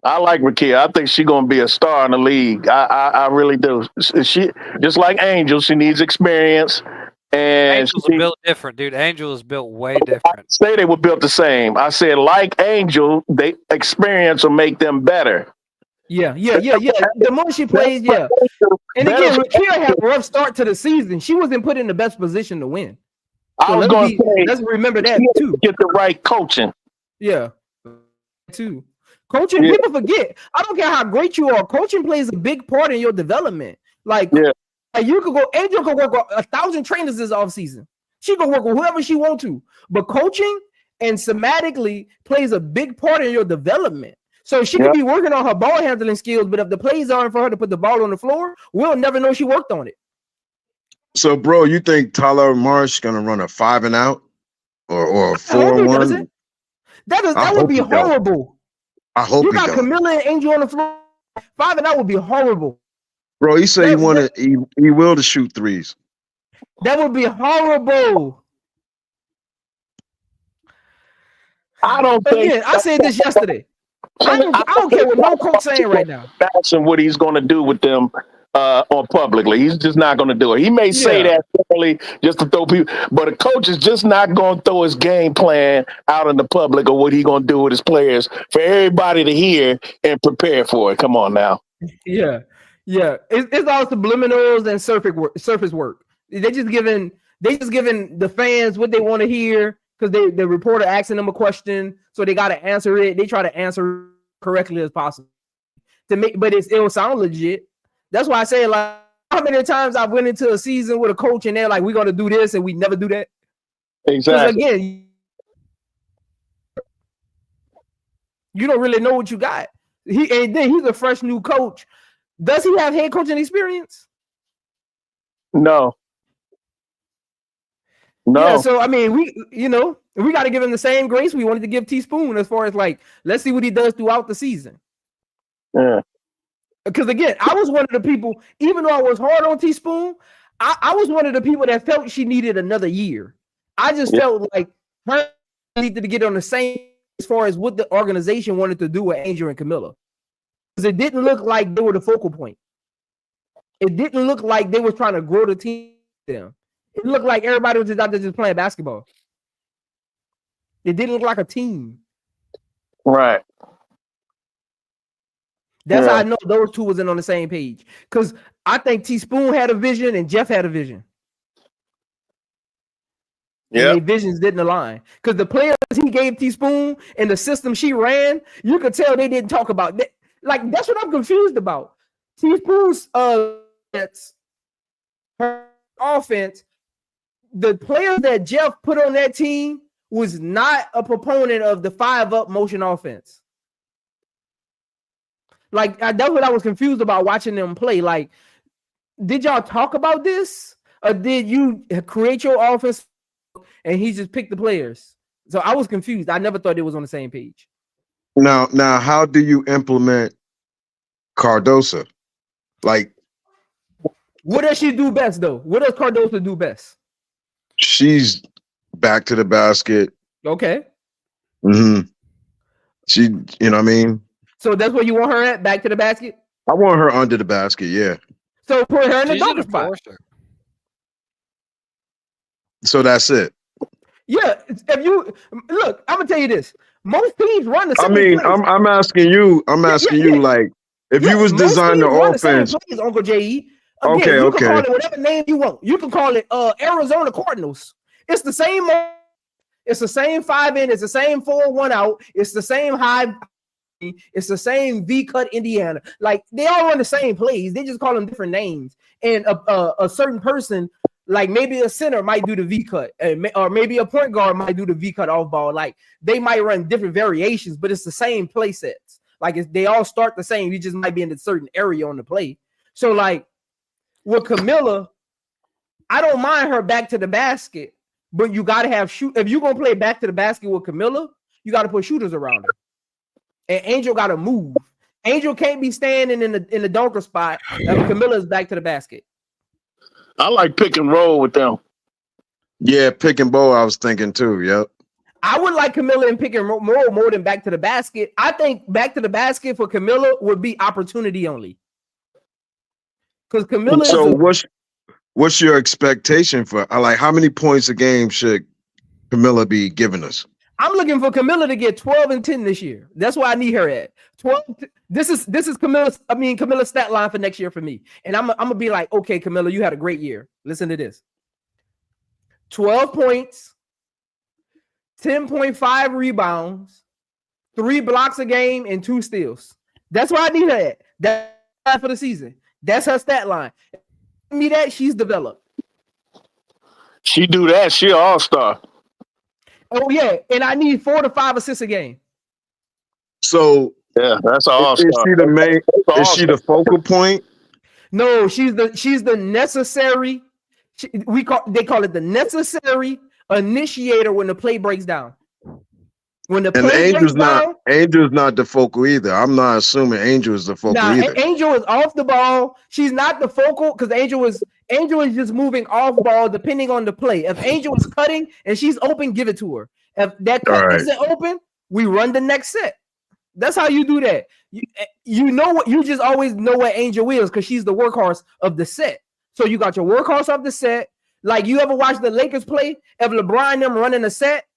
I think she's gonna be a star in the league. I really do. She just like Angel. She needs experience, and Angel's built different, dude. Angel is built way different. Say they were built the same. I said like Angel, they experience will make them better. Yeah. The more she plays, yeah. And again, Rakia had a rough start to the season. She wasn't put in the best position to win. So I was going to say, let's remember that too. Get the right coaching. Yeah, too. Coaching, people forget. I don't care how great you are. Coaching plays a big part in your development. Like you could go, Angel could work with 1,000 trainers this offseason. She could work with whoever she wants to. But coaching and somatically plays a big part in your development. So she could be working on her ball handling skills, but if the plays aren't for her to put the ball on the floor, we'll never know she worked on it. So, bro, you think Tyler Marsh gonna run a 5 and out or a 4-1? That would be horrible. I hope you got Camilla and Angel on the floor. 5 and out would be horrible. Bro, he said he will to shoot threes. That would be horrible. I don't think. Again, I said this yesterday. I don't care what no coach saying right now. That's what he's going to do with them on publicly. He's just not going to do it. He may say that publicly just to throw people, but a coach is just not going to throw his game plan out in the public or what he's going to do with his players for everybody to hear and prepare for it. Come on now. Yeah. It's all subliminals and surface work. They just giving the fans what they want to hear. Because the reporter asking them a question, so they got to answer it. They try to answer correctly as possible but it'll sound legit. That's why I say, like, how many times I went into a season with a coach and they're like, we're gonna do this, and we never do that. Exactly. Again, you don't really know what you got. He's a fresh new coach. Does he have head coaching experience? No. Yeah, so I mean, we got to give him the same grace we wanted to give Teaspoon as far as like, let's see what he does throughout the season. Yeah. Because again, I was one of the people, even though I was hard on Teaspoon, I was one of the people that felt she needed another year. I just felt like her needed to get on the same as far as what the organization wanted to do with Angel and Camilla. Because it didn't look like they were the focal point. It didn't look like they were trying to grow the team. It looked like everybody was just out there just playing basketball. It didn't look like a team. Right. That's how I know those two wasn't on the same page. Because I think Teaspoon had a vision and Jeff had a vision. Yeah. Their visions didn't align. Because the players he gave Teaspoon and the system she ran, you could tell they didn't talk about that. Like, that's what I'm confused about. Teaspoon's her offense. The players that Jeff put on that team was not a proponent of the 5-up motion offense. Like, that's what I was confused about watching them play. Like, did y'all talk about this? Or did you create your offense and he just picked the players? So I was confused. I never thought it was on the same page. Now, how do you implement Cardosa? Like, what does she do best, though? What does Cardosa do best? She's back to the basket. Okay. She, you know what I mean? So that's where you want her at, back to the basket? I want her under the basket, yeah. So put her in the dunker spot. So that's it. Yeah, if you look, I'm gonna tell you this. Most teams run the same plays. I'm asking you, like, if you was designing the offense. Plays, Uncle J.E. Again, you can call it whatever name you want. You can call it Arizona Cardinals. It's the same. It's the same 5-in. It's the same 4-1 out. It's the same high. It's the same V-cut Indiana. Like, they all run the same plays. They just call them different names. And a certain person, like maybe a center might do the V-cut, or maybe a point guard might do the V-cut off ball. Like, they might run different variations, but it's the same play sets. Like, they all start the same. You just might be in a certain area on the play. So, like, with Camilla, I don't mind her back to the basket, but you got to have shoot. If you're gonna play back to the basket with Camilla, you got to put shooters around her. And Angel got to move. Angel can't be standing in the dunker spot if Camilla's back to the basket. I like pick and roll with them. Yeah, pick and roll. I was thinking too. Yep. I would like Camilla and pick and roll more than back to the basket. I think back to the basket for Camilla would be opportunity only. Because Camilla. So what's your expectation for? Like, how many points a game should Camilla be giving us? I'm looking for Camilla to get 12 and 10 this year. That's why I need her at 12. This is Camilla's stat line for next year for me. And I'm gonna be like, okay, Camilla, you had a great year. Listen to this: 12 points, 10.5 rebounds, 3 blocks a game, and 2 steals. That's why I need her at. That's for the season. That's her stat line. Me that she's developed. She do that. She an all-star. Oh yeah, and I need 4 to 5 assists a game. So yeah, that's all. Is she the main? Is she the focal point? No, she's the necessary. They call it the necessary initiator when the play breaks down. When the play breaks down, Angel's not the focal either. I'm not assuming Angel is the focal either. Angel is off the ball. She's not the focal because Angel is just moving off ball depending on the play. If Angel is cutting and she's open, give it to her. If that cut isn't open, we run the next set. That's how you do that. You know what? You just always know what Angel is because she's the workhorse of the set. So you got your workhorse of the set. Like you ever watch the Lakers play? If LeBron and them running a set,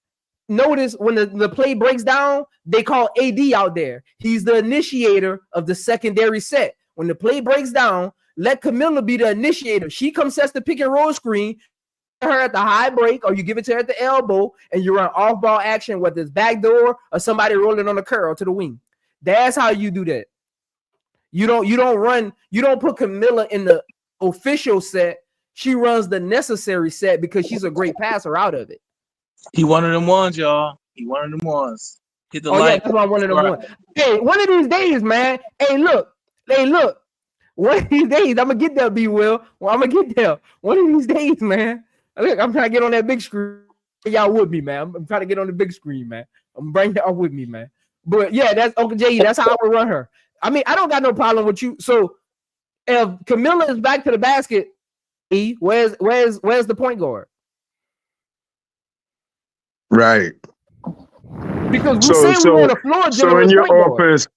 notice when the play breaks down, they call AD out there. He's the initiator of the secondary set. When the play breaks down, let Camilla be the initiator. She comes sets the pick and roll screen, her at the high break, or you give it to her at the elbow, and you run off ball action, whether it's backdoor or somebody rolling on the curl to the wing. That's how you do that. You don't put Camilla in the official set. She runs the necessary set because she's a great passer out of it. He one of them ones, y'all. He one of them ones. Hit the yeah, that's why I'm one of them ones. Hey, one of these days, man. Hey, look. One of these days, I'm gonna get there, B. Will. Well, I'm gonna get there. One of these days, man. Look, I'm trying to get on that big screen. Y'all with me, man. I'm trying to get on the big screen, man. I'm bringing y'all with me, man. But yeah, that's Uncle J. That's how I would run her. I mean, I don't got no problem with you. So if Camilla is back to the basket, where's the point guard? Right. Because we say we want a floor general. So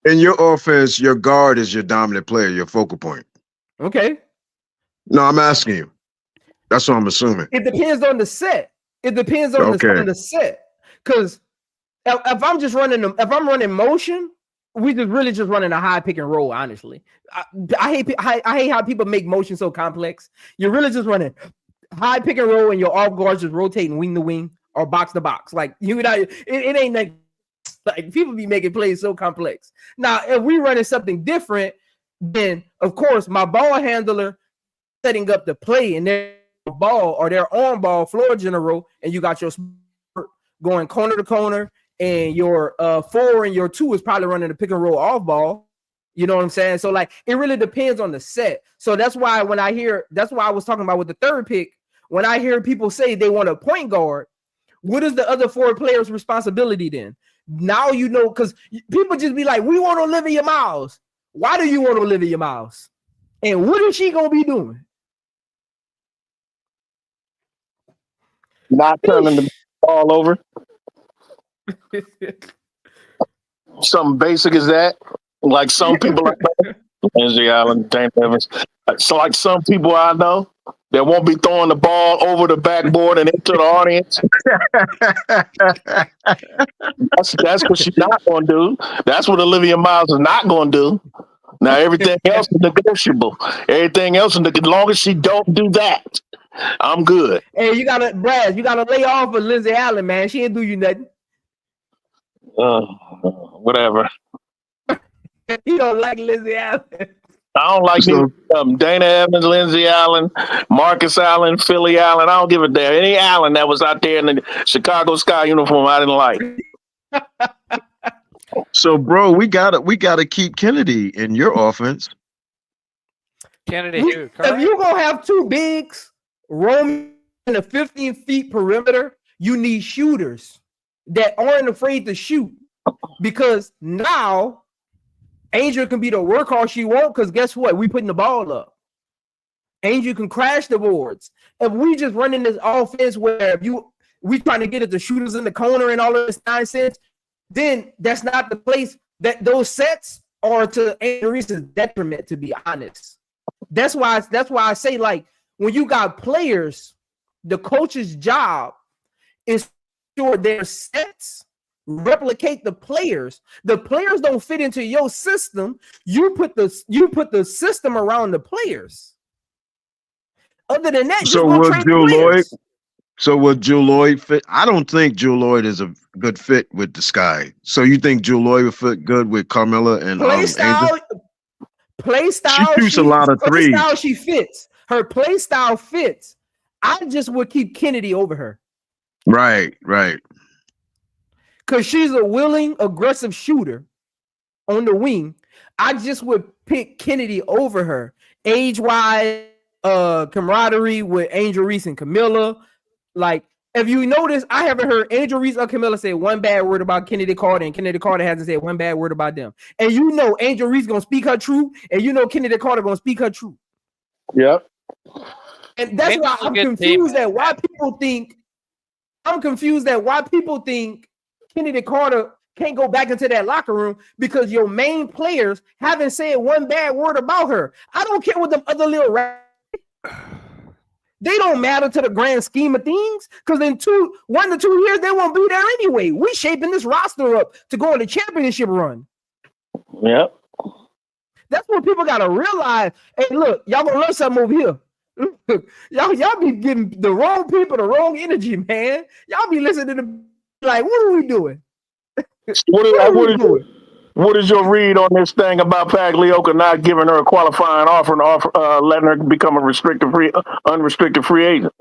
in your offense, your guard is your dominant player, your focal point. Okay. No, I'm asking you. That's what I'm assuming. It depends on the set. It depends on the set. Because if I'm running motion, we just really just running a high pick and roll. Honestly, I hate how people make motion so complex. You're really just running high pick and roll, and your off guards just rotating wing to wing or box to box. Like it ain't like people be making plays so complex. Now, if we running something different, then of course my ball handler setting up the play and their ball or their on ball floor general, and you got your going corner to corner, and your 4 and your 2 is probably running the pick and roll off ball. You know what I'm saying? So like it really depends on the set. So that's why I was talking about with the third pick, when I hear people say they want a point guard, what is the other 4 players' responsibility then? Now you know, because people just be like, we want Olivia Miles. Why do you want Olivia Miles? And what is she gonna be doing? Not turning the ball over. Something basic as that. Like some people like Lindsay Allen, Dane Evans. So like some people I know that won't be throwing the ball over the backboard and into the audience. That's what she's not going to do. That's what Olivia Miles is not going to do. Now everything else is negotiable. Everything else, as long as she don't do that, I'm good. Hey, you gotta lay off of Lindsay Allen, man. She ain't do you nothing. Whatever. You don't like Lindsay Allen. I don't like Dana Evans, Lindsay Allen, Marcus Allen, Philly Allen. I don't give a damn. Any Allen that was out there in the Chicago Sky uniform, I didn't like. So, bro, we gotta keep Kennedy in your offense. Kennedy, who? If you gonna have 2 bigs, Romy in the 15 feet perimeter, you need shooters that aren't afraid to shoot, because now Angel can be the workhorse she wants, because guess what? We putting the ball up. Angel can crash the boards. If we just running this offense where we trying to get at the shooters in the corner and all of this nonsense, then that's not the place. That those sets are to Angel Reese's detriment, to be honest. That's why I say, like, when you got players, the coach's job is sure their sets replicate the players. The players don't fit into your system. You put the system around the players. Other than that, so would Jewel Lloyd fit? I don't think Jewel Lloyd is a good fit with the Sky. So you think Jewel Lloyd would fit good with Carmella and Angel? Play style. She shoots a lot of threes. Play style, she fits. Her play style fits. I just would keep Kennedy over her. Right. Because she's a willing, aggressive shooter on the wing. I just would pick Kennedy over her. Age-wise, camaraderie with Angel Reese and Camilla. Like, if you notice, I haven't heard Angel Reese or Camilla say one bad word about Kennedy Carter, and Kennedy Carter hasn't said one bad word about them. And you know Angel Reese gonna speak her truth, and you know Kennedy Carter gonna speak her truth. Yep. And that's why I'm confused at why people think Kennedy Carter can't go back into that locker room, because your main players haven't said one bad word about her. I don't care what the other little they don't matter to the grand scheme of things, because in 1 to 2 years they won't be there anyway. We shaping this roster up to go on the championship run. Yep. That's what people gotta realize. Hey, look, y'all gonna learn something over here. y'all be giving the wrong people the wrong energy, man. Y'all be listening to like, what are we doing? What is your read on this thing about Pagliuca not giving her a qualifying offer and letting her become a unrestricted free agent?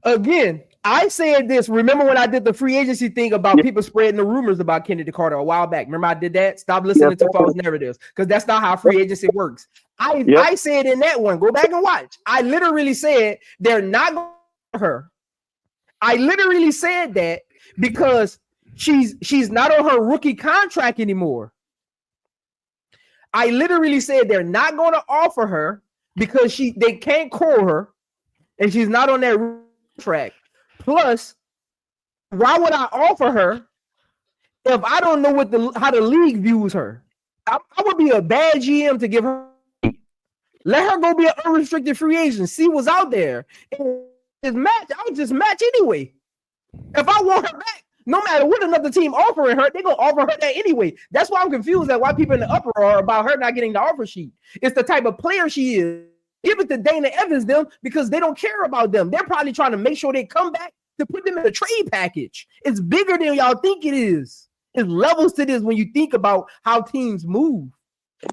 Again, I said this. Remember when I did the free agency thing about people spreading the rumors about Kennedy Carter a while back? Remember I did that? Stop listening to false narratives, because that's not how free agency works. I said in that one, go back and watch. I literally said they're not going to her. I literally said that because she's not on her rookie contract anymore. I literally said they're not going to offer her because they can't call her, and she's not on that contract. Plus, why would I offer her if I don't know how the league views her? I would be a bad GM to give her. Let her go be an unrestricted free agent. See what's out there. I'll just match anyway. If I want her back, no matter what another team offering her, they're gonna offer her that anyway. That's why I'm confused at why people in the uproar are about her not getting the offer sheet. It's the type of player she is. Give it to Dana Evans them, because they don't care about them. They're probably trying to make sure they come back to put them in a trade package. It's bigger than y'all think it is. It's levels to this when you think about how teams move.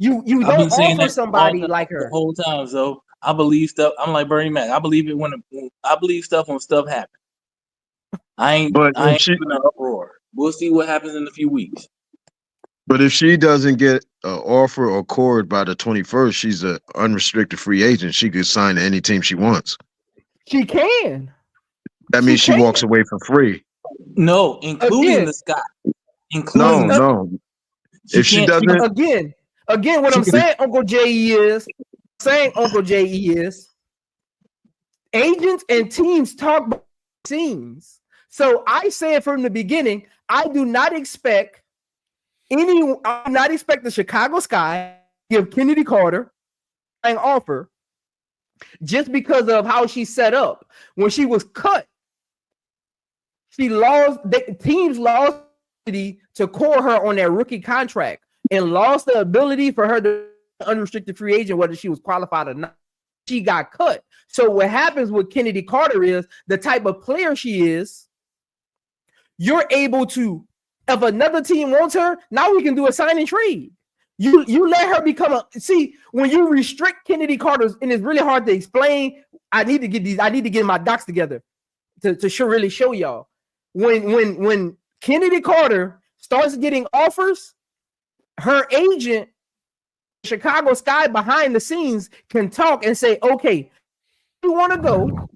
You don't offer somebody like her the whole time. So I believe stuff. I'm like Bernie Mac. I believe it when I believe stuff when stuff happens. I ain't in an uproar. We'll see what happens in a few weeks. But if she doesn't get an offer or cord by the 21st, she's an unrestricted free agent. She could sign to any team she wants. She can. That means she walks away for free. No, including the Sky. No. If she doesn't, again, what I'm saying, Uncle J.E. is agents and teams talk about teams. So I said from the beginning, I do not expect the Chicago Sky to give Kennedy Carter an offer just because of how she set up. When she was cut, teams lost the ability to call her on that rookie contract and lost the ability for her to be unrestricted free agent, whether she was qualified or not. She got cut. So what happens with Kennedy Carter is the type of player she is. You're able to, if another team wants her, now we can do a sign and trade. You let her become when you restrict Kennedy Carter's, and it's really hard to explain. I need to get my docs together to really show y'all. When Kennedy Carter starts getting offers, her agent, Chicago Sky behind the scenes, can talk and say, okay, you want to go,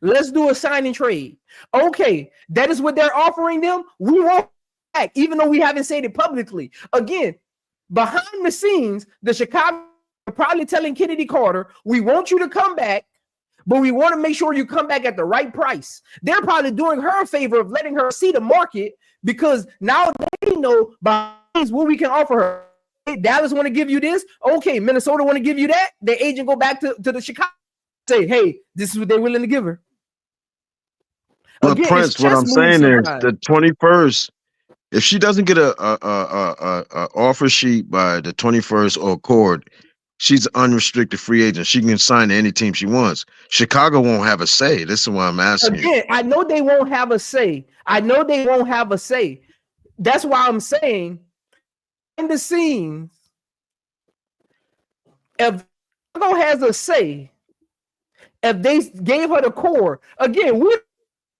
Let's do a sign and trade. Okay, that is what they're offering them. We won't back, even though we haven't said it publicly. Again, behind the scenes, the Chicago are probably telling Kennedy Carter, we want you to come back, but we want to make sure you come back at the right price. They're probably doing her a favor of letting her see the market, because now they know behind what we can offer her. Hey, Dallas want to give you this. Okay, Minnesota want to give you that. The agent go back to the Chicago, say, hey, this is what they're willing to give her. But again, Prince, what I'm saying is the 21st, if she doesn't get a offer sheet by the 21st or accord, she's an unrestricted free agent. She can sign to any team she wants. Chicago won't have a say. This is why I'm asking you. I know they won't have a say. I know they won't have a say. That's why I'm saying, in the scenes, if Chicago has a say, if they gave her the core, again, we're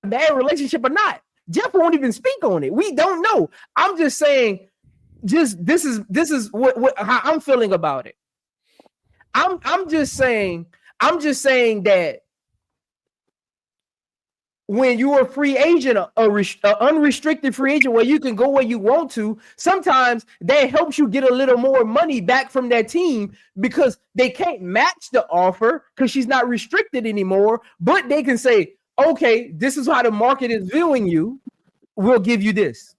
a bad relationship or not. Jeff won't even speak on it. We don't know. I'm just saying, this is what how I'm feeling about it. I'm just saying that when you're a free agent, a unrestricted free agent where you can go where you want to, sometimes that helps you get a little more money back from that team, because they can't match the offer because she's not restricted anymore, but they can say, okay, this is how the market is viewing you. We'll give you this.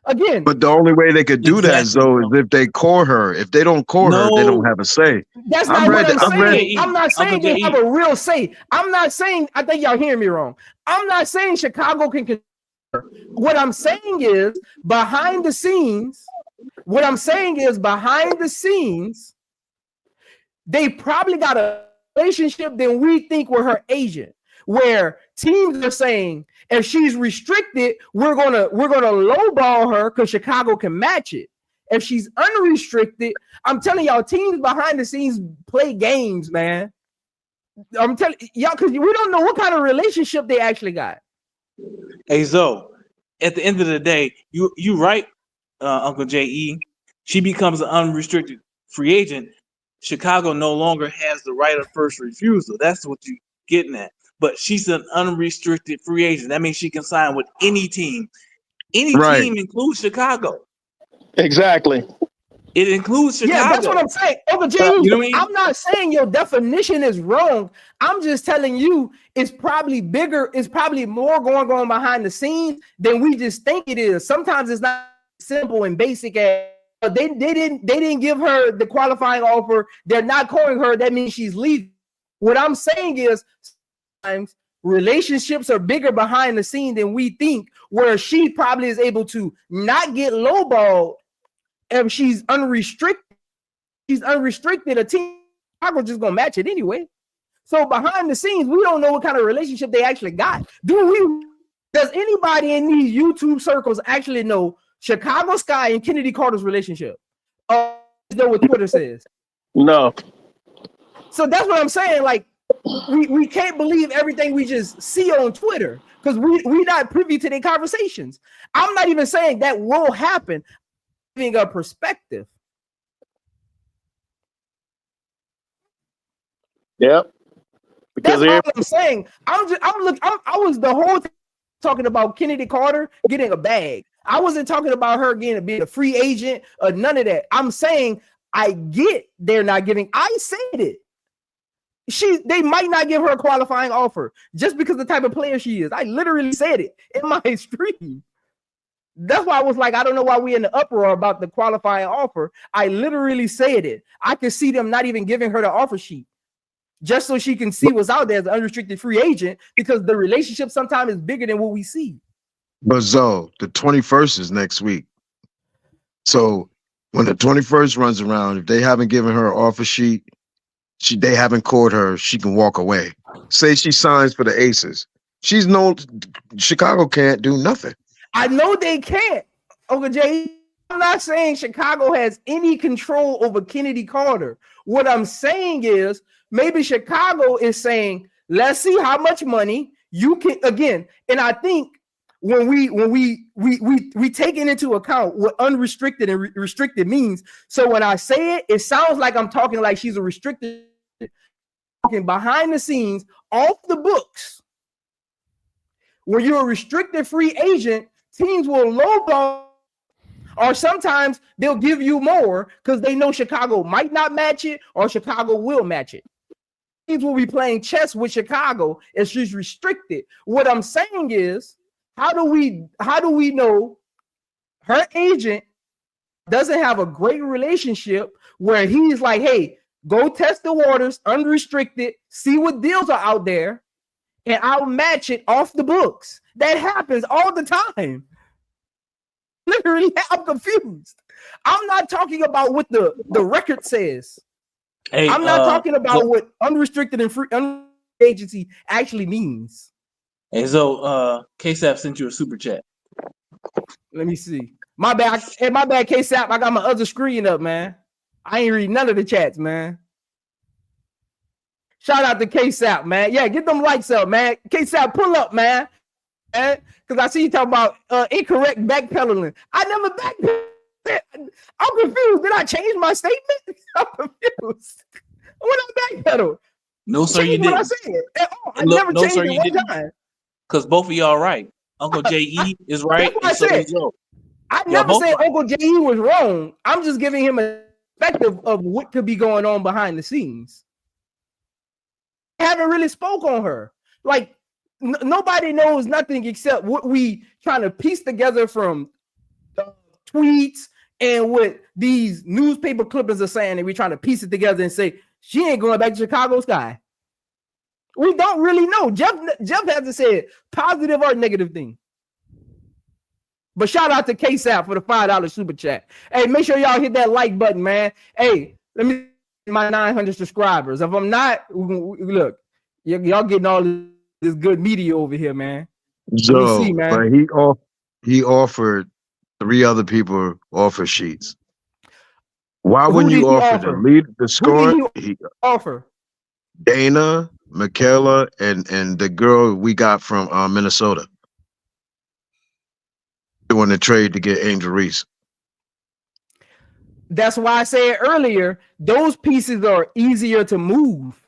Again, but the only way they could do that is if they core her. If they don't core her, they don't have a say. That's not what I'm saying. I'm not saying they have a real say. I'm not saying, I think y'all hearing me wrong. I'm not saying Chicago can control her. What I'm saying is behind the scenes, they probably got a relationship than we think with her agent, where teams are saying, if she's restricted, we're gonna lowball her because Chicago can match it. If she's unrestricted, I'm telling y'all, teams behind the scenes play games, man. I'm telling y'all, because we don't know what kind of relationship they actually got. Hey Zoe, at the end of the day, you right, Uncle J.E. She becomes an unrestricted free agent. Chicago no longer has the right of first refusal. That's what you're getting at. But she's an unrestricted free agent. That means she can sign with any team. Any team includes Chicago. Exactly. It includes Chicago. Yeah, that's what I'm saying. Uncle J, you know what I mean? I'm not saying your definition is wrong. I'm just telling you it's probably bigger. It's probably more going on behind the scenes than we just think it is. Sometimes it's not simple and basic as they didn't give her the qualifying offer. They're not calling her. That means she's leaving. What I'm saying is, relationships are bigger behind the scene than we think, where she probably is able to not get lowballed if she's unrestricted. A team just gonna match it anyway. So behind the scenes, we don't know what kind of relationship they actually got. Does anybody in these YouTube circles actually know Chicago Sky and Kennedy Carter's relationship? Is that what Twitter says? No. So that's what I'm saying. Like, we can't believe everything we just see on Twitter, because we're not privy to their conversations. I'm not even saying that will happen. I'm giving a perspective. Yep. Because that's all I'm saying. I was the whole time talking about Kennedy Carter getting a bag. I wasn't talking about her being a free agent or none of that. I'm saying I get they're not giving. I said it. They might not give her a qualifying offer just because of the type of player she is. I literally said it in my stream. That's why I was like, I don't know why we in the uproar about the qualifying offer. I literally said it. I could see them not even giving her the offer sheet just so she can see what's out there as an unrestricted free agent, because the relationship sometimes is bigger than what we see. But Zoe, the 21st is next week. So when the 21st runs around, if they haven't given her an offer sheet, they haven't called her, she can walk away. Say she signs for the Aces. Chicago can't do nothing. I know they can't. Uncle Jay, I'm not saying Chicago has any control over Kennedy Carter. What I'm saying is maybe Chicago is saying, let's see how much money you can, again, and I think when we take it into account what unrestricted and restricted means. So when I say it, it sounds like I'm talking like she's a restricted, talking behind the scenes, off the books. when you're a restricted free agent, teams will lowball, or sometimes they'll give you more because they know Chicago might not match it or Chicago will match it. Teams will be playing chess with Chicago if she's restricted. What I'm saying is, how do we know her agent doesn't have a great relationship where he's like, hey, go test the waters, unrestricted, see what deals are out there, and I'll match it off the books. That happens all the time. Literally, I'm confused. I'm not talking about what the record says. Hey, I'm not talking about what unrestricted and free agency actually means. Hey, so KSAP sent you a super chat. Let me see. My bad, KSAP. I got my other screen up, man. I ain't read none of the chats, man. Shout out to KSAP, man. Yeah, get them likes up, man. KSAP, pull up, man. Because I see you talking about incorrect backpedaling. I never backpedaled. I'm confused. Did I change my statement? I'm confused. When I backpedal? No, sir, you didn't. What I said. I never changed it one time. Because both of y'all right. Uncle J.E. is right. That's what I said. I never said Uncle J.E. was wrong. I'm just giving him a perspective of what could be going on behind the scenes. I haven't really spoke on her. Like, nobody knows nothing except what we trying to piece together from tweets and what these newspaper clippings are saying, and we're trying to piece it together and say she ain't going back to Chicago Sky. We don't really know. Jeff hasn't said positive or negative thing. But shout out to KSAP for the $5 super chat. Hey, make sure y'all hit that like button, man. Hey, let me my 900 subscribers. If I'm not, look, y'all getting all this good media over here, man. So, see, man. But he offered 3 other people offer sheets. Why wouldn't you offer the lead, the score? He offer Dana, Michaela, and the girl we got from Minnesota. Doing the trade to get Angel Reese. That's why I said earlier, those pieces are easier to move.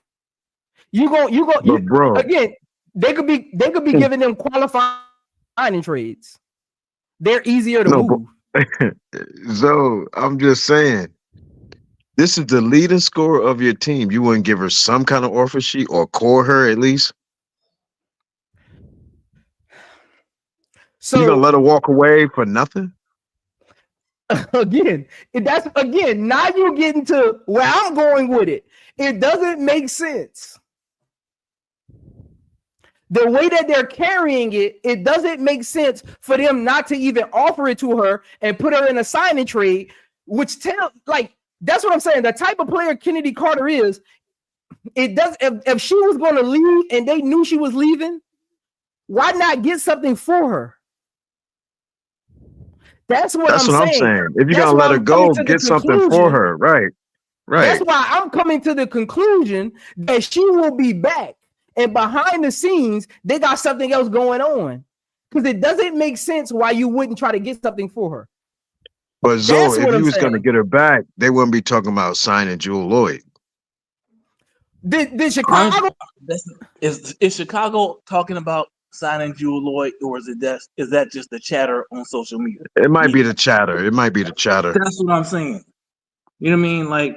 Bro, again, they could be giving them qualifying trades. They're easier to move. So I'm just saying, this is the leading scorer of your team. You wouldn't give her some kind of offer sheet or call her at least? So you gonna let her walk away for nothing? Again, now you're getting to where I'm going with it. It doesn't make sense. The way that they're carrying it, it doesn't make sense for them not to even offer it to her and put her in a signing trade, which that's what I'm saying. The type of player Kennedy Carter is, it does. If she was going to leave and they knew she was leaving, why not get something for her? That's what I'm saying. If you're gonna let her go, get something for her. Right. That's why I'm coming to the conclusion that she will be back. And behind the scenes, they got something else going on. Because it doesn't make sense why you wouldn't try to get something for her. But Zoe, if you was going to get her back, they wouldn't be talking about signing Jewel Lloyd. Did Chicago? Is Chicago talking about signing Jewel Lloyd, or is that just the chatter on social media? It might be the chatter. That's what I'm saying. You know what I mean? Like,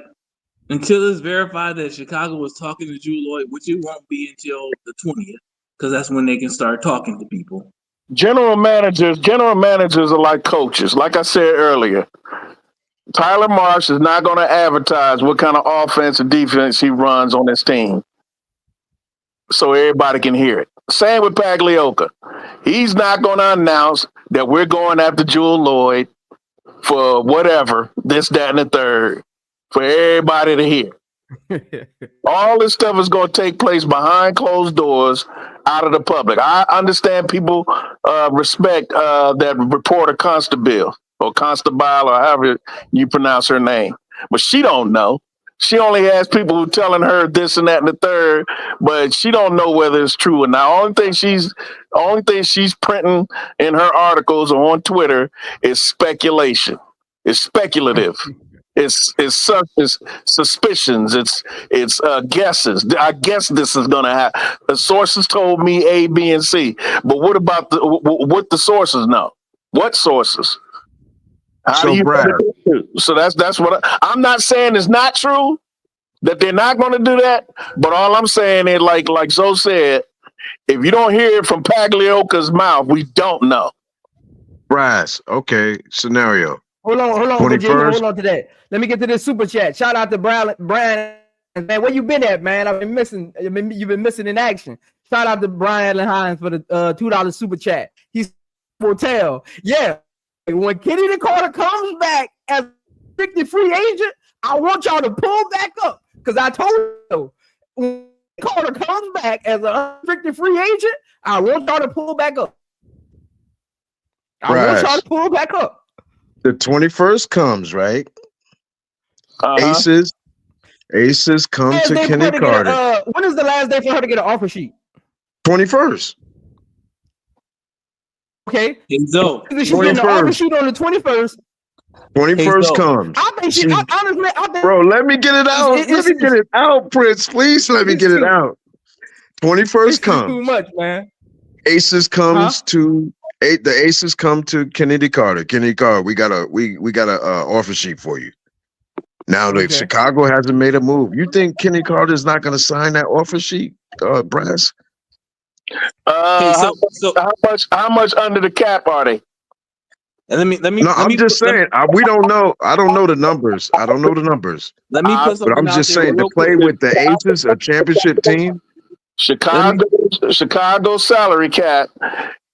until it's verified that Chicago was talking to Jewel Lloyd, which it won't be until the 20th, because that's when they can start talking to people. General managers are like coaches. Like I said earlier, Tyler Marsh is not going to advertise what kind of offense and defense he runs on his team, so everybody can hear it. Same with Pagliuca. He's not going to announce that we're going after Jewel Lloyd for whatever, this, that, and the third, for everybody to hear. All this stuff is going to take place behind closed doors, out of the public. I understand people respect that reporter Constable or however you pronounce her name, but she don't know. She only has people who telling her this and that and the third, but she don't know whether it's true or not. Only thing she's printing in her articles or on Twitter is speculation. It's speculative. It's suspicions. It's guesses. I guess this is gonna happen. The sources told me A, B, and C. But what about what the sources know? What sources? How do you? Brad. So that's what I'm not saying is not true that they're not going to do that. But all I'm saying is, like Zoe said, if you don't hear it from Pagliocca's mouth, we don't know. Brass. Okay. Scenario. Hold on, 21st. Virginia. Hold on to that. Let me get to this super chat. Shout out to Brian. Man, where you been at, man? I've been missing. You've been missing in action. Shout out to Brian Hines for the $2 super chat. He's hotel. Yeah. When Kennedy Carter comes back as a restricted free agent, I want y'all to pull back up. Because I told you, when Carter comes back as an unrestricted free agent, I want y'all to pull back up. I want y'all to pull back up. The 21st comes, right? Aces come to Kennedy Carter. When is the last day for her to get an offer sheet? 21st. Okay. So she's getting the offer sheet on the 21st. 21st comes. I think honestly, bro, let me get it out. Let me get it out, Prince. Please let me get it out. 21st comes. Too much, man. Aces comes to the Aces come to Kennedy Carter. Kennedy Carter, we got a offer sheet for you. Now that Chicago hasn't made a move, you think Kennedy Carter is not going to sign that offer sheet, Brass? How much under the cap are they? And I'm just saying. We don't know. I don't know the numbers. Let me put something. But I'm just saying to play with the Aces, a championship team. Chicago salary cap,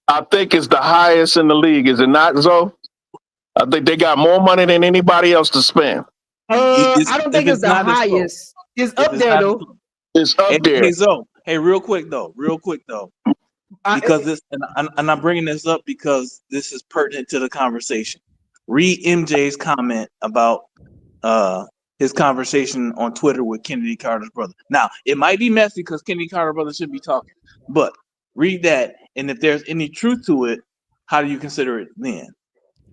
I think, is the highest in the league. Is it not, Zoe? I think they got more money than anybody else to spend. I don't think it's the highest. It's up there though. It's up there. Hey, Zoe. Hey, real quick though. Because this, and I'm bringing this up because this is pertinent to the conversation. Read MJ's comment about his conversation on Twitter with Kennedy Carter's brother. Now, it might be messy because Kennedy Carter's brother should be talking, but read that, and if there's any truth to it, how do you consider it then?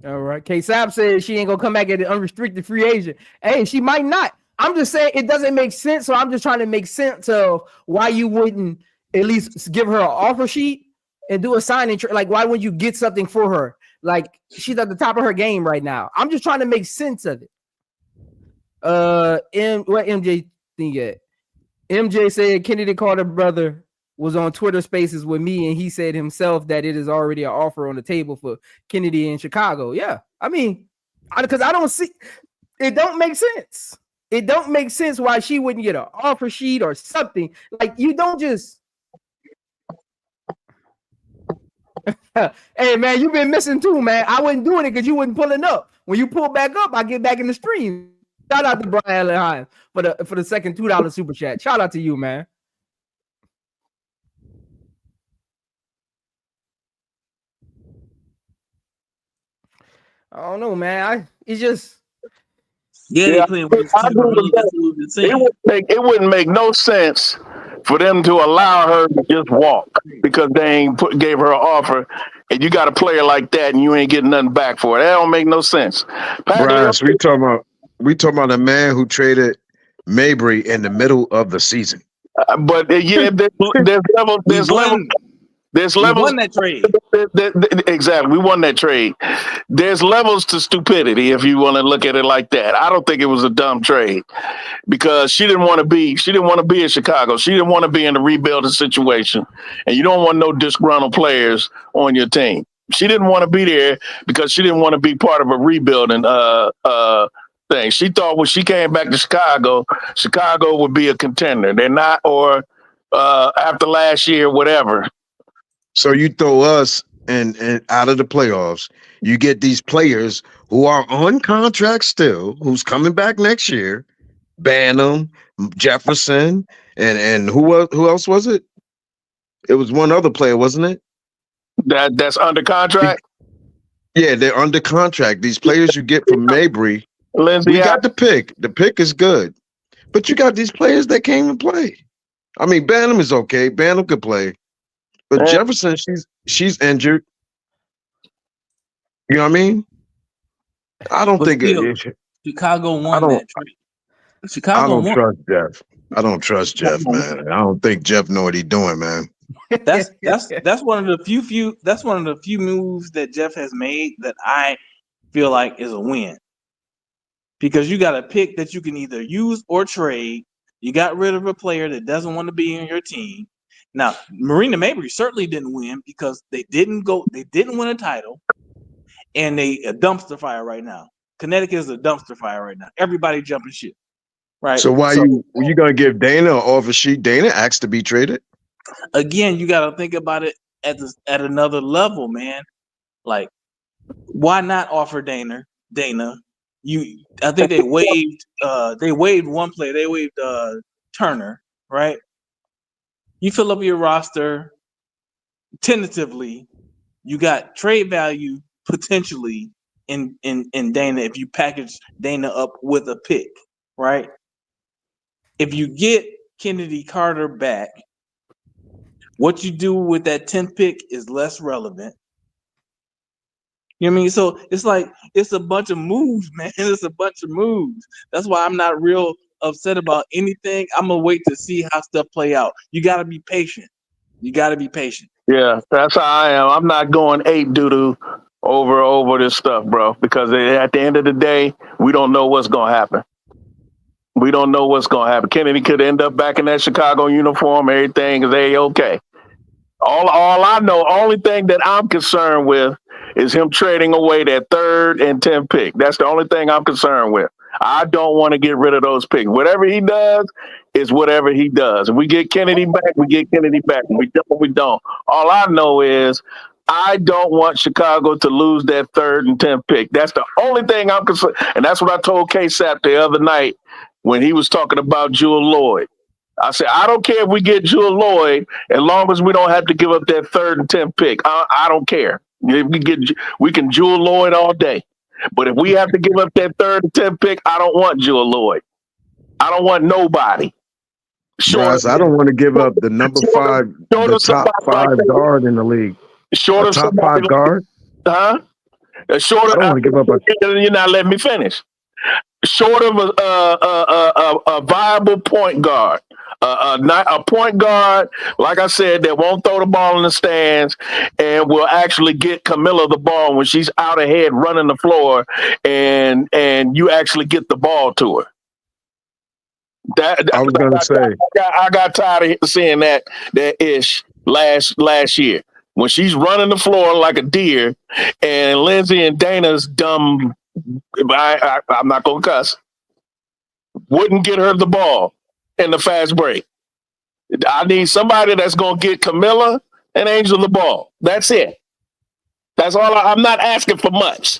All right. K-Sab says she ain't gonna come back as an unrestricted free agent. Hey, she might not. I'm just saying it doesn't make sense, so I'm just trying to make sense of why you wouldn't at least give her an offer sheet and do a signing trade. Like, why wouldn't you get something for her? Like, she's at the top of her game right now. I'm just trying to make sense of it. What MJ thing at? MJ said Kennedy Carter brother was on Twitter Spaces with me, and he said himself that it is already an offer on the table for Kennedy in Chicago. Yeah, I mean, because I don't see it. Don't make sense. It don't make sense why she wouldn't get an offer sheet or something. Like, you don't just. Hey man, you've been missing too, man. I wasn't doing it because you wasn't pulling up. When you pull back up, I get back in the stream. Shout out to Brian Hines for the second $2 super chat. Shout out to you, man. I don't know, man. It's just it wouldn't make no sense for them to allow her to just walk because they ain't gave her an offer, and you got a player like that and you ain't getting nothing back for it. That don't make no sense. Bryce, we talking about a man who traded Mabry in the middle of the season. But yeah, there's levels. There's levels. We won that trade. Exactly. We won that trade. There's levels to stupidity if you want to look at it like that. I don't think it was a dumb trade because she didn't want to be in Chicago. She didn't want to be in a rebuilding situation. And you don't want no disgruntled players on your team. She didn't want to be there because she didn't want to be part of a rebuilding thing. She thought when she came back to Chicago would be a contender. They're not, or after last year, whatever. So you throw us and out of the playoffs, you get these players who are on contract still, who's coming back next year, Banham, Jefferson, and who else was it? It was one other player, wasn't it? That's under contract? Yeah, they're under contract. These players you get from Mabry, we got the pick. The pick is good. But you got these players that can't even play. I mean, Banham is okay. Banham could play. But Jefferson, she's injured. You know what I mean? I don't think it is. Chicago won that trade. I Chicago don't won. trust Jeff. I don't trust Jeff, man. I don't think Jeff know what he's doing, man. That's one of the few moves that Jeff has made that I feel like is a win. Because you got a pick that you can either use or trade. You got rid of a player that doesn't want to be in your team. Now, Marina Mabry certainly didn't win because they didn't win a title, and they a dumpster fire right now. Connecticut is a dumpster fire right now. Everybody jumping ship, right? So why you gonna give Dana an offer sheet? Dana asked to be traded. Again, you got to think about it at another level, man. Like, why not offer Dana? I think they waived one player. They waived Turner, right? You fill up your roster tentatively. You got trade value potentially in Dana if you package Dana up with a pick, right? If you get Kennedy Carter back, what you do with that 10th pick is less relevant. You know what I mean? So it's a bunch of moves, man. It's a bunch of moves. That's why I'm not real upset about anything. I'm gonna wait to see how stuff play out. You gotta be patient. Yeah, that's how I am. I'm not going ape doo-doo over this stuff, bro, because at the end of the day, we don't know what's gonna happen. Kennedy could end up back in that Chicago uniform. Everything is A-okay. All I know, only thing that I'm concerned with is him trading away that 3rd and 10th pick. That's the only thing I'm concerned with. I don't want to get rid of those picks. Whatever he does is whatever he does. If we get Kennedy back, we get Kennedy back. If we don't. All I know is I don't want Chicago to lose that 3rd and 10th pick. That's the only thing I'm concerned. And that's what I told K-Sap the other night when he was talking about Jewel Lloyd. I said, I don't care if we get Jewel Lloyd, as long as we don't have to give up that 3rd and 10th pick. I don't care. If we can Jewel Lloyd all day. But if we have to give up that 3rd and 10th pick, I don't want Jewel Lloyd. I don't want nobody. Bryce, I don't want to give up the number 5, the top 5 guard in the league. Short a of top 5 guard? Huh? I don't want to give up You're not letting me finish. Short of a viable point guard, not a point guard, like I said, that won't throw the ball in the stands and will actually get Camilla the ball when she's out ahead running the floor, and you actually get the ball to her. I was going to say, I got tired of seeing that ish last year when she's running the floor like a deer, and Lindsay and Dana's dumb. I'm not going to cuss. Wouldn't get her the ball in the fast break. I need somebody that's going to get Camilla and Angel the ball. That's it. That's all. I'm not asking for much.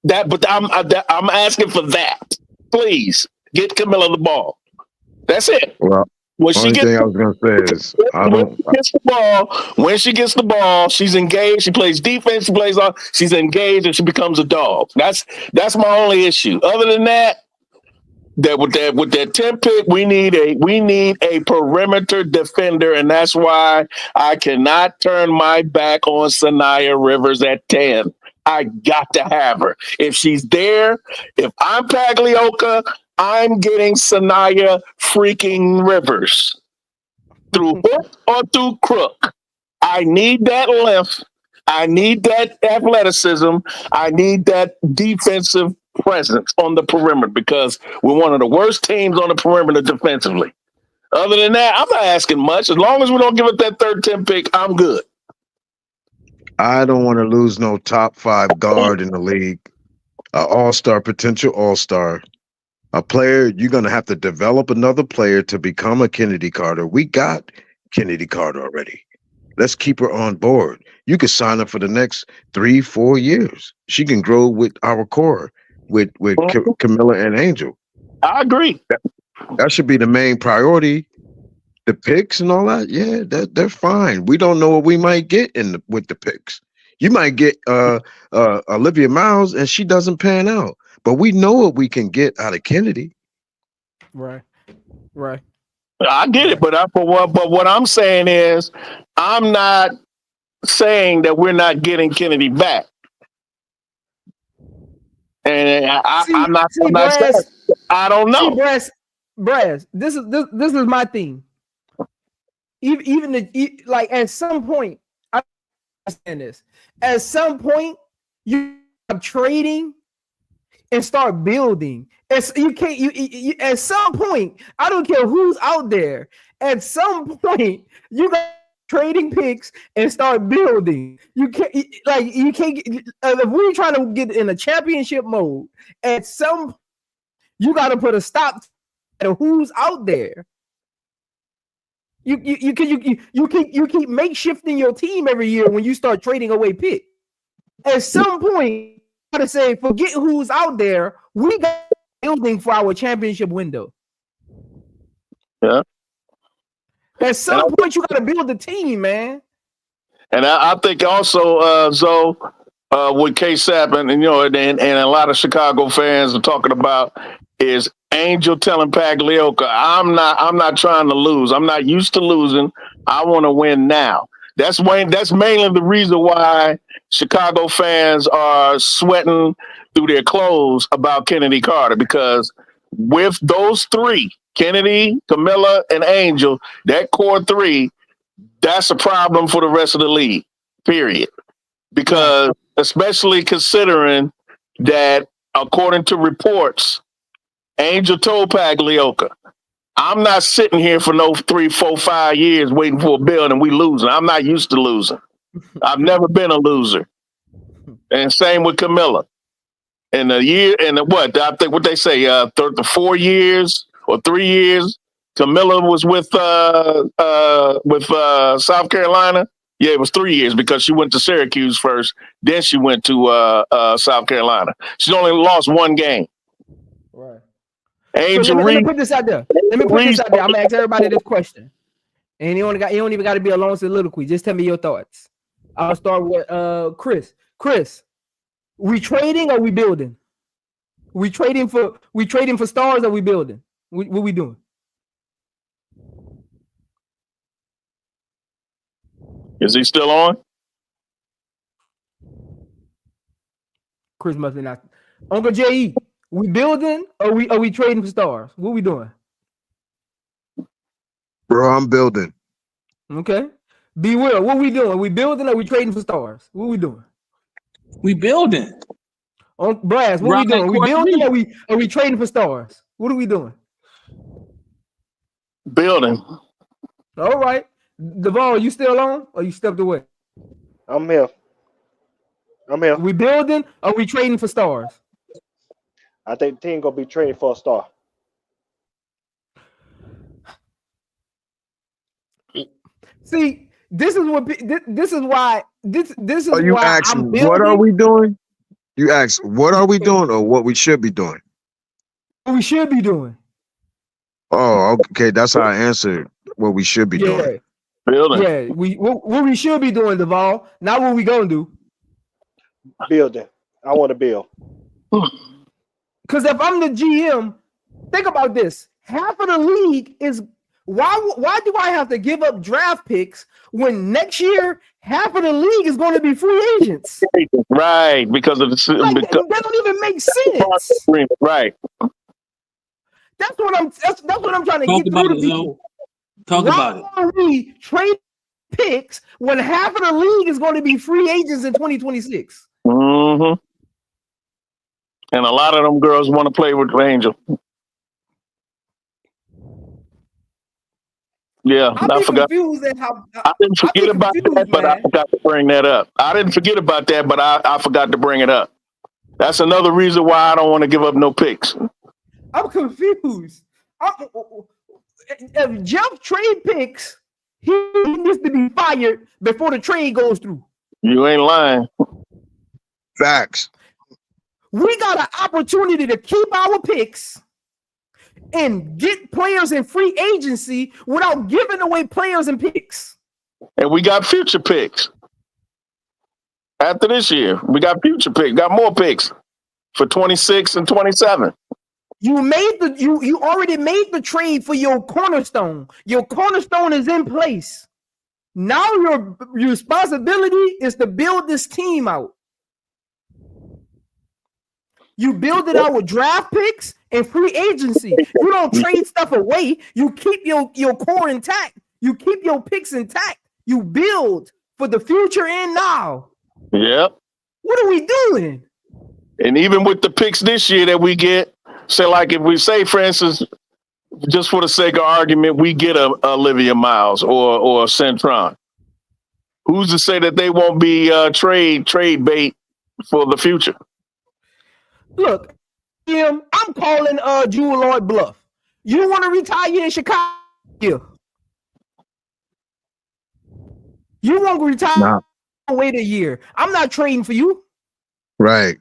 But I'm asking for that. Please get Camilla the ball. That's it. Well, only thing I was going to say is when she gets the ball, she's engaged. She plays defense. She's engaged, and she becomes a dog. That's my only issue. Other than that, with that 10 pick, we need a perimeter defender, and that's why I cannot turn my back on Sanaya Rivers at 10. I got to have her. If she's there, if I'm Pagliuca, I'm getting Sanaya freaking Rivers. Through hook or through crook. I need that length. I need that athleticism. I need that defensive presence on the perimeter because we're one of the worst teams on the perimeter defensively. Other than that, I'm not asking much. As long as we don't give up that 3rd, 10th pick, I'm good. I don't want to lose no top 5 guard in the league. An all-star, potential all-star. A player, you're going to have to develop another player to become a Kennedy Carter. We got Kennedy Carter already. Let's keep her on board. You could sign her for the next 3-4 years. She can grow with our core, with Camilla and Angel. I agree. That should be the main priority. The picks and all that, yeah, they're fine. We don't know what we might get with the picks. You might get Olivia Miles, and she doesn't pan out. But we know what we can get out of Kennedy. Right. I get it, but what I'm saying is, I'm not saying that we're not getting Kennedy back. And I'm not Brass, I don't know. Brass, this is my thing. Even like at some point, I understand this. At some point, you start trading and start building. You can't. You at some point, I don't care who's out there. At some point, you got trading picks and start building. You can't if we're trying to get in a championship mode, at some you got to put a stop to who's out there. You keep makeshifting your team every year when you start trading away picks. At some point, you gotta say, forget who's out there. We got building for our championship window. Yeah. At some point, you gotta build the team, man. And I think also, Zoe, with K-Sap and a lot of Chicago fans are talking about is Angel telling Pagliuca, I'm not trying to lose. I'm not used to losing. I want to win now. That's mainly the reason why Chicago fans are sweating through their clothes about Kennedy Carter, because with those three, Kennedy, Camilla, and Angel, that core three, that's a problem for the rest of the league, period. Because especially considering that, according to reports, Angel told Pagliuca, I'm not sitting here for no 3, 4, 5 years waiting for a build and we losing. I'm not used to losing. I've never been a loser. And same with Camilla. In a year, and what I think what they say, 4 years or 3 years, Camilla was with South Carolina. Yeah, it was 3 years because she went to Syracuse first, then she went to South Carolina. She's only lost 1 game. Right. Angel let me put this out there. I'm gonna ask everybody this question. And you don't even gotta be a long soliloquy. Just tell me your thoughts. I'll start with Chris. Chris, we trading or we building? We trading for stars or we building? What we doing? Is he still on? Chris must be not. Uncle J.E., we building or we trading for stars? What we doing? Bro, I'm building. Okay. Be Will, what we doing? We building or we trading for stars? What we doing? We building. On Brass, what we doing? We building or we trading for stars? What are we doing? Building. All right. Duvall, you still on or you stepped away? I'm here. We building or we trading for stars? I think the team gonna be trading for a star. See, this is why you ask I'm building. What are we doing? You ask what are we doing or what we should be doing? What we should be doing. Oh, okay. That's how I answered what we should be doing. Building. Yeah, what we should be doing, Duvall. Not what we gonna do. Building. I want to build. Because if I'm the GM, think about this. Half of the league is why do I have to give up draft picks when next year half of the league is going to be free agents? Right, because of the that don't even make sense. Right. That's what I'm trying to get through to people. Talk about it. Why are we trade picks when half of the league is going to be free agents in 2026? Mm-hmm. And a lot of them girls want to play with Angel. Yeah, I forgot. I didn't forget about that, but I forgot to bring that up. I didn't forget about that, but I forgot to bring it up. That's another reason why I don't want to give up no picks. I'm confused. If Jeff trade picks, he needs to be fired before the trade goes through. You ain't lying. Facts. We got an opportunity to keep our picks and get players in free agency without giving away players and picks. And we got future picks. After this year, we got future picks, got more picks for 26 and 27. You already made the trade for your cornerstone. Your cornerstone is in place. Now your responsibility is to build this team out. You build it out with draft picks and free agency. You don't trade stuff away. You keep your core intact. You keep your picks intact. You build for the future and now. Yep. What are we doing? And even with the picks this year that we get, so like if we say, for instance, just for the sake of argument, we get a Olivia Miles or a Centron. Who's to say that they won't be trade bait for the future? Look, Jim, I'm calling Jewel Lloyd bluff. You want to retire in Chicago? Yeah. You want to retire? Nah. Wait a year. I'm not trading for you. Right.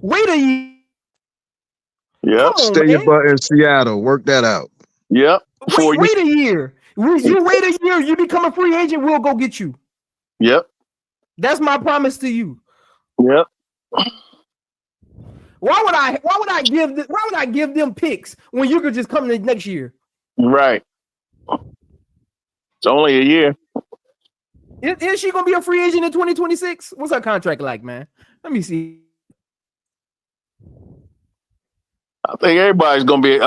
Wait a year. Yep. Stay your butt in Seattle. Work that out. Yep. Wait a year. You wait a year. You become a free agent. We'll go get you. Yep. That's my promise to you. Yep. Why would I give them picks when you could just come the next year? Right. It's only a year. Is she gonna be a free agent in 2026? What's her contract like, man? Let me see. I think everybody's gonna be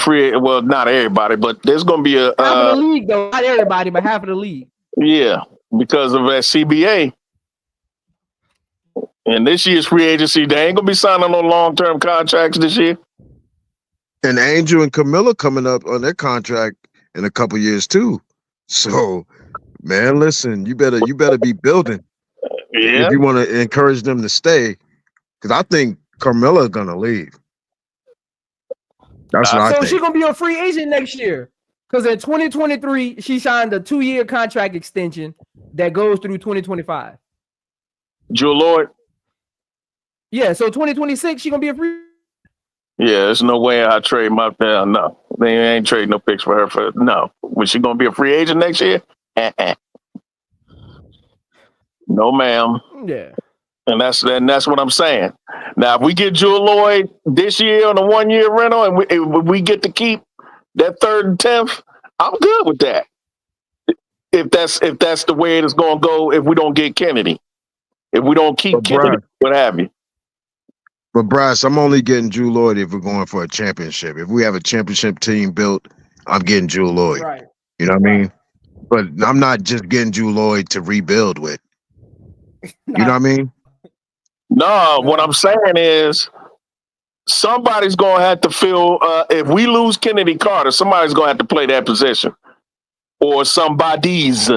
free. Well, not everybody, but there's gonna be a half of the league though. Not everybody, but half of the league. Yeah, because of that CBA. And this year's free agency, they ain't gonna be signing no long-term contracts this year. And Angel and Camilla coming up on their contract in a couple years too. So, man, listen, you better be building if you want to encourage them to stay. Because I think Carmella's gonna leave. That's what I think. So she's gonna be a free agent next year. Because in 2023, she signed a 2-year contract extension that goes through 2025. Jewel Lloyd. Yeah, so 2026, she's gonna be a free. Yeah, there's no way I trade my no. They ain't trading no picks for her for no. Was she gonna be a free agent next year? No, ma'am. Yeah. And that's what I'm saying. Now, if we get Jewel Lloyd this year on a 1-year rental, and we get to keep that 3rd and 10th, I'm good with that. If that's the way it is going to go, if we don't get Kennedy, if we don't keep Kennedy, what have you. But Bryce, I'm only getting Jewel Lloyd if we're going for a championship. If we have a championship team built, I'm getting Jewel Lloyd. Right. You know what I mean? But I'm not just getting Jewel Lloyd to rebuild with. You know what I mean? No, what I'm saying is somebody's going to have to fill, if we lose Kennedy Carter, somebody's going to have to play that position. Or somebody's.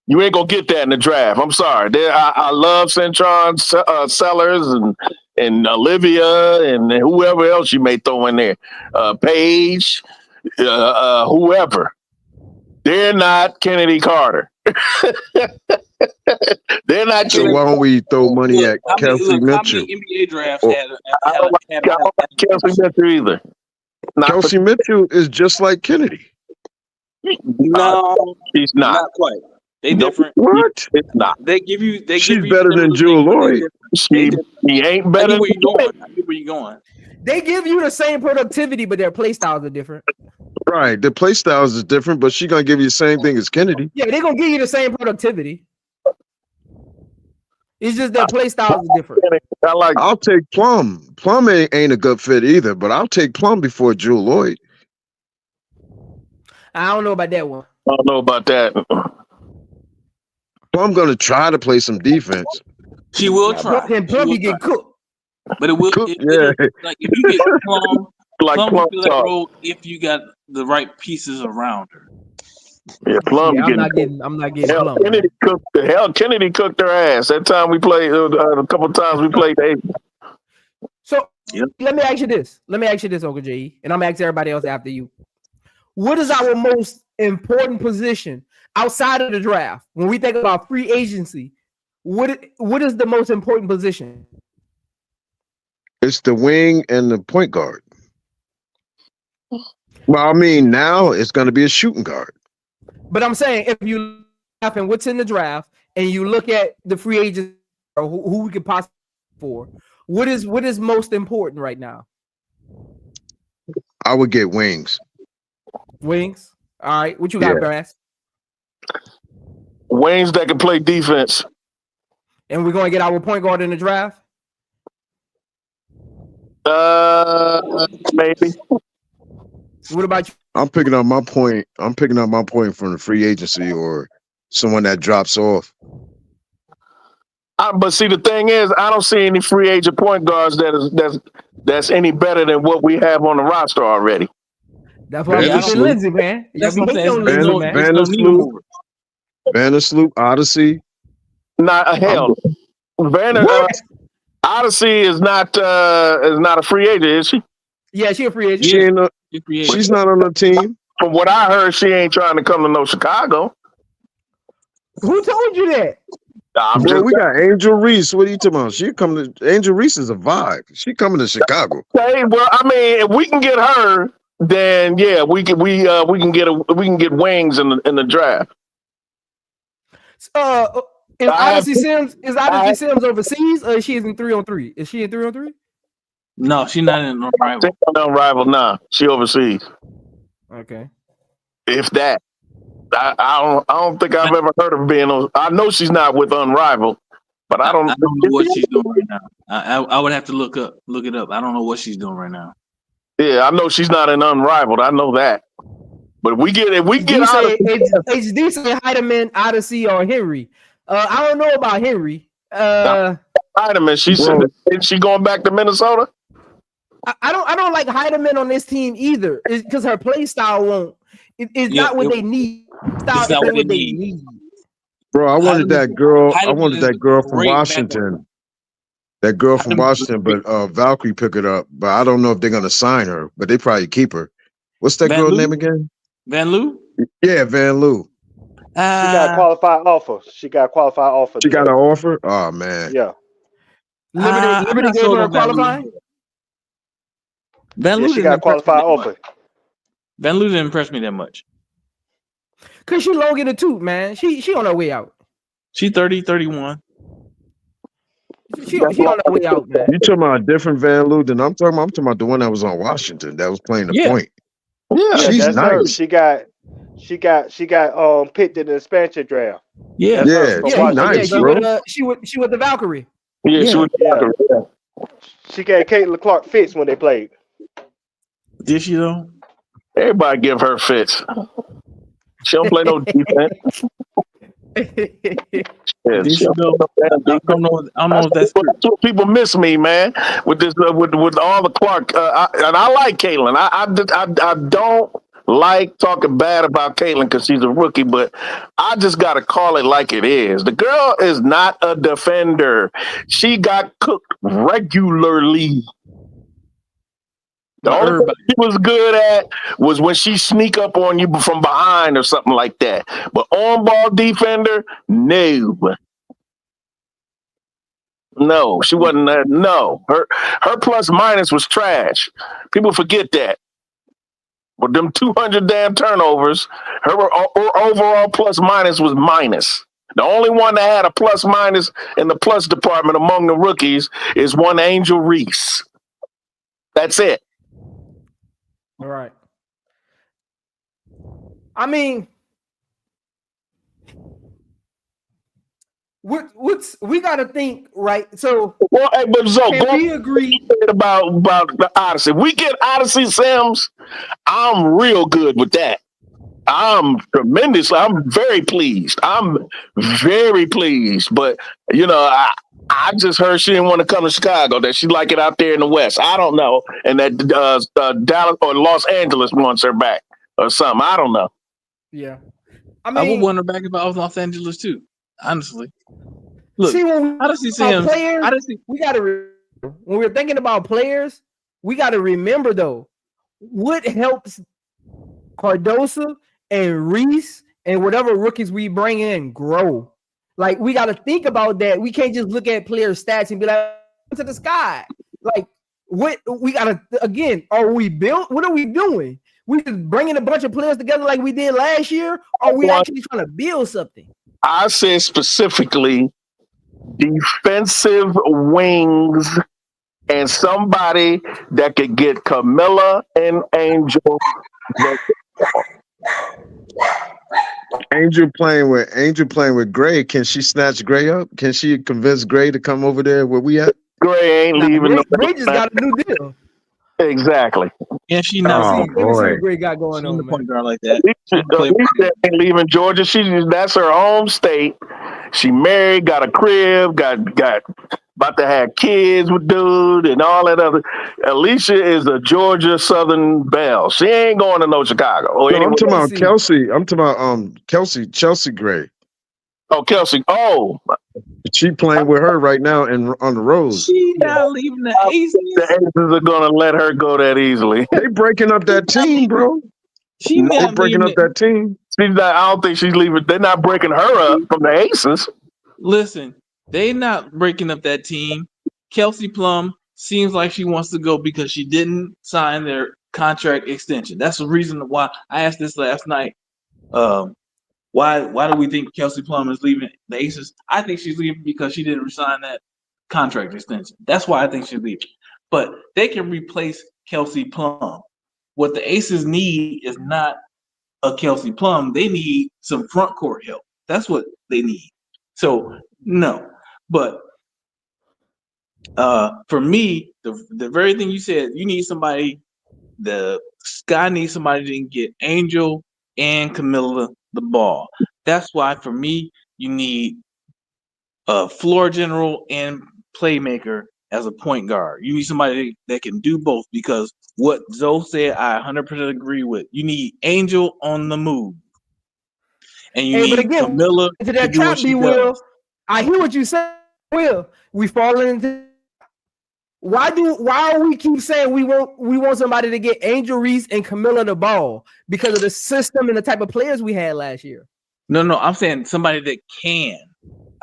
You ain't going to get that in the draft. I'm sorry. I love Centron, Sellers, and Olivia, and whoever else you may throw in there. Paige, whoever. They're not Kennedy Carter. They're not. So why don't we throw money at Kelsey Mitchell? NBA drafts I don't like Kelsey Mitchell either. Kelsey Mitchell is just like Kennedy. No, she's not quite. They different. What? It's not. They give you. She's better than Jewel Lloyd. She ain't better. I get where you're going. They give you the same productivity, but their play styles are different. Right. The play styles is different, but she's gonna give you the same thing as Kennedy. Yeah, they're gonna give you the same productivity. It's just their play styles are different. I'll take Plum. Plum ain't a good fit either, but I'll take Plum before Jewel Lloyd. I don't know about that one. I don't know about that. Plum gonna try to play some defense. She will try. And Plum you get cooked. But it will. Yeah. Like if you get Plum, Like Plum will fill that talk. role if you got the right pieces around her. Yeah, Plum. Yeah, I'm not getting Plum. Kennedy cooked her ass. That time we played, a couple times we played. So let me ask you this. Uncle J, and I'm gonna ask everybody else after you. What is our most important position outside of the draft when we think about free agency? What is the most important position? It's the wing and the point guard. Well, I mean, now it's going to be a shooting guard. But I'm saying if you look at what's in the draft and you look at the free agents or who we could possibly for, what is most important right now? I would get wings. Wings. All right. What you got, Brass? Wings that can play defense. And we're going to get our point guard in the draft? Maybe. What about you? I'm picking up my point. I'm picking up my point from the free agency or someone that drops off. But see, the thing is, I don't see any free agent point guards that's any better than what we have on the roster already. That's why I'm picking Lindsay, man. That's what I'm saying. Vandersloot, Odyssey. Not hell. Odyssey is not a free agent, is she? Yeah, she's a free agent. She's not on the team. From what I heard, she ain't trying to come to no Chicago. Who told you that? Bro, we got Angel Reese. What are you talking about? She coming to Angel Reese is a vibe. She coming to Chicago. Hey, well, I mean, if we can get her, then yeah, we can get wings in the draft. Is Odyssey Sims overseas or is she in 3-on-3? Is she in 3-on-3? No, she's not in Unrivaled. Unrivaled, nah. She overseas. Okay. If that. I don't think I've ever heard of being on. I know she's not with Unrivaled, but I don't know what she's doing right now. I would have to look it up. I don't know what she's doing right now. Yeah, I know she's not in Unrivaled. I know that. But if we get HD say Heidemann, Odyssey, or Henry. I don't know about Henry. Heidemann, she going back to Minnesota? I don't like Heidemann on this team either. It's because her play style won't. It's not what they need. It's not what they need. Bro, I wanted that girl. I wanted that girl from Washington. That girl from Washington, but Valkyrie picked it up. But I don't know if they're gonna sign her. But they probably keep her. What's that girl name again? Van Loo? Yeah, Van Loo. She got a qualified offer. She got an offer? Oh man. Yeah. Liberty gave her a qualifying? Van Loo she got a qualified offer. Van Loo didn't impress me that much. Cause she long in the tooth, man. She on her way out. She 30, 31. She on her way out, man. You talking about a different Van Loo than I'm talking about? I'm talking about the one that was on Washington that was playing the point. Yeah, she's nice. Her. She got picked in the expansion draft. Yeah, she's nice, bro. She with the Valkyrie. Yeah, she with the Valkyrie. Yeah. She gave Caitlin Clark fits when they played. Did she though? Everybody give her fits. She don't play no defense. I don't know if that's what people miss me, man. With this, with all the Clark, and I like Caitlin. I don't like talking bad about Caitlin because she's a rookie, but I just got to call it like it is. The girl is not a defender. She got cooked regularly. The only thing she was good at was when she sneak up on you from behind or something like that. But on-ball defender, no, she wasn't. No, her plus minus was trash. People forget that. With them 200 damn turnovers, her overall plus minus was minus. The only one that had a plus minus in the plus department among the rookies is one Angel Reese. That's it. All right. I mean, we got to think, right? So, well, hey, but Zoe, we agree about the Odyssey. If we get Odyssey Sims, I'm real good with that. I'm very pleased. I'm very pleased. But I just heard she didn't want to come to Chicago, that she like it out there in the West. I don't know. And that Dallas or Los Angeles wants her back or something. I don't know. Yeah. I would want her back if I was Los Angeles too, honestly. Look, when we're thinking about players, we got to remember, though, what helps Cardoso and Reese and whatever rookies we bring in grow. Like, we got to think about that. We can't just look at player stats and be like, to the sky. Like, what we got to, again, are we built? What are we doing? We just bringing a bunch of players together like we did last year? Or are we actually trying to build something? I said specifically defensive wings and somebody that could get Camilla and Angel. Angel playing with Gray. Can she snatch Gray up? Can she convince Gray to come over there where we at? Gray ain't leaving. Gray just got a new deal. Exactly. And she not. Oh, Let me see boy. what Gray got going She's on, the man. point guard like that. Alicia ain't leaving Georgia. That's her home state. She married, got a crib, got about to have kids with dude and all that other. Alicia is a Georgia Southern belle. She ain't going to no Chicago. Or No, I'm anywhere. talking about Kelsey. I'm talking about Chelsea Gray. Oh, Kelsey. Oh, She playing with her right now and on the road. She not leaving the Aces. the Aces are gonna let her go that easily. They breaking up that team, bro. She They not breaking leaving up that team. She's not. I don't think she's leaving. They're not breaking her up from the Aces. Listen, they not breaking up that team. Kelsey Plum seems like she wants to go because she didn't sign their contract extension. That's the reason why I asked this last night. Why do we think Kelsey Plum is leaving the Aces? I think she's leaving because she didn't resign that contract extension. That's why I think she's leaving. But they can replace Kelsey Plum. What the Aces need is not a Kelsey Plum. They need some front court help. That's what they need. So no, but for me, the very thing you said, you need somebody. The Sky needs somebody that can get Angel and Camilla the ball. That's why for me, you need a floor general and playmaker as a point guard. You need somebody that can do both because what Zoe said, I 100% agree with. You need Angel on the move. And you need Camilla to that do what trap, she Will. does. I hear what you said, Will. We falling into. Why are we keep saying we want somebody to get Angel Reese and Camilla the ball because of the system and the type of players we had last year? No, I'm saying somebody that can.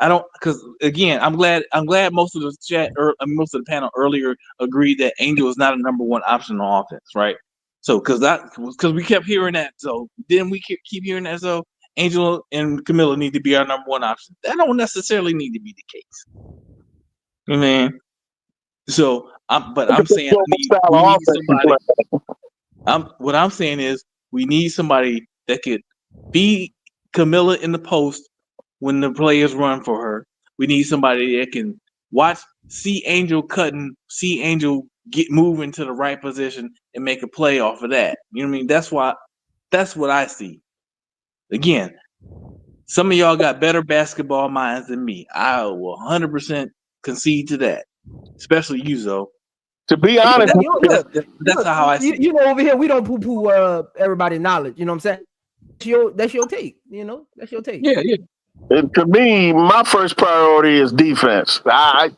I don't because again, I'm glad most of the chat or most of the panel earlier agreed that Angel is not a number one option on offense, right? So because we kept hearing that, so then we keep hearing that, so Angel and Camilla need to be our number one option. That don't necessarily need to be the case. You know what I mean? So I'm saying we need somebody. What I'm saying is we need somebody that could be Camilla in the post when the players run for her. We need somebody that can see Angel cutting, see Angel get moving to the right position and make a play off of that. You know what I mean? That's what I see. Again, some of y'all got better basketball minds than me. I will 100% concede to that, especially you, Zoe. To be honest, that's how I see it. You know, over here we don't poo-poo everybody's knowledge. You know what I'm saying? That's your take. You know, that's your take. Yeah. To me, my first priority is defense. I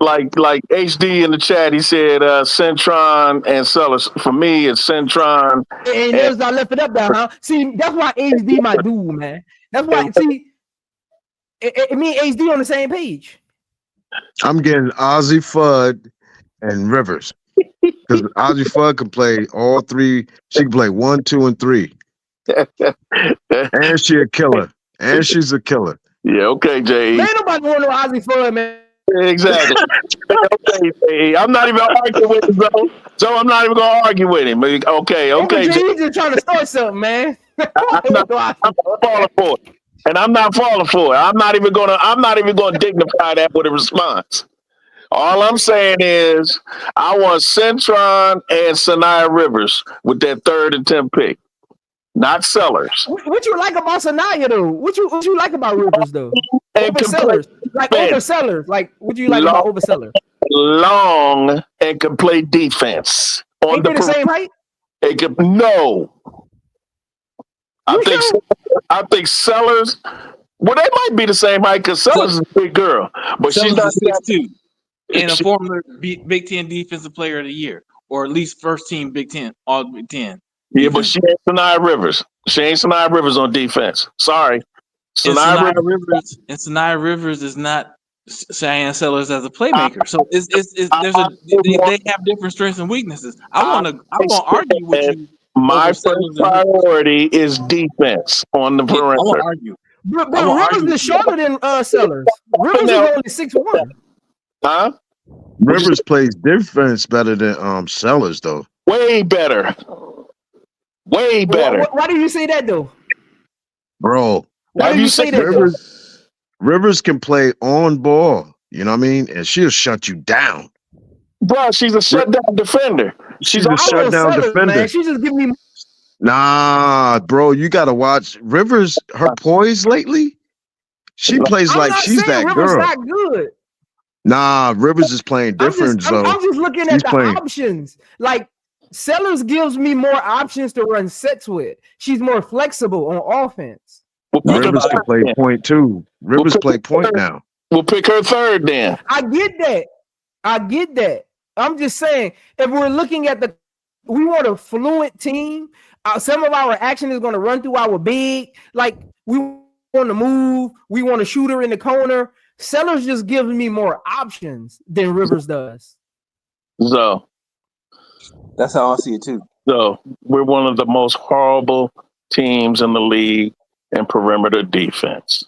like HD in the chat. He said Centron and Sellers. For me, it's Centron. And there's not left it up there, huh? See, that's why HD my dude, man. That's why. See, me and HD on the same page. I'm getting Ozzy Fudd and Rivers because Ozzy Fudd can play all three. She can play 1, 2, and 3, and she's a killer. Yeah, okay, Jay. Man, nobody want no Ozzy Fudd, man. Exactly. Okay, I'm not even arguing with him, so I'm not even gonna argue with him. Okay. Jay, you just trying to start something, man. I'm not falling for it. And I'm not falling for it. I'm not even gonna dignify that with a response. All I'm saying is I want Centron and Sanaya Rivers with that 3rd and 10th pick. Not Sellers. What you like about Sanaya though? What you like about Rivers though? Over Sellers. Over Sellers. Like what do you like about over Sellers? Long and can play defense. Ain't they the same height? No. I think Sellers. Well, they might be the same height because Sellers is a big girl, but she's not 6'2", and a former Big Ten Defensive Player of the Year, or at least first team Big Ten, all Big Ten. Yeah, but she ain't Sanaya Rivers. She ain't Sanaya Rivers on defense. Sorry, Sanaya Rivers is not Cheyenne Sellers as a playmaker. So they have different strengths and weaknesses. I won't argue with you. My first priority is defense on the perimeter. I won't argue. But Rivers is shorter than Sellers. Rivers is only 6'1". Huh? Rivers plays defense better than Sellers though. Way better. Why do you say that though, bro? Why do you say that? Rivers can play on ball. You know what I mean? And she'll shut you down. Bro, she's a shutdown defender. She's a shutdown defender. Man. She just give me. Nah, bro, you gotta watch Rivers. Her poise lately. She plays like she's that Rivers girl. not good. Nah, Rivers is playing different. I'm just looking at the options. Like Sellers gives me more options to run sets with. She's more flexible on offense. Rivers can play point too. Rivers play point now. We'll pick her third then. I get that. I'm just saying, if we're looking at we want a fluent team. Some of our action is going to run through our big. Like we want to move. We want to shoot her in the corner. Sellers just gives me more options than Rivers does. So that's how I see it too. So we're one of the most horrible teams in the league in perimeter defense.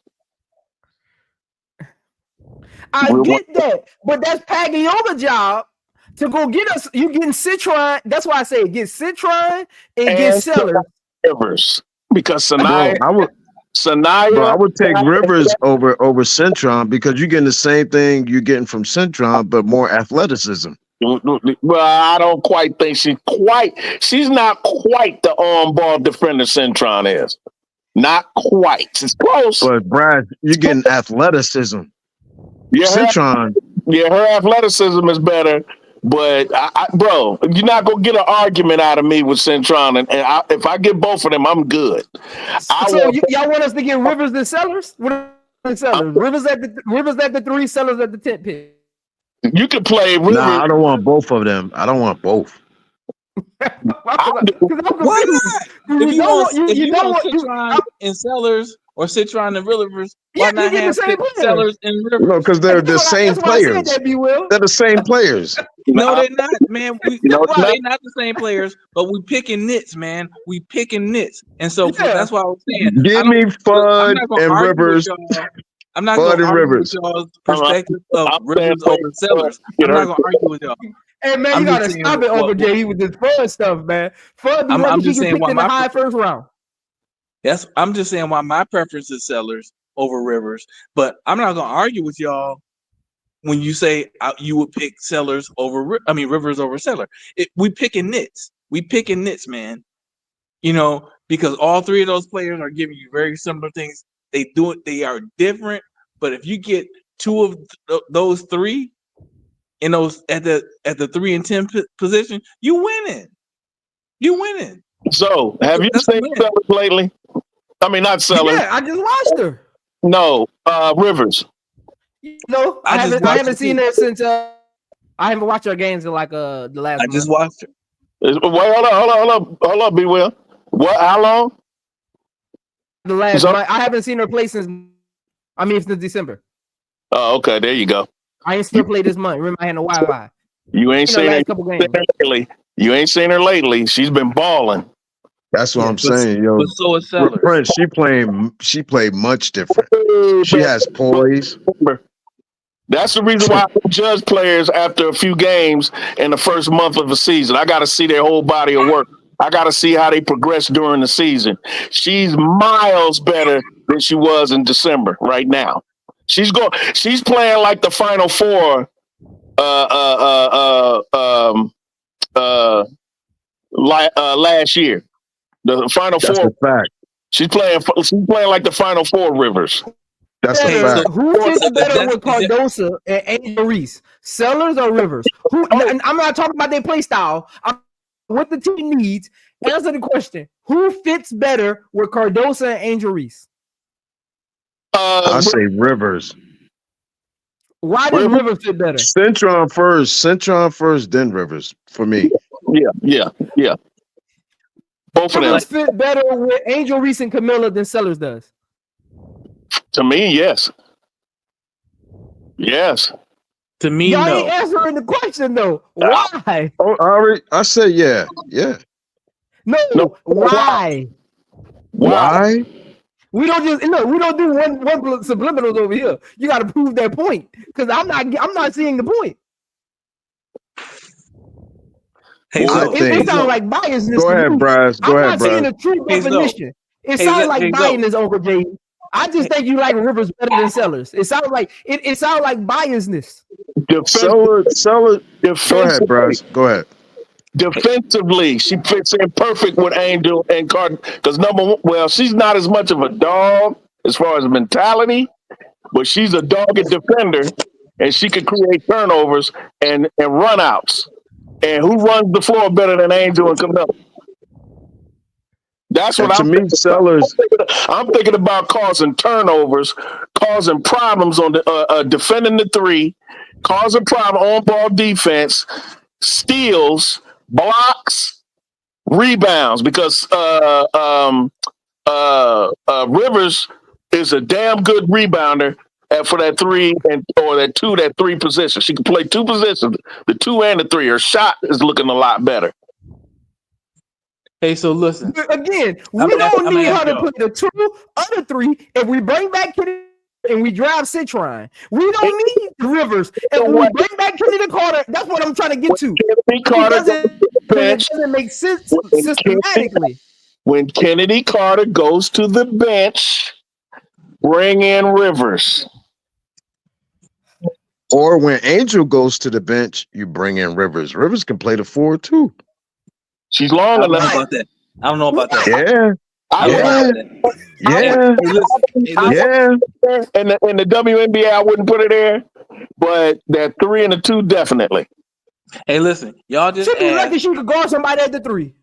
I get that, but that's Pagiola job to go get us. You getting Citron? That's why I say get Citron and get Sellers. Rivers, because Sanaya. I would take Rivers over Centron because you're getting the same thing you're getting from Centron, but more athleticism. Well, I don't quite think she's not quite the on-ball defender Centron is. Not quite. It's close. But Brad, you're getting athleticism. Yeah, Centron. Her athleticism is better. But, bro, you're not going to get an argument out of me with Centron. And if I get both of them, I'm good. Y'all want us to get Rivers and Sellers? Rivers at the 3, Sellers at the 10 pick. You can play Rivers. Nah, I don't want both of them. I don't want both. Why not? If you want Citron and Sellers or Citron and Rivers, why not have Sellers and Rivers? No, because they're the same players. They're the same players. No, they're not, man. They're not the same players, but we picking nits, man. We picking nits. And so that's why I was saying. Give me Fudd and Rivers. I'm not going to argue with y'all's perspective of Rivers over Sellers. I'm not going to argue with y'all. Hey, man, you got to stop it, Uncle J, with this Fudd stuff, man. Fudd, I'm just saying why in the high first round. Yes, I'm just saying why my preference is Sellers over Rivers. But I'm not going to argue with y'all when you say you would pick Rivers over Seller. We picking nits. We picking nits, man. You know, because all three of those players are giving you very similar things. They are different, but if you get two of those three in those at the 3 and 10 position, you winning. So, have you seen Sellers lately? I mean, not Sellers. Yeah, I just watched her. No, Rivers. No, I haven't seen her since. I haven't watched her games in like the last. I just watched her. Wait, hold on, Be Will. What? How long? The last. I haven't seen her play since December. Oh, okay. There you go. I ain't still play this month. Remember, I had no Wi-Fi. You ain't seen her lately. You ain't seen her lately. She's been balling. That's what I'm saying, yo. But so is Sellers. Prince, she played much different. She has poise. That's the reason why I judge players after a few games in the first month of the season. I got to see their whole body of work. I got to see how they progress during the season. She's miles better than she was in December right now. She's playing like the Final Four last year. The Final Four. That's a fact. She's playing like the Final Four Rivers. That's a fact. Who fits better with Cardosa and Angel Reese? Sellers or Rivers? And I'm not talking about their play style. I'm what the team needs. Answer the question. Who fits better with Cardosa and Angel Reese? I say Rivers. Why does Rivers fit better? Centron first, then Rivers for me. Yeah. Both of them Rivers fit better with Angel Reese and Camilla than Sellers does. To me, yes. Yes. To me, y'all no. ain't answering the question though. Why? I said yeah. No. Why? Why? We don't do one subliminals over here. You got to prove that point because I'm not seeing the point. Hey, it sounds like biasness. Go ahead, Bryce. I'm not seeing the true definition. It sounds like biasness, Uncle Jay. I just think you like Rivers better than Sellers. It sounds like it sounds like biasness. Sellers. Go ahead, Bryce. Go ahead. Defensively, she fits in perfect with Angel and Carter. Because number one, well, she's not as much of a dog as far as mentality, but she's a dogged defender, and she could create turnovers and run outs. And who runs the floor better than Angel and Camilla? That's what I'm thinking. Sellers. I'm thinking about causing turnovers, causing problems on the defending the three, causing problem on ball defense, steals, blocks, rebounds. Because Rivers is a damn good rebounder for that 3 or that 2, that 3 position. She can play 2 positions, the 2 and the 3. Her shot is looking a lot better. Hey, so listen. Again, we don't need her to play the 2 or the 3. If we bring back Kennedy and we drive Citron, we don't need Rivers. And when we bring back Kennedy Carter, that's what I'm trying to get to. It doesn't make sense systematically. When Kennedy Carter goes to the bench, bring in Rivers. Or when Angel goes to the bench, you bring in Rivers. Rivers can play the 4 too. She's long enough. I don't know about that. Yeah. In the WNBA, I wouldn't put her there, but that 3 and the 2 definitely. Hey, listen, y'all just she'd be lucky she could guard somebody at the 3.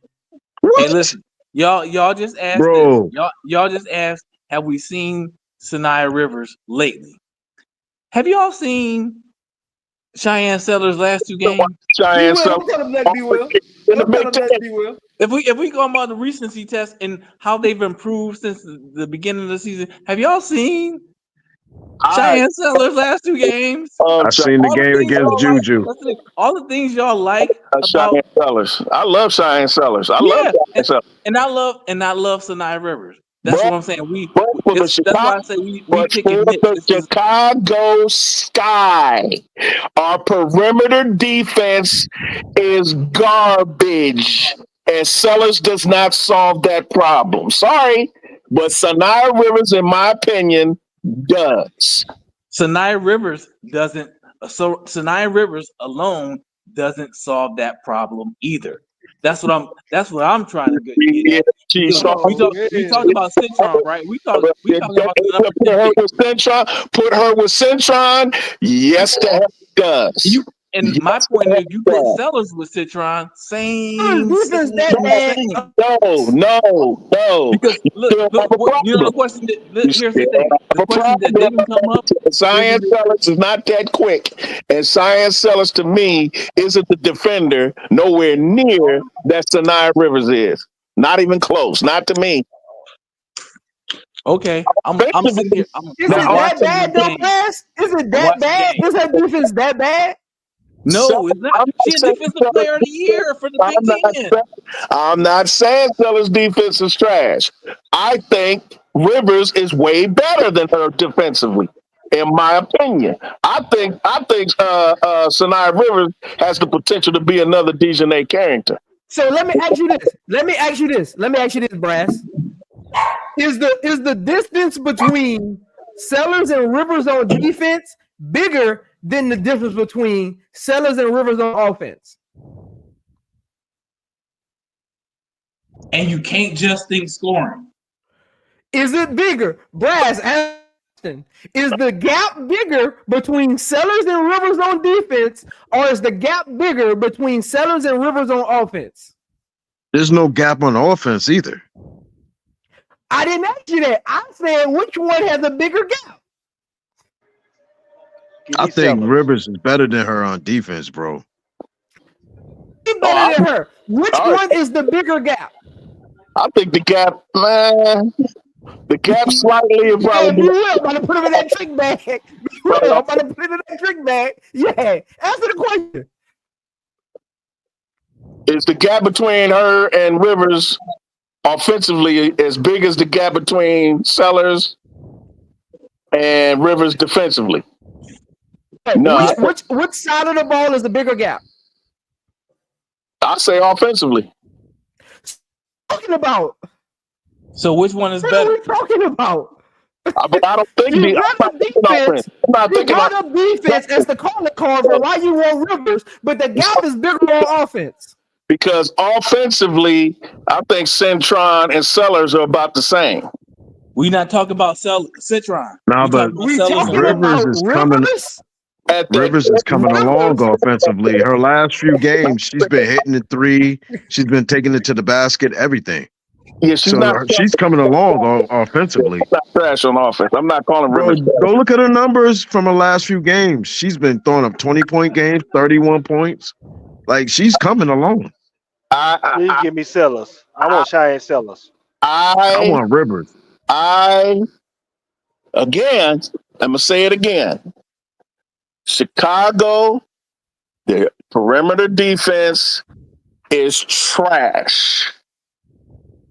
Hey, listen, y'all just asked. Bro. Y'all just asked. Have we seen Sanaya Rivers lately? Have y'all seen Cheyenne Sellers' last 2 games? Cheyenne Sellers. If we go about the recency test and how they've improved since the beginning of the season, have y'all seen Cheyenne Sellers' last 2 games? I've seen the game against Juju. Like, all the things y'all like about Cheyenne Sellers. I love Cheyenne Sellers. I love Cheyenne Sellers. And I love Sanaya Rivers. That's what I'm saying. That's why I say we pick the Chicago Sky. Our perimeter defense is garbage, and Sellers does not solve that problem. Sorry, but Sanaya Rivers, in my opinion, does. Sanaya Rivers doesn't. So Sanaya Rivers alone doesn't solve that problem either. That's what I'm trying to get at. We talked about Citron, right? We talked about put her with Citron. Yes, the hell it does. My point is, you put Sellers with Citron, same. No. Because look, the question here's the thing. The question that didn't come up. Cheyenne Sellers is not that quick, and Cheyenne Sellers to me isn't the defender nowhere near that Sanaya Rivers is. Not even close. Not to me. Okay, I'm sitting here. Is it that bad, though, Bass? Is it that bad? Is her defense that bad? No, it's not. She's defensive player of the year for the Big Ten. I'm not saying Sellers' defense is trash. I think Rivers is way better than her defensively, in my opinion. I think Sanaya Rivers has the potential to be another Dejanay Carrington. So let me ask you this. Brass. Is the distance between Sellers and Rivers on defense bigger than the difference between Sellers and Rivers on offense? And you can't just think scoring. Is it bigger? Brass, is the gap bigger between Sellers and Rivers on defense, or is the gap bigger between Sellers and Rivers on offense? There's no gap on offense either. I didn't ask you that. I said which one has a bigger gap? I think Rivers is better than her on defense, bro. He's better than her. Which one is the bigger gap? I think the gap, man. The gap slightly in probably. I'm about to put him in that trick bag. I'm about to put him in that trick bag. Yeah. Answer the question. Is the gap between her and Rivers offensively as big as the gap between Sellers and Rivers defensively? No. Which side of the ball is the bigger gap? I say offensively. Talking about. So which one is better? What are we talking about? But I don't think You brought up defense. I'm not You thinking brought up defense as the calling card for why you want Rivers, but the gap is bigger on offense. because offensively, I think Centron and Sellers are about the same. We not talking about Citron. Nah, but We talking Rivers about is coming. Rivers. Rivers is coming along offensively. Her last few games, she's been hitting the three. She's been taking it to the basket. Everything. Yeah, she's coming along offensively. Not trash on offense. I'm not calling Rivers. Go look at her numbers from her last few games. She's been throwing up 20-point games, 31 points. Like she's coming along. Please give me Sellers. I want Cheyenne Sellers. I want Rivers. Again, I'm gonna say it again. Chicago, their perimeter defense is trash.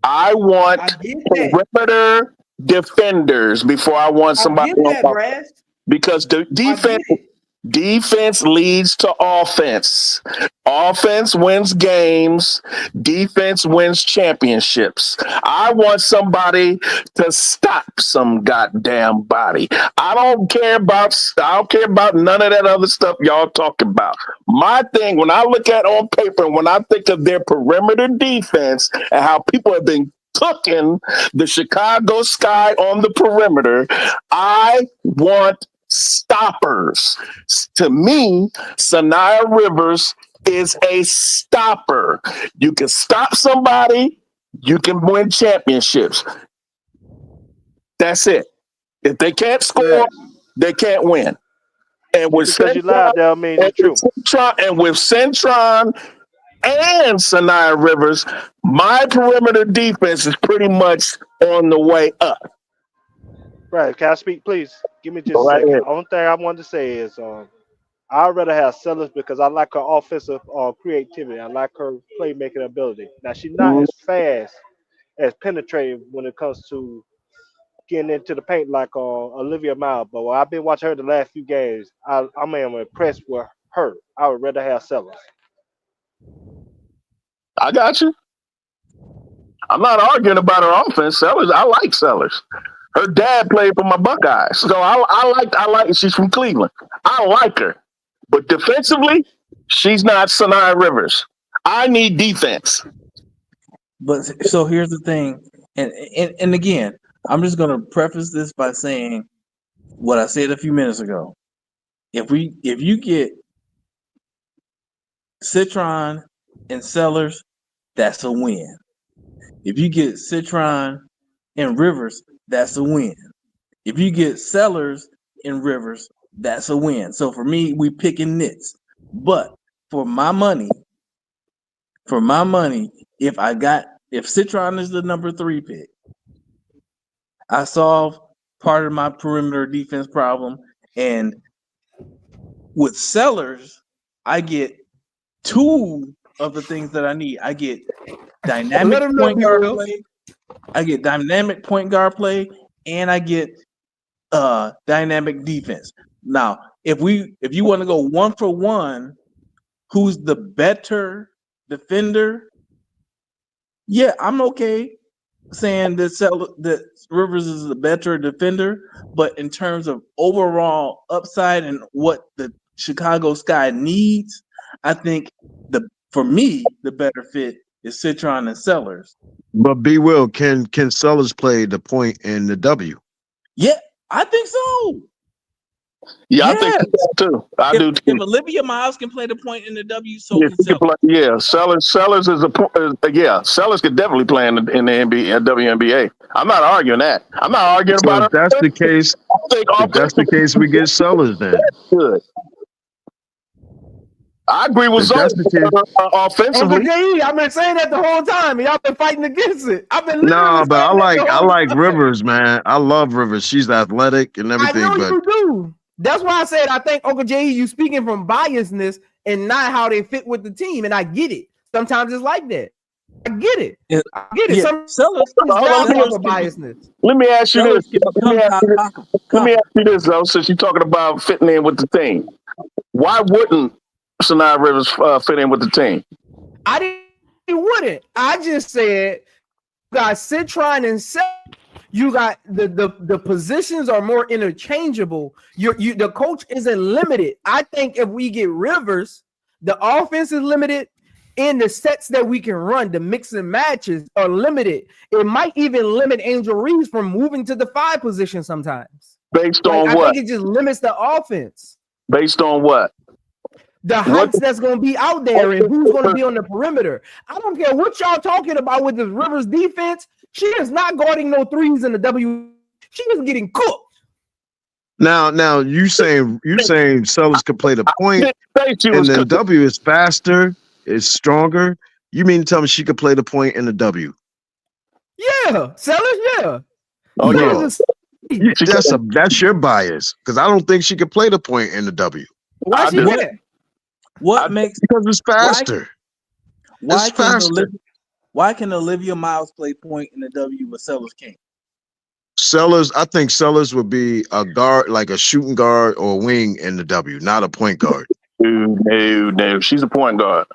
I want perimeter defenders before I want somebody else. Because the defense leads to offense. Offense wins games. Defense wins championships. I want somebody to stop some goddamn body. I don't care about none of that other stuff y'all talking about. My thing, when I look at on paper, and when I think of their perimeter defense and how people have been cooking the Chicago Sky on the perimeter, I want stoppers. To me, Sanaya Rivers is a stopper. You can stop somebody, you can win championships. That's it. If they can't score, they can't win. And with Centron, and with Centron and Sanaya Rivers, my perimeter defense is pretty much on the way up. Right. Can I speak, please? Give me just a second. The only thing I wanted to say is I'd rather have Sellers because I like her offensive creativity. I like her playmaking ability. Now, she's not as fast as penetrating when it comes to getting into the paint like Olivia Miles. But I've been watching her the last few games. I'm impressed with her. I would rather have Sellers. I got you. I'm not arguing about her offense. Sellers, I like Sellers. Her dad played for my Buckeyes, so I like. She's from Cleveland. I like her, but defensively, she's not Sanaya Rivers. I need defense. But so here's the thing, and again, I'm just gonna preface this by saying what I said a few minutes ago. If you get Citron and Sellers, that's a win. If you get Citron and Rivers, that's a win. If you get Sellers and Rivers, that's a win. So for me, we picking nits. But for my money, if Citron is the number 3 pick, I solve part of my perimeter defense problem. And with Sellers, I get 2 of the things that I need. I get dynamic point guard play. I get dynamic point guard play, and I get dynamic defense. Now, if you want to go 1 for 1, who's the better defender? Yeah, I'm okay saying that Rivers is the better defender, but in terms of overall upside and what the Chicago Sky needs, I think for me the better fit is Citron and Sellers. But B. Will, can Sellers play the point in the W? Yeah, I think so. Yeah, yes. I think so too. I do too. If Olivia Miles can play the point in the W, so can Sellers. Yeah, Sellers is Sellers could definitely play in the NBA, WNBA. I'm not arguing that. I'm not arguing about if that's the case. If that's the case, we get Sellers then. Good. I agree with Zoe offensively. Uncle J.E., I've been saying that the whole time, and y'all been fighting against it. I've been but I like Rivers, man. I love Rivers. She's athletic and everything. I know you do. That's why I said I think Uncle J.E., you speaking from biasness and not how they fit with the team, and I get it. Sometimes it's like that. I get it. I get it. Yeah. Sellers biasness. Let me ask you this. Let me ask you this, though, since you're talking about fitting in with the team. Why wouldn't Sanaya Rivers fit in with the team? I wouldn't. I just said got Citron and Sellers, You got the positions are more interchangeable. The coach isn't limited. I think if we get Rivers, the offense is limited, and the sets that we can run, the mix and matches are limited. It might even limit Angel Reese from moving to the 5 position sometimes. Based on I what? think it just limits the offense. Based on what? The heights that's going to be out there and who's going to be on the perimeter. I don't care what y'all talking about with this Rivers defense. She is not guarding no threes in the W. She is getting cooked. Now you saying Sellers could play the point, and then W is faster, is stronger. You mean to tell me she could play the point in the W? Yeah, Sellers, yeah. Oh no, that's your bias because I don't think she could play the point in the W. Why she can't? What makes because it's faster. Why can Olivia Miles play point in the W but Sellers can't? Sellers, I think Sellers would be a guard, like a shooting guard or wing in the W, not a point guard. No, she's a point guard.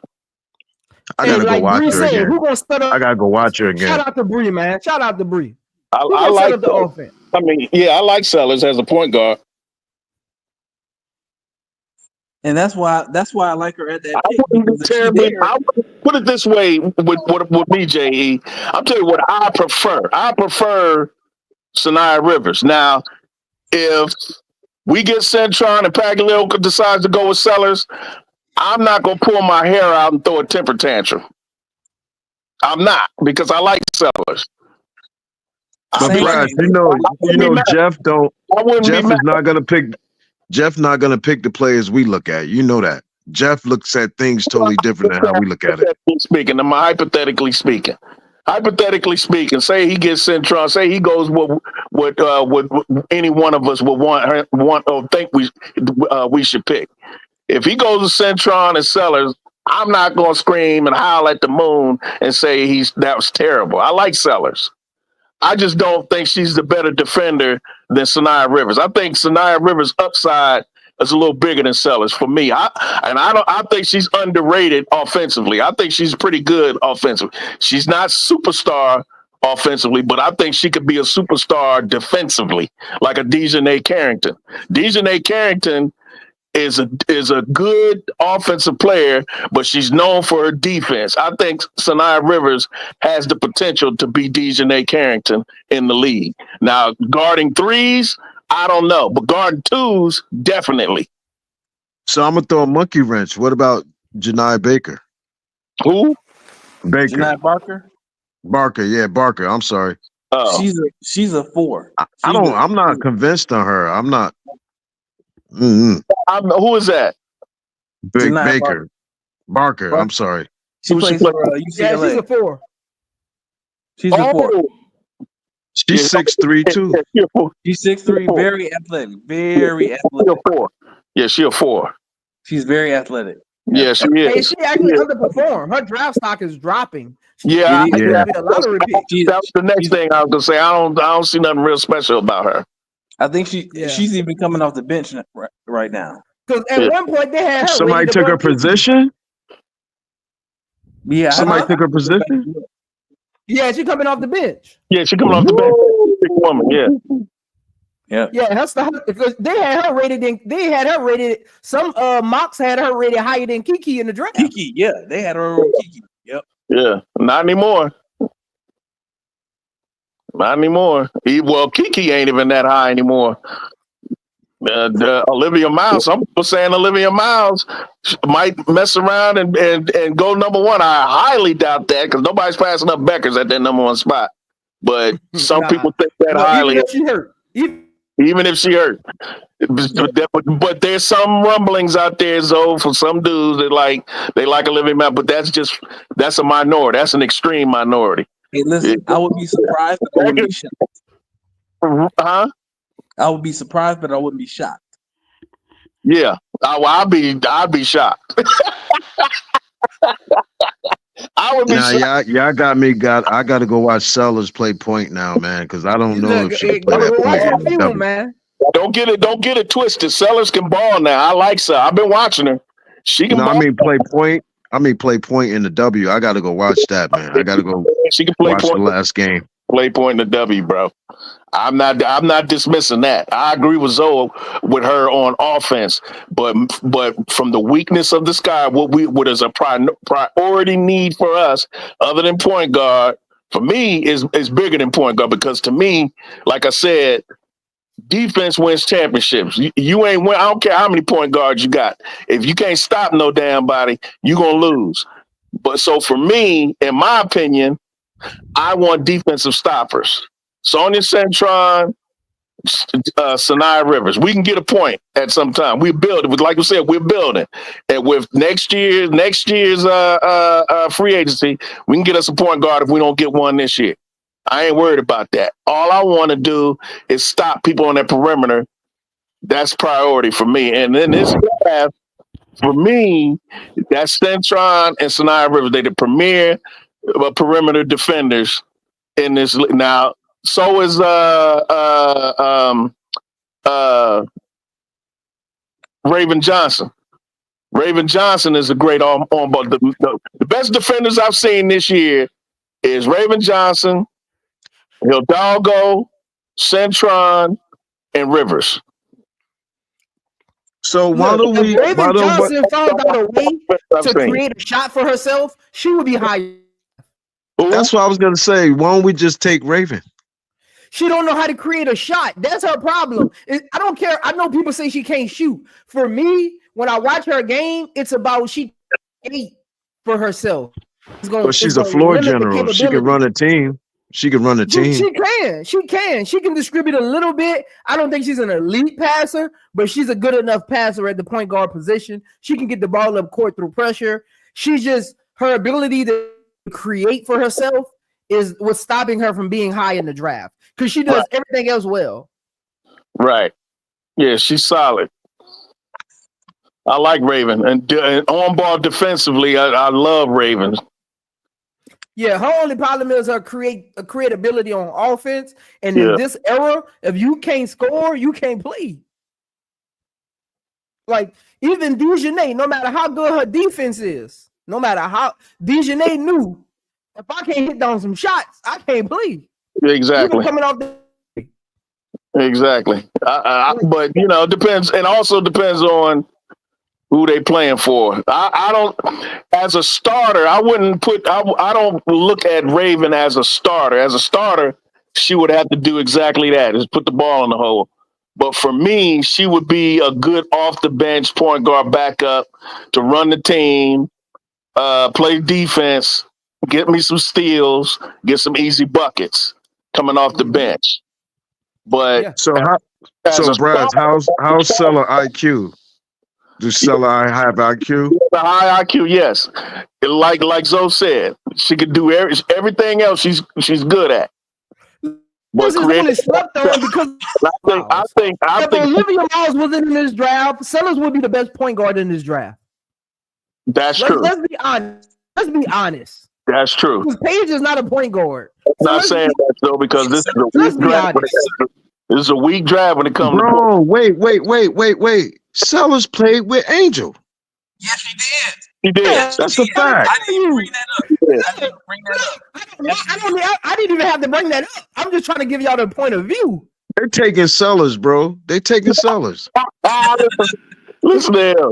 I gotta go watch her again. Who gonna set up? I gotta go watch her again. Shout out to Bree, man. Shout out to Bree. I like the offense. I mean, yeah, I like Sellers as a point guard. And that's why I like her at that pick. I put it this way with me, J.E. I'll tell you what I prefer. I prefer Sanaya Rivers. Now, if we get Centron and Pagliuca decides to go with Sellers, I'm not going to pull my hair out and throw a temper tantrum. I'm not, because I like Sellers. But Bryce, you know, Jeff is not going to pick. Jeff not going to pick the players we look at. You know that. Jeff looks at things totally different than how we look at it. I'm hypothetically speaking. Hypothetically speaking, say he gets Centron, say he goes what any one of us would want or think we should pick. If he goes to Centron and Sellers, I'm not going to scream and howl at the moon and say that was terrible. I like Sellers. I just don't think she's the better defender than Sanaya Rivers. I think Sanaya Rivers' upside is a little bigger than Sellers for me. I think she's underrated offensively. I think she's pretty good offensively. She's not superstar offensively, but I think she could be a superstar defensively, like a Dejanay Carrington. Dejanay Carrington is a good offensive player, but she's known for her defense. I think Sanaya Rivers has the potential to be Dejanay Carrington in the league. Now, guarding threes, I don't know, but guarding twos, definitely. So I'm gonna throw a monkey wrench. What about Janai Baker? Who? Baker. Janai Barker? Barker, yeah, Barker. I'm sorry. Oh. She's a 4. I'm not convinced on her. I'm not. Who is that? Baker. Barker. I'm sorry. She plays for UCLA. Yeah, she's a 4. She's a 4. She's 6'3" too. She's 6'3", very athletic. Very athletic. She's a 4. Yeah, she's a 4. She's very athletic. Yeah, she is. Hey, she actually underperformed. Her draft stock is dropping. Yeah. A lot of repeats. That was the next thing I was gonna say. I don't see nothing real special about her. I think she's even coming off the bench right now. Because at one point they had her. Somebody took her position. Yeah, somebody took her position. Yeah, she coming off the bench. Yeah, she coming off the bench. Big woman. Yeah. Yeah, that's because they had her rated. Some mocks had her rated higher than Kiki in the draft. Kiki, yeah, they had her over Kiki. Yep. Yeah, not anymore. Not anymore. Well, Kiki ain't even that high anymore. Olivia Miles, some people saying Olivia Miles might mess around and go number 1. I highly doubt that because nobody's passing up Beckers at that number 1 spot. But some people think that highly. Even if she hurt. Even if she hurt. But there's some rumblings out there, Zoe, for some dudes that they like Olivia Miles, but that's a minority. That's an extreme minority. Hey, listen, I would be surprised, but I wouldn't be shocked. Huh? I would be surprised, but I wouldn't be shocked. Yeah, I'd be shocked. I would be shocked. Y'all got me. I got to go watch Sellers play point now, man, because I don't know if she can play that point. Man. Don't get it twisted. Sellers can ball now. I like her. I've been watching her. She can. No, ball. I mean play point in the W. I got to go watch that, man. I got to go. She can play watch point. the last game. play point and a W, bro. I'm not dismissing that. I agree with Zoe with her on offense, but from the weakness of the sky, what is a priority need for us other than point guard, for me is bigger than point guard, because to me, like I said, defense wins championships. You ain't win. I don't care how many point guards you got. If you can't stop no damn body, you're gonna lose. But so for me, in my opinion, I want defensive stoppers. Sonia Centron, Sanaya Rivers. We can get a point at some time. We build it. Like we said, we're building. And with next year's free agency, we can get us a point guard if we don't get one this year. I ain't worried about that. All I want to do is stop people on that perimeter. That's priority for me. And then this draft, for me, that's Centron and Sanaya Rivers. They're the premier perimeter defenders in this. Now, so is Raven Johnson. Raven Johnson is a great on ball. The best defenders I've seen this year is Raven Johnson, Hidalgo, Centron, and Rivers. So why don't we? Raven Johnson found out a way to create a shot for herself, she would be high. That's what I was gonna say. Why don't we just take Raven? She don't know how to create a shot. That's her problem. I don't care. I know people say she can't shoot. For me, when I watch her game, it's about she create for herself. But she's a floor general. She can run a team. She can run a team. She can. She can distribute a little bit. I don't think she's an elite passer, but she's a good enough passer at the point guard position. She can get the ball up court through pressure. She's just, her ability to create for herself is what's stopping her from being high in the draft, because she does everything else well. Right. Yeah, she's solid. I like Raven. And on ball defensively, I love Raven. Yeah, her only problem is her creatability on offense. And in this era, if you can't score, you can't play. Like, even Dejanay, no matter how good her defense is, no matter how, Dejanay knew, if I can't hit down some shots, I can't play. Exactly. Even coming off exactly. But, it depends. And also depends on who they playing for. I don't, as a starter, I don't look at Raven as a starter. As a starter, she would have to do exactly that, is put the ball in the hole. But for me, she would be a good off the bench point guard backup to run the team, play defense, get me some steals, get some easy buckets coming off the bench. But so Brad, how's Seller IQ? Does Seller have IQ? The high IQ, yes. Like Zoe said, she could do everything else she's good at. But this is really slept on because I think if Olivia Miles wasn't in this draft, Sellers would be the best point guard in this draft. That's true. Let's be honest. That's true. Because Paige is not a point guard. I'm not saying that though, because this is a weak draft. This is a weak draft when it comes to. Bro, wait. Sellers played with Angel. Yes, he did. He did. That's a fact. I didn't bring that up. I didn't even have to bring that up. I'm just trying to give y'all the point of view. They're taking Sellers, bro. They taking Sellers. Listen to him.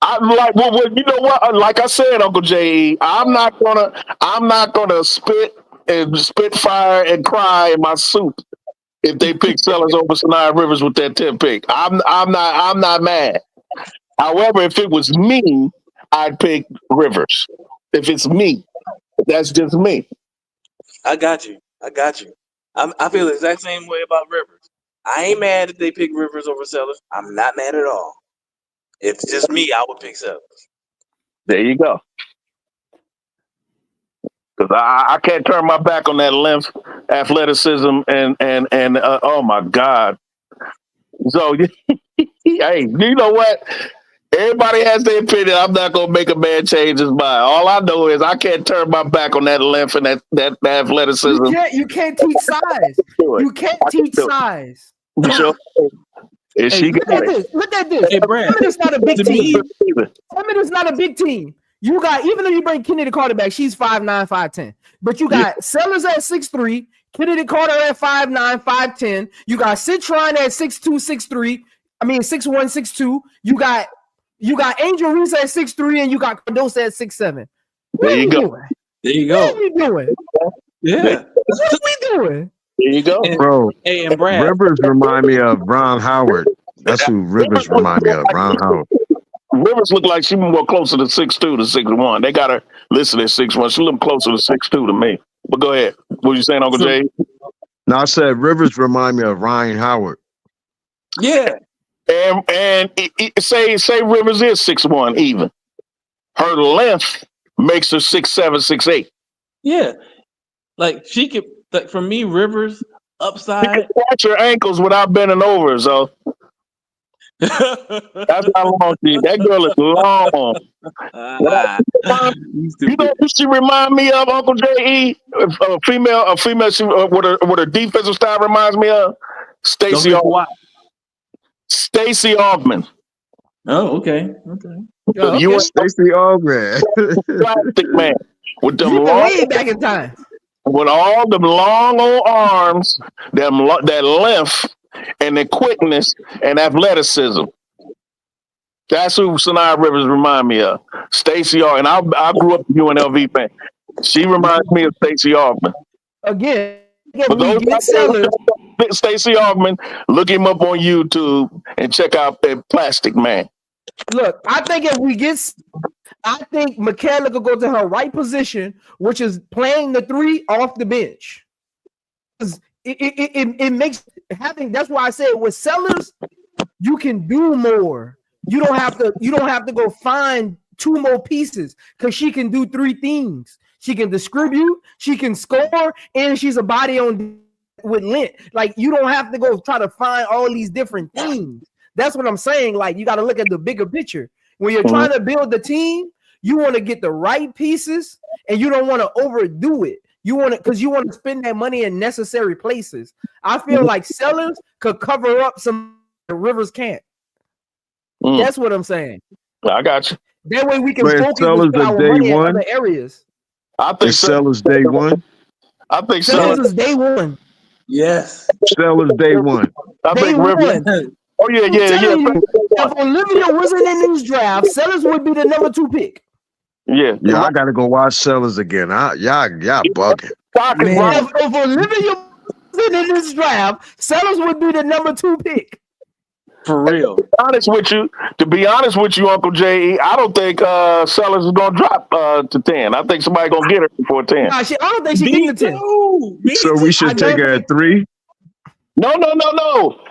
I'm like, well, you know what? Like I said, Uncle J.E., I'm not gonna spit fire and cry in my soup if they pick Sellers over Sanaya Rivers with that 10th pick. I'm not mad. However, if it was me, I'd pick Rivers. If it's me, that's just me. I got you. I feel the exact same way about Rivers. I ain't mad if they pick Rivers over Sellers. I'm not mad at all. If it's just me, I would pick Sellers. There you go. Because I can't turn my back on that length, athleticism, and oh my God. So, hey, you know what? Everybody has their opinion. I'm not gonna make a man change his mind. All I know is I can't turn my back on that length and that athleticism. You can't teach size. You can't teach size. Sure. Look at this. Hey, Brad, it's not a big team. It's not a big team. You got, even though you bring Kenny the quarterback, she's 5'9", 5'10". But you got Sellers at 6'3". Kennedy Carter at 5'9", 5'10". You got Citron at 6'2", 6'3". I mean 6'1", 6'2". You got Angel Reese at 6'3", and you got Cardoso at 6'7". What There you are we go. doing? There you go. What are we doing? Yeah. What are we doing? There you go. Bro, Hey, and Brad. Rivers remind me of Ron Howard. That's who Rivers remind me of, Ron Howard. Rivers look like she more closer to 6'2" to 6'1". They got her listed at 6'1". She look closer to 6'2" to me. But go ahead. What you saying, Uncle Jay? No, I said Rivers remind me of Ryan Howard. Yeah. And say Rivers is 6'1" even. Her length makes her 6'7", 6'8". Yeah. Like she could, like for me, Rivers She upside. can catch her ankles without bending over, so that's how long she. That girl is long. You know who she remind me of, Uncle J.E.? A female. She, what her defensive style reminds me of? Stacey Augman. Oh, okay. You and Stacey Augman. plastic man with them way back in time. With all them long old arms, that length, and the quickness and athleticism. That's who Sanaa Rivers remind me of. Stacey Augman. And I grew up a UNLV fan. She reminds me of Stacey Augman. Again, For those Stacey Augman, look him up on YouTube and check out that Plastic Man. Look, I think if we get, I think Michaela could go to her right position, which is playing the 3 off the bench. It makes having. That's why I said with Sellers, you can do more. You don't have to go find 2 more pieces because she can do 3 things. She can distribute, she can score, and she's a body on with length. Like you don't have to go try to find all these different things. That's what I'm saying. Like you got to look at the bigger picture. When you're trying to build the team, you want to get the right pieces, and you don't want to overdo it. You want to because you want to spend that money in necessary places. I feel like Sellers could cover up some Rivers can't. That's what I'm saying. I got you. That way we can But focus Sellers our are day money in one? other areas. I think Sellers day one. I think Sellers is day one. Yes. Sellers day one. I Day think Rivers. one. Oh yeah. If Olivia wasn't in this draft, Sellers would be the number 2 pick. Yeah. I gotta go watch Sellers again. Y'all bugging. If Olivia wasn't in this draft, Sellers would be the number 2 pick. For real. To be honest with you, Uncle J.E., I don't think Sellers is gonna drop to 10. I think somebody gonna get her before 10. Nah, I don't think she getting the 10. So we should take her at 3. No.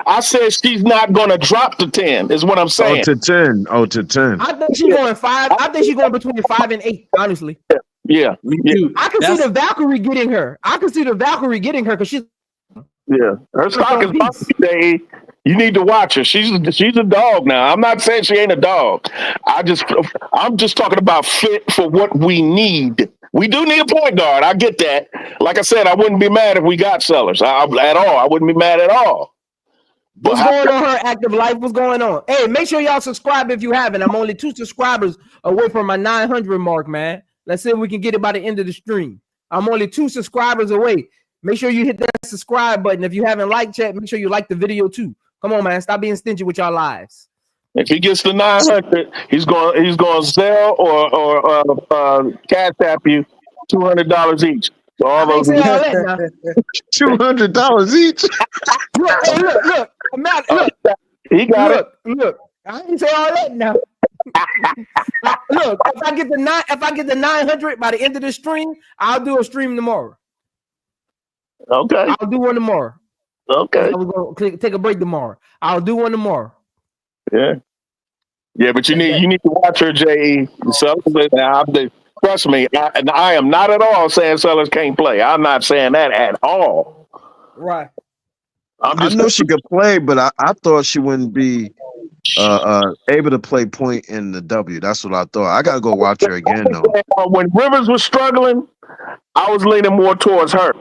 I said she's not gonna drop to 10. Is what I'm saying. To 10. To 10. I think she's going 5. I think she's going between 5 and 8. Honestly. Yeah. Me too. I can see the Valkyrie getting her. Because she's her stock is J.E. You need to watch her. She's a dog now. I'm not saying she ain't a dog. I'm just talking about fit for what we need. We do need a point guard. I get that. Like I said, I wouldn't be mad if we got Sellers at all. I wouldn't be mad at all. But what's going on her active life? What's going on? Hey, make sure y'all subscribe if you haven't. I'm only 2 subscribers away from my 900 mark, man. Let's see if we can get it by the end of the stream. I'm only 2 subscribers away. Make sure you hit that subscribe button. If you haven't liked yet, make sure you like the video too. Come on, man. Stop being stingy with y'all lives. if he gets to 900, he's going to sell or cash app you $200 each. So all those $200 each. Look. He got it. Look. I didn't say all that now. Look, if I get the 900 by the end of the stream, I'll do a stream tomorrow. Okay. I'll do one tomorrow. Okay. I was gonna take a break tomorrow. I'll do one tomorrow. Yeah. Yeah, but you need to watch her, J.E. Trust me, I am not at all saying Sellers can't play. I'm not saying that at all. Right. I know she could play, but I thought she wouldn't be able to play point in the W. That's what I thought. I gotta go watch her again though. When Rivers was struggling, I was leaning more towards her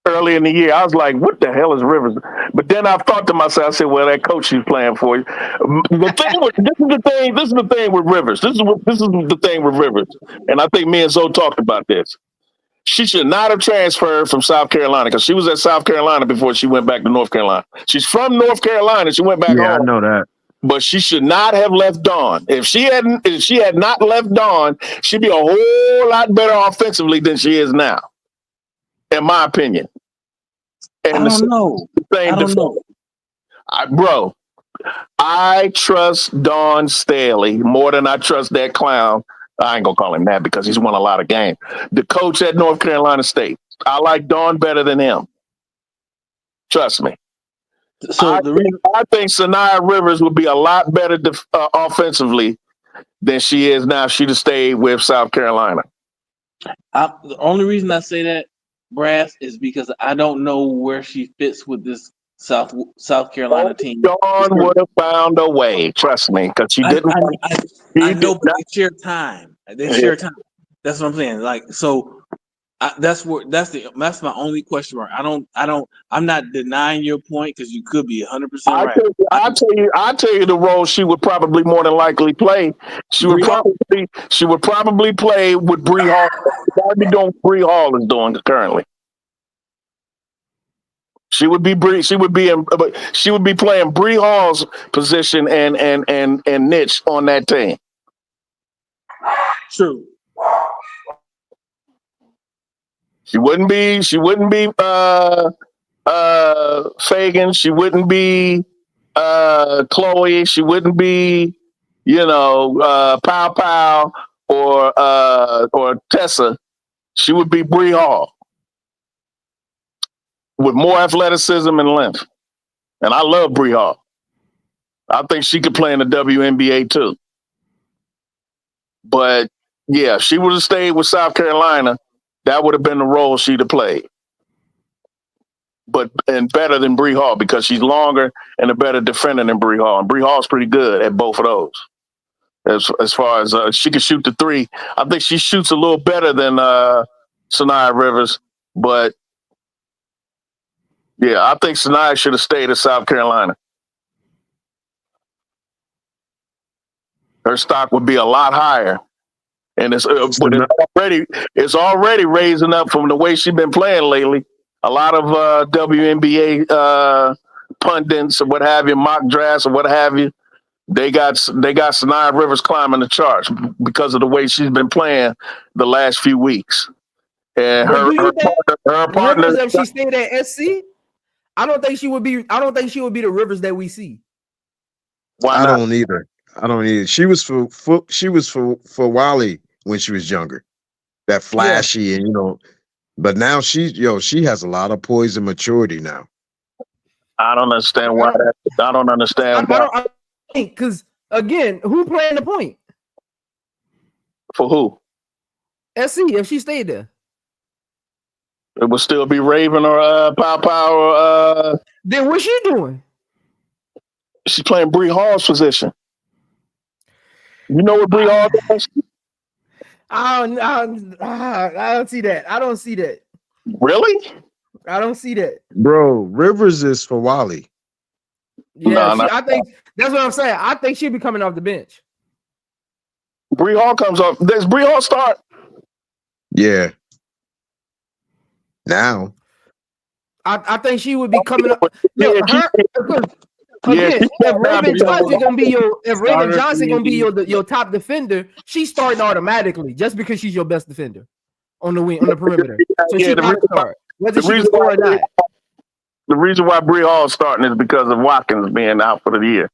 early in the year. I was like, what the hell is Rivers? But then I thought to myself, I said, well, that coach she's playing for you. This is the thing with Rivers. This is the thing with Rivers. And I think me and Zoe talked about this. She should not have transferred from South Carolina because she was at South Carolina before she went back to North Carolina. She's from North Carolina. She went back Yeah, home. I know that. But she should not have left Dawn. If she had not left Dawn, she'd be a whole lot better offensively than she is now, in my opinion. And I don't know. Bro, I trust Dawn Staley more than I trust that clown. I ain't gonna call him that because he's won a lot of games. The coach at North Carolina State. I like Dawn better than him. Trust me. So I think Sanaya Rivers would be a lot better offensively than she is now if she'd have stayed with South Carolina. The only reason I say that, Brass, is because I don't know where she fits with this South Carolina team. Dawn would have found a way, trust me, because she didn't. I know, but they share time. Share time. That's what I'm saying. Like, so that's my only question mark. I'm not denying your point because you could be 100% right. I'll tell you the role she would probably more than likely play. She would probably play with Bree Hall. I'd be doing what Bree Hall is doing currently. She would be playing Bree Hall's position and niche on that team. True. She wouldn't be Fagan. She wouldn't be Chloe. She wouldn't be, Pow Pow or Tessa. She would be Bree Hall with more athleticism and length. And I love Bree Hall. I think she could play in the WNBA too. But yeah, if she would have stayed with South Carolina, that would have been the role she'd have played. And better than Bree Hall because she's longer and a better defender than Bree Hall. And Bree Hall's pretty good at both of those. As far as she can shoot the three, I think she shoots a little better than Sanaya Rivers. But yeah, I think Sanaya should have stayed at South Carolina. Her stock would be a lot higher. And it's already raising up from the way she's been playing lately. A lot of WNBA pundits or what have you, mock drafts or what have you, they got Sanaya Rivers climbing the charts because of the way she's been playing the last few weeks. And her partner, if she stayed at SC, I don't think she would be the Rivers that we see. Why not? I don't either. She was for Wally when she was younger, that flashy and but now she has a lot of poise and maturity now. I don't understand why. I don't understand why. I think because again, who playing the point for who? SC if she stayed there, it would still be Raven or Pow Pow or. Then what's she doing? She's playing Bree Hall's position. You know what Bree Hall does? I don't see that. I don't see that. Really? I don't see that. Bro, Rivers is for Wally. Yeah, I think that's what I'm saying. I think she'll be coming off the bench. Bree Hall comes off. Does Bree Hall start? Yeah. Now. I think she would be coming up. Again, if Raven Johnson gonna be your top defender, she's starting automatically just because she's your best defender on the wing on the perimeter. So she got to start, whether she score or not. The reason why Bree Hall is starting is because of Watkins being out for the year.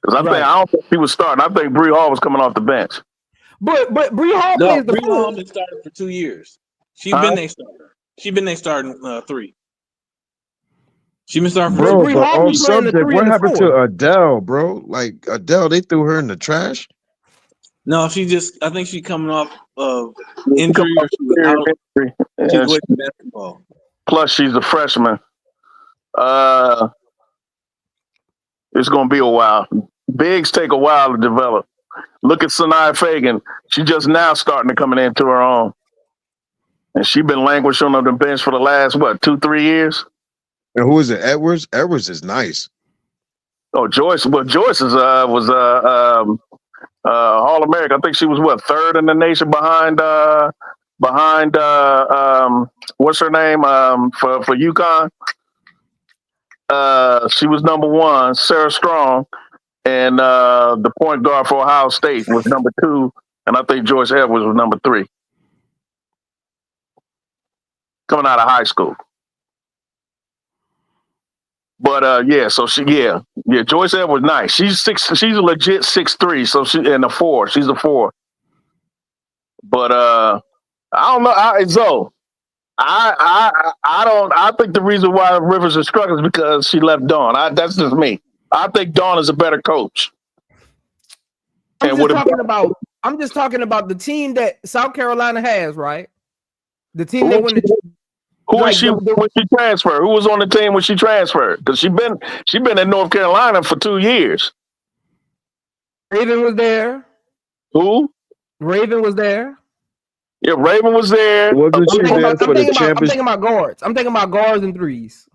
Because I don't think he was starting. I think Bree Hall was coming off the bench. But Bree Hall plays the Bree Hall been starting for 2 years. She's been their starter. She's been their starting 3. She been starting for bro. But on subject, what happened to Adele, bro? Like Adele, they threw her in the trash. No, I think she's coming off of injury or she was out. She's away from basketball. Plus, she's a freshman. It's gonna be a while. Bigs take a while to develop. Look at Sanaya Fagan. She's just now starting to come into her own, and she's been languishing on the bench for the last 2-3 years. And who is it? Edwards? Edwards is nice. Oh, Joyce. Well, Joyce was All-American. I think she was 3rd in the nation behind behind what's her name for UConn. She was number 1, Sarah Strong, and the point guard for Ohio State was number 2, and I think Joyce Edwards was number 3. Coming out of high school. But so Joyce Edwards nice. She's a legit 6'3", so she and a 4. She's a 4. But I don't know. I think the reason why Rivers is struggling is because she left Dawn. That's just me. I think Dawn is a better coach. I'm just talking about the team that South Carolina has, right? The team that won the. Who was she when she transferred? Who was on the team when she transferred? Because she been in North Carolina for 2 years. Raven was there. Who? Raven was there. Yeah, Raven was there. Wasn't she there for the championship? I'm thinking about guards. I'm thinking about guards and threes.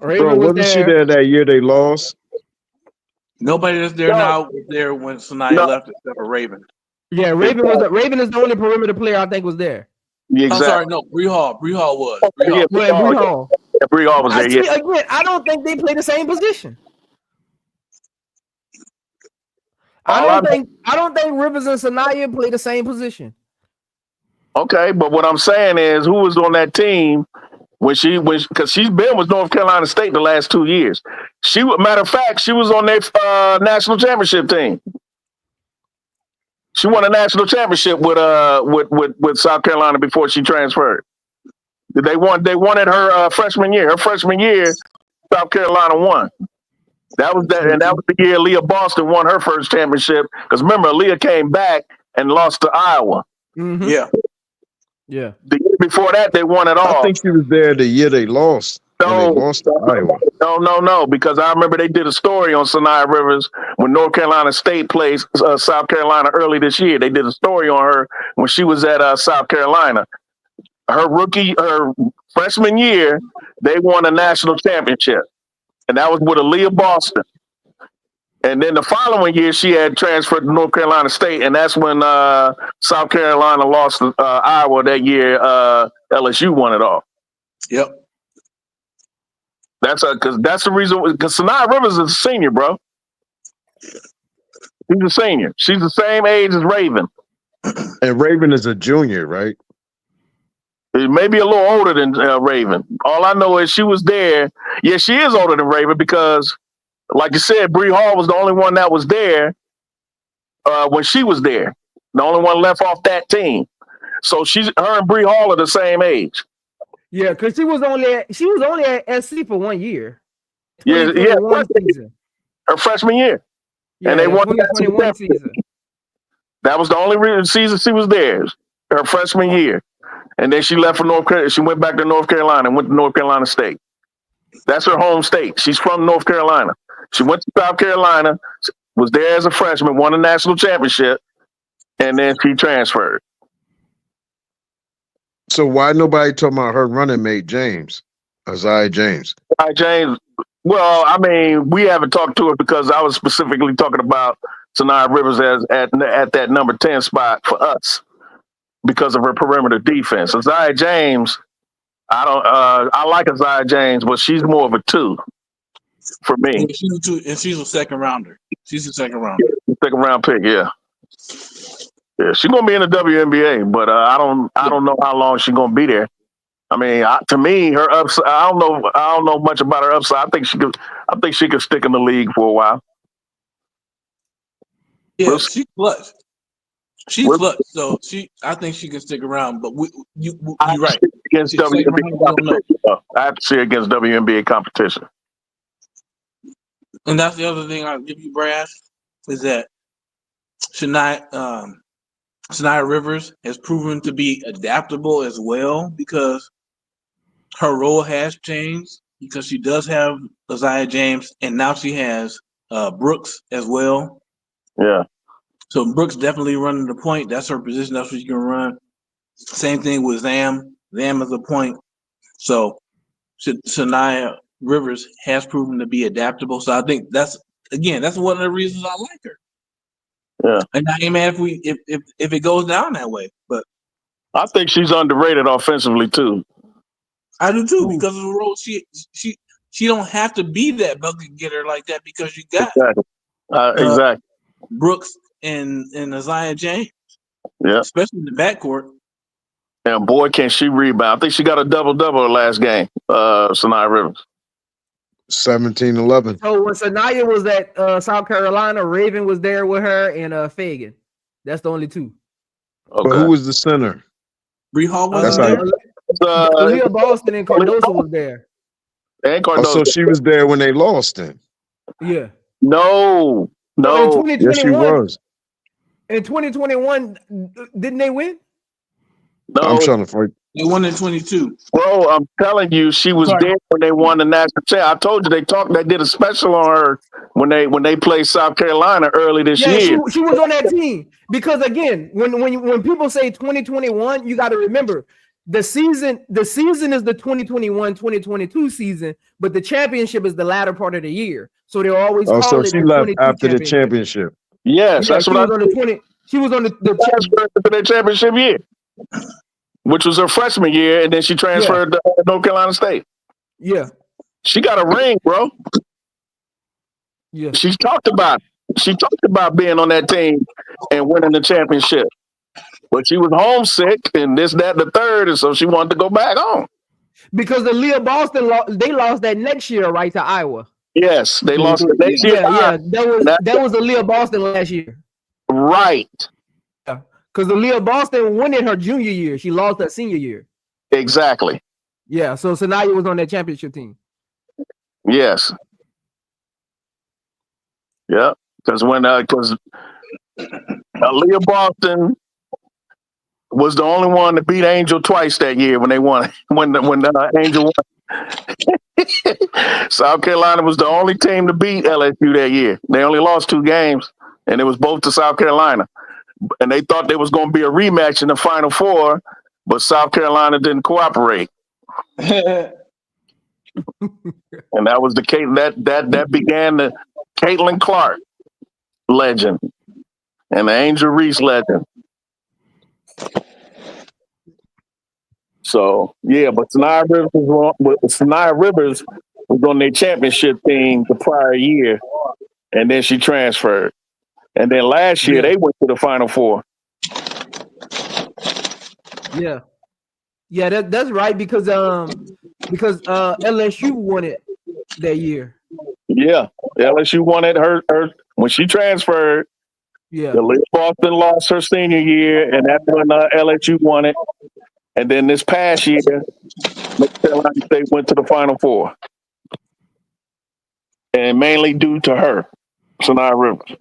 Raven Bro, wasn't she there that year they lost? Nobody that's there now was there when Sanaya left except for Raven. Yeah, Raven is the only perimeter player I think was there. Yeah, exactly. I'm sorry, no, Bree Hall was. Bree Hall was there. See, again, I don't think they play the same position. I don't think Rivers and Sanaya play the same position. Okay, but what I'm saying is, who was on that team because she's been with North Carolina State the last 2 years. Matter of fact, she was on their national championship team. She won a national championship with South Carolina before she transferred. They won it her freshman year. Her freshman year, South Carolina won. That was the year Leah Boston won her first championship. Because remember, Leah came back and lost to Iowa. Mm-hmm. Yeah. The year before that, they won it all. I think she was there the year they lost. No, they lost to Iowa. No, because I remember they did a story on Sanaya Rivers when North Carolina State played South Carolina early this year. They did a story on her when she was at South Carolina. Her freshman year, they won a national championship, and that was with Aaliyah Boston. And then the following year, she had transferred to North Carolina State, and that's when South Carolina lost to Iowa that year. LSU won it all. Yep. That's the reason. Because Sanaya Rivers is a senior, bro. She's a senior. She's the same age as Raven. And Raven is a junior, right? Maybe a little older than Raven. All I know is she was there. Yeah, she is older than Raven because, like you said, Bree Hall was the only one that was there when she was there. The only one left off that team. So her and Bree Hall are the same age. Yeah, because she was only at SC for 1 year. Yeah, season. Her freshman year. Yeah, and they won the 2021 season. That was the only season she was there, her freshman year. And then she left for North Carolina. She went back to North Carolina and went to North Carolina State. That's her home state. She's from North Carolina. She went to South Carolina, was there as a freshman, won a national championship, and then she transferred. So why nobody talking about her running mate, James? Isaiah James. Isaiah James. Well, I mean, we haven't talked to her because I was specifically talking about Sanaya Rivers as at that number 10 spot for us because of her perimeter defense. Isaiah James, I like Isaiah James, but she's more of a 2 for me. She's a second rounder. She's a second rounder. Second round pick, yeah. Yeah, she's gonna be in the WNBA, but I don't know how long she's gonna be there. I mean, to me, her upside. I don't know much about her upside. I think she could stick in the league for a while. Yeah, she's clutch. She's clutch. So I think she can stick around. But you're right. Against WNBA competition, I have to see against WNBA competition. And that's the other thing I'll give you, Brad, is that Sanaya Rivers has proven to be adaptable as well because her role has changed because she does have Isaiah James and now she has Brooks as well. Yeah. So Brooks definitely running the point. That's her position. That's what she's going to run. Same thing with Zam. Zam is a point. So Sanaya Rivers has proven to be adaptable. So I think that's one of the reasons I like her. Yeah. And I ain't mad if it goes down that way. But I think she's underrated offensively too. I do too, because of the role she don't have to be that bucket getter like that because you got Exactly. Brooks and Isaiah James. Yeah. Especially in the backcourt. And boy, can she rebound. I think she got a double-double her last game, Sanaya Rivers. 17-11. So when Sanaya was at South Carolina, Raven was there with her and Fagan. That's the only two. Okay. But who was the center? Bree Hall was That's there. Leah Boston and Cardoso was there. And Cardoso. Oh, so she was there when they lost then? Yeah. No. In 2021, yes, she was. In 2021, didn't they win? No. I'm trying to fight. They won in 22. Bro, I'm telling you, she was there when they won the national championship. I told you they did a special on her when they played South Carolina early this year. She was on that team. Because again, when people say 2021, you got to remember the season is the 2021-2022 season, but the championship is the latter part of the year. So they'll always call so it she the left 22 after the championship. Yes, that's she what was on the 20. She was on the championship year, which was her freshman year, and then she transferred to North Carolina State. Yeah, she got a ring, bro. Yeah, she talked about being on that team and winning the championship, but she was homesick and this, that, and the third, and so she wanted to go back home. Because the Leah Boston they lost that next year, right, to Iowa. Yes, they lost the next year. Yeah, that was the Leah Boston last year. Right. Yeah, because the Leah Boston won in her junior year. She lost her senior year. Exactly. Yeah, so Sanaya was on that championship team. Yes. Yeah, because Leah Boston was the only one to beat Angel twice that year when they won. When Angel won. South Carolina was the only team to beat LSU that year. They only lost 2 games, and it was both to South Carolina. And they thought there was going to be a rematch in the Final Four, but South Carolina didn't cooperate. And that was that began the Caitlin Clark legend and the Angel Reese legend. So yeah, but Sanaya Rivers was on their championship team the prior year, and then she transferred. And then last year they went to the Final Four. Yeah, that's right because LSU won it that year. Yeah, LSU won it. Her when she transferred. Yeah, the Leah Boston lost her senior year, and that's when LSU won it. And then this past year, North Carolina State went to the Final Four, and mainly due to her, Sanaya Rivers.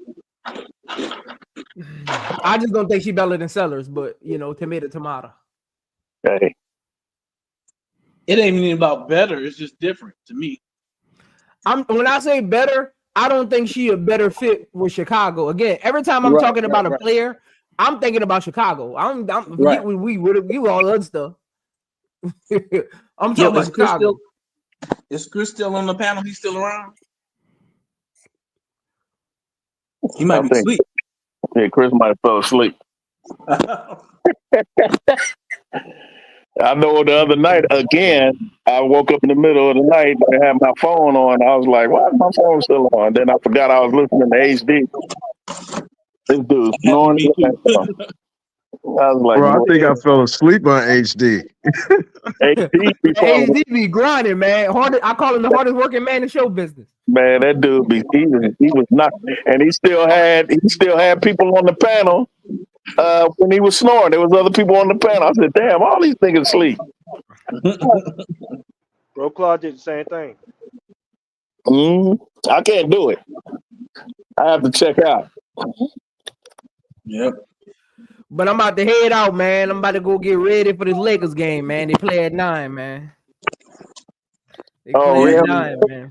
I just don't think she's better than Sellers, but tomato. Hey. It ain't even about better. It's just different to me. When I say better, I don't think she a better fit with Chicago. Again, every time I'm talking about a player, I'm thinking about Chicago. I'm forget we all other stuff. I'm talking about Chicago. Is Chris still on the panel? He's still around? He might be asleep. Yeah, Chris might have fell asleep. I know the other night, again, I woke up in the middle of the night and had my phone on. I was like, why is my phone still on? Then I forgot I was listening to HD. This dude's snoring. I was like, bro, I think I fell asleep on HD. HD be grinding, man. I call him the hardest working man in show business. Man, that dude he was not, and he still had people on the panel when he was snoring. There was other people on the panel. I said, damn, all these niggas sleep. Bro, Claude did the same thing. I can't do it. I have to check out. Yep. But I'm about to head out, man. I'm about to go get ready for this Lakers game, man. They play at 9, man. They play at 9, man.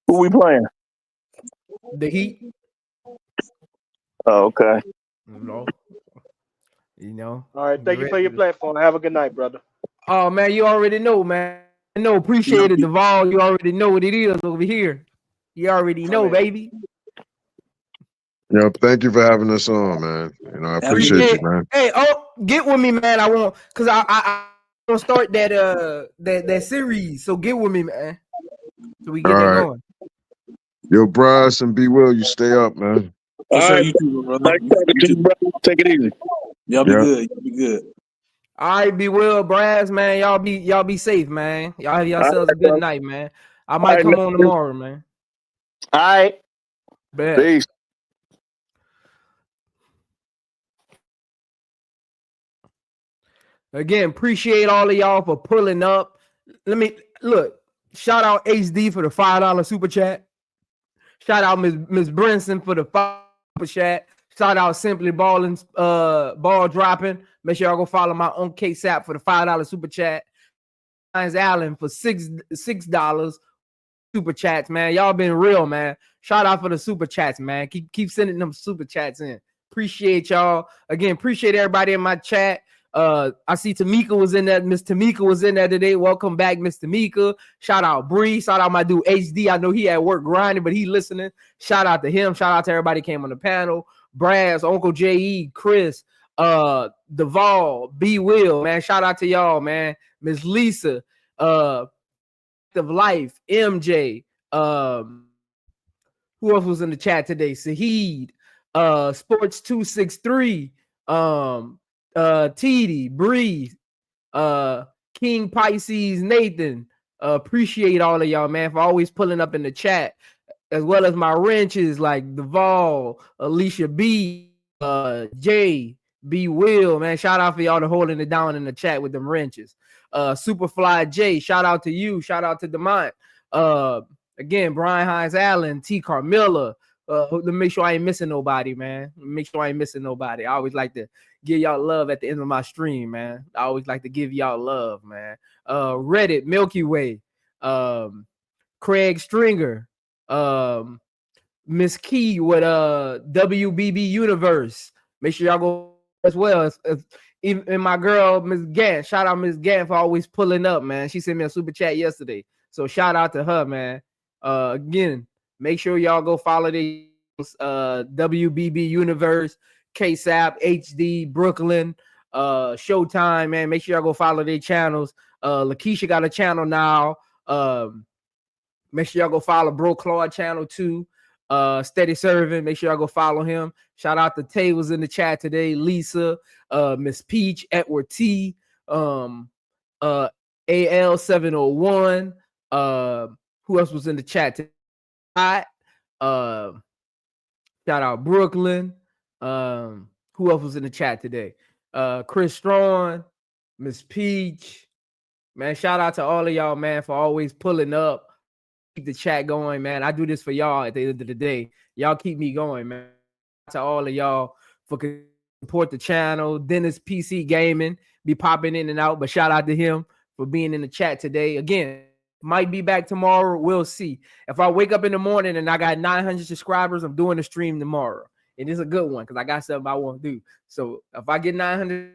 Who we playing? The Heat. Oh, okay. All right, thank you for your platform. Have a good night, brother. Oh man, you already know, man. Appreciate it, Duvall. You already know what it is over here. You already know, baby. Thank you for having us on, man. I appreciate you, man. Hey, get with me, man. I want because I want to start that series. So get with me, man. So we get that going. Yo, Bryce and Be Will, you stay up, man. For sure, you too, brother. Nice talking to you, brother. Take it easy. Y'all be good. Y'all be good. All right, Be Will, Brass, man. Y'all be safe, man. Y'all have yourselves a good night, man. I might come on tomorrow, man. All right. Bet. Peace. Again, appreciate all of y'all for pulling up. Let me look. Shout out HD for the $5 super chat. Shout out Miss Brinson for the $5 super chat. Shout out Simply Balling, Ball Dropping. Make sure y'all go follow my own KSAP for the $5 super chat. Hines Allen for $6 super chats, man. Y'all been real, man. Shout out for the super chats, man. Keep sending them super chats in. Appreciate y'all. Again, appreciate everybody in my chat. I see Tamika was in there. Miss Tamika was in there today. Welcome back, Miss Tamika. Shout out Bree. Shout out my dude HD. I know he at work grinding, but he listening. Shout out to him. Shout out to everybody came on the panel. Brass, Uncle J.E., Chris, Duvall, B. Will, man. Shout out to y'all, man. Miss Lisa, of Life, MJ. Who else was in the chat today? Sahid, Sports 263, TD, Bree, King Pisces, Nathan. Appreciate all of y'all, man, for always pulling up in the chat, as well as my wrenches like Duvall, Alicia B, Jay, B Will, man. Shout out for y'all to holding it down in the chat with them wrenches. Superfly J, shout out to you. Shout out to Demont. Again, Brian Hines Allen, T Carmilla. To make sure I ain't missing nobody, man. Make sure I ain't missing nobody. I always like to give y'all love at the end of my stream, man. I always like to give y'all love, man. Reddit, Milky Way, Craig Stringer, Miss Key with WBB Universe. Make sure y'all go as well. And my girl, Miss Gant. Shout out Miss Gant for always pulling up, man. She sent me a super chat yesterday. So shout out to her, man. Again, make sure y'all go follow the WBB Universe, KSAP, HD, Brooklyn, Showtime, man. Make sure y'all go follow their channels. Lakeisha got a channel now. Make sure y'all go follow Bro Claude channel too. Steady Serving. Make sure y'all go follow him. Shout out to Tay was in the chat today. Lisa, Miss Peach, Edward T, AL701. Who else was in the chat today? Shout out Brooklyn. Who else was in the chat today? Chris Strong, Miss Peach. Man, shout out to all of y'all, man, for always pulling up. Keep the chat going, man. I do this for y'all at the end of the day. Y'all keep me going, man. To all of y'all for support the channel. Dennis PC Gaming be popping in and out, but shout out to him for being in the chat today. Again, might be back tomorrow. We'll see. If I wake up in the morning and I got 900 subscribers, I'm doing a stream tomorrow. And it's a good one because I got something I want to do. So if I get 900,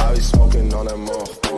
I be smoking on that mo.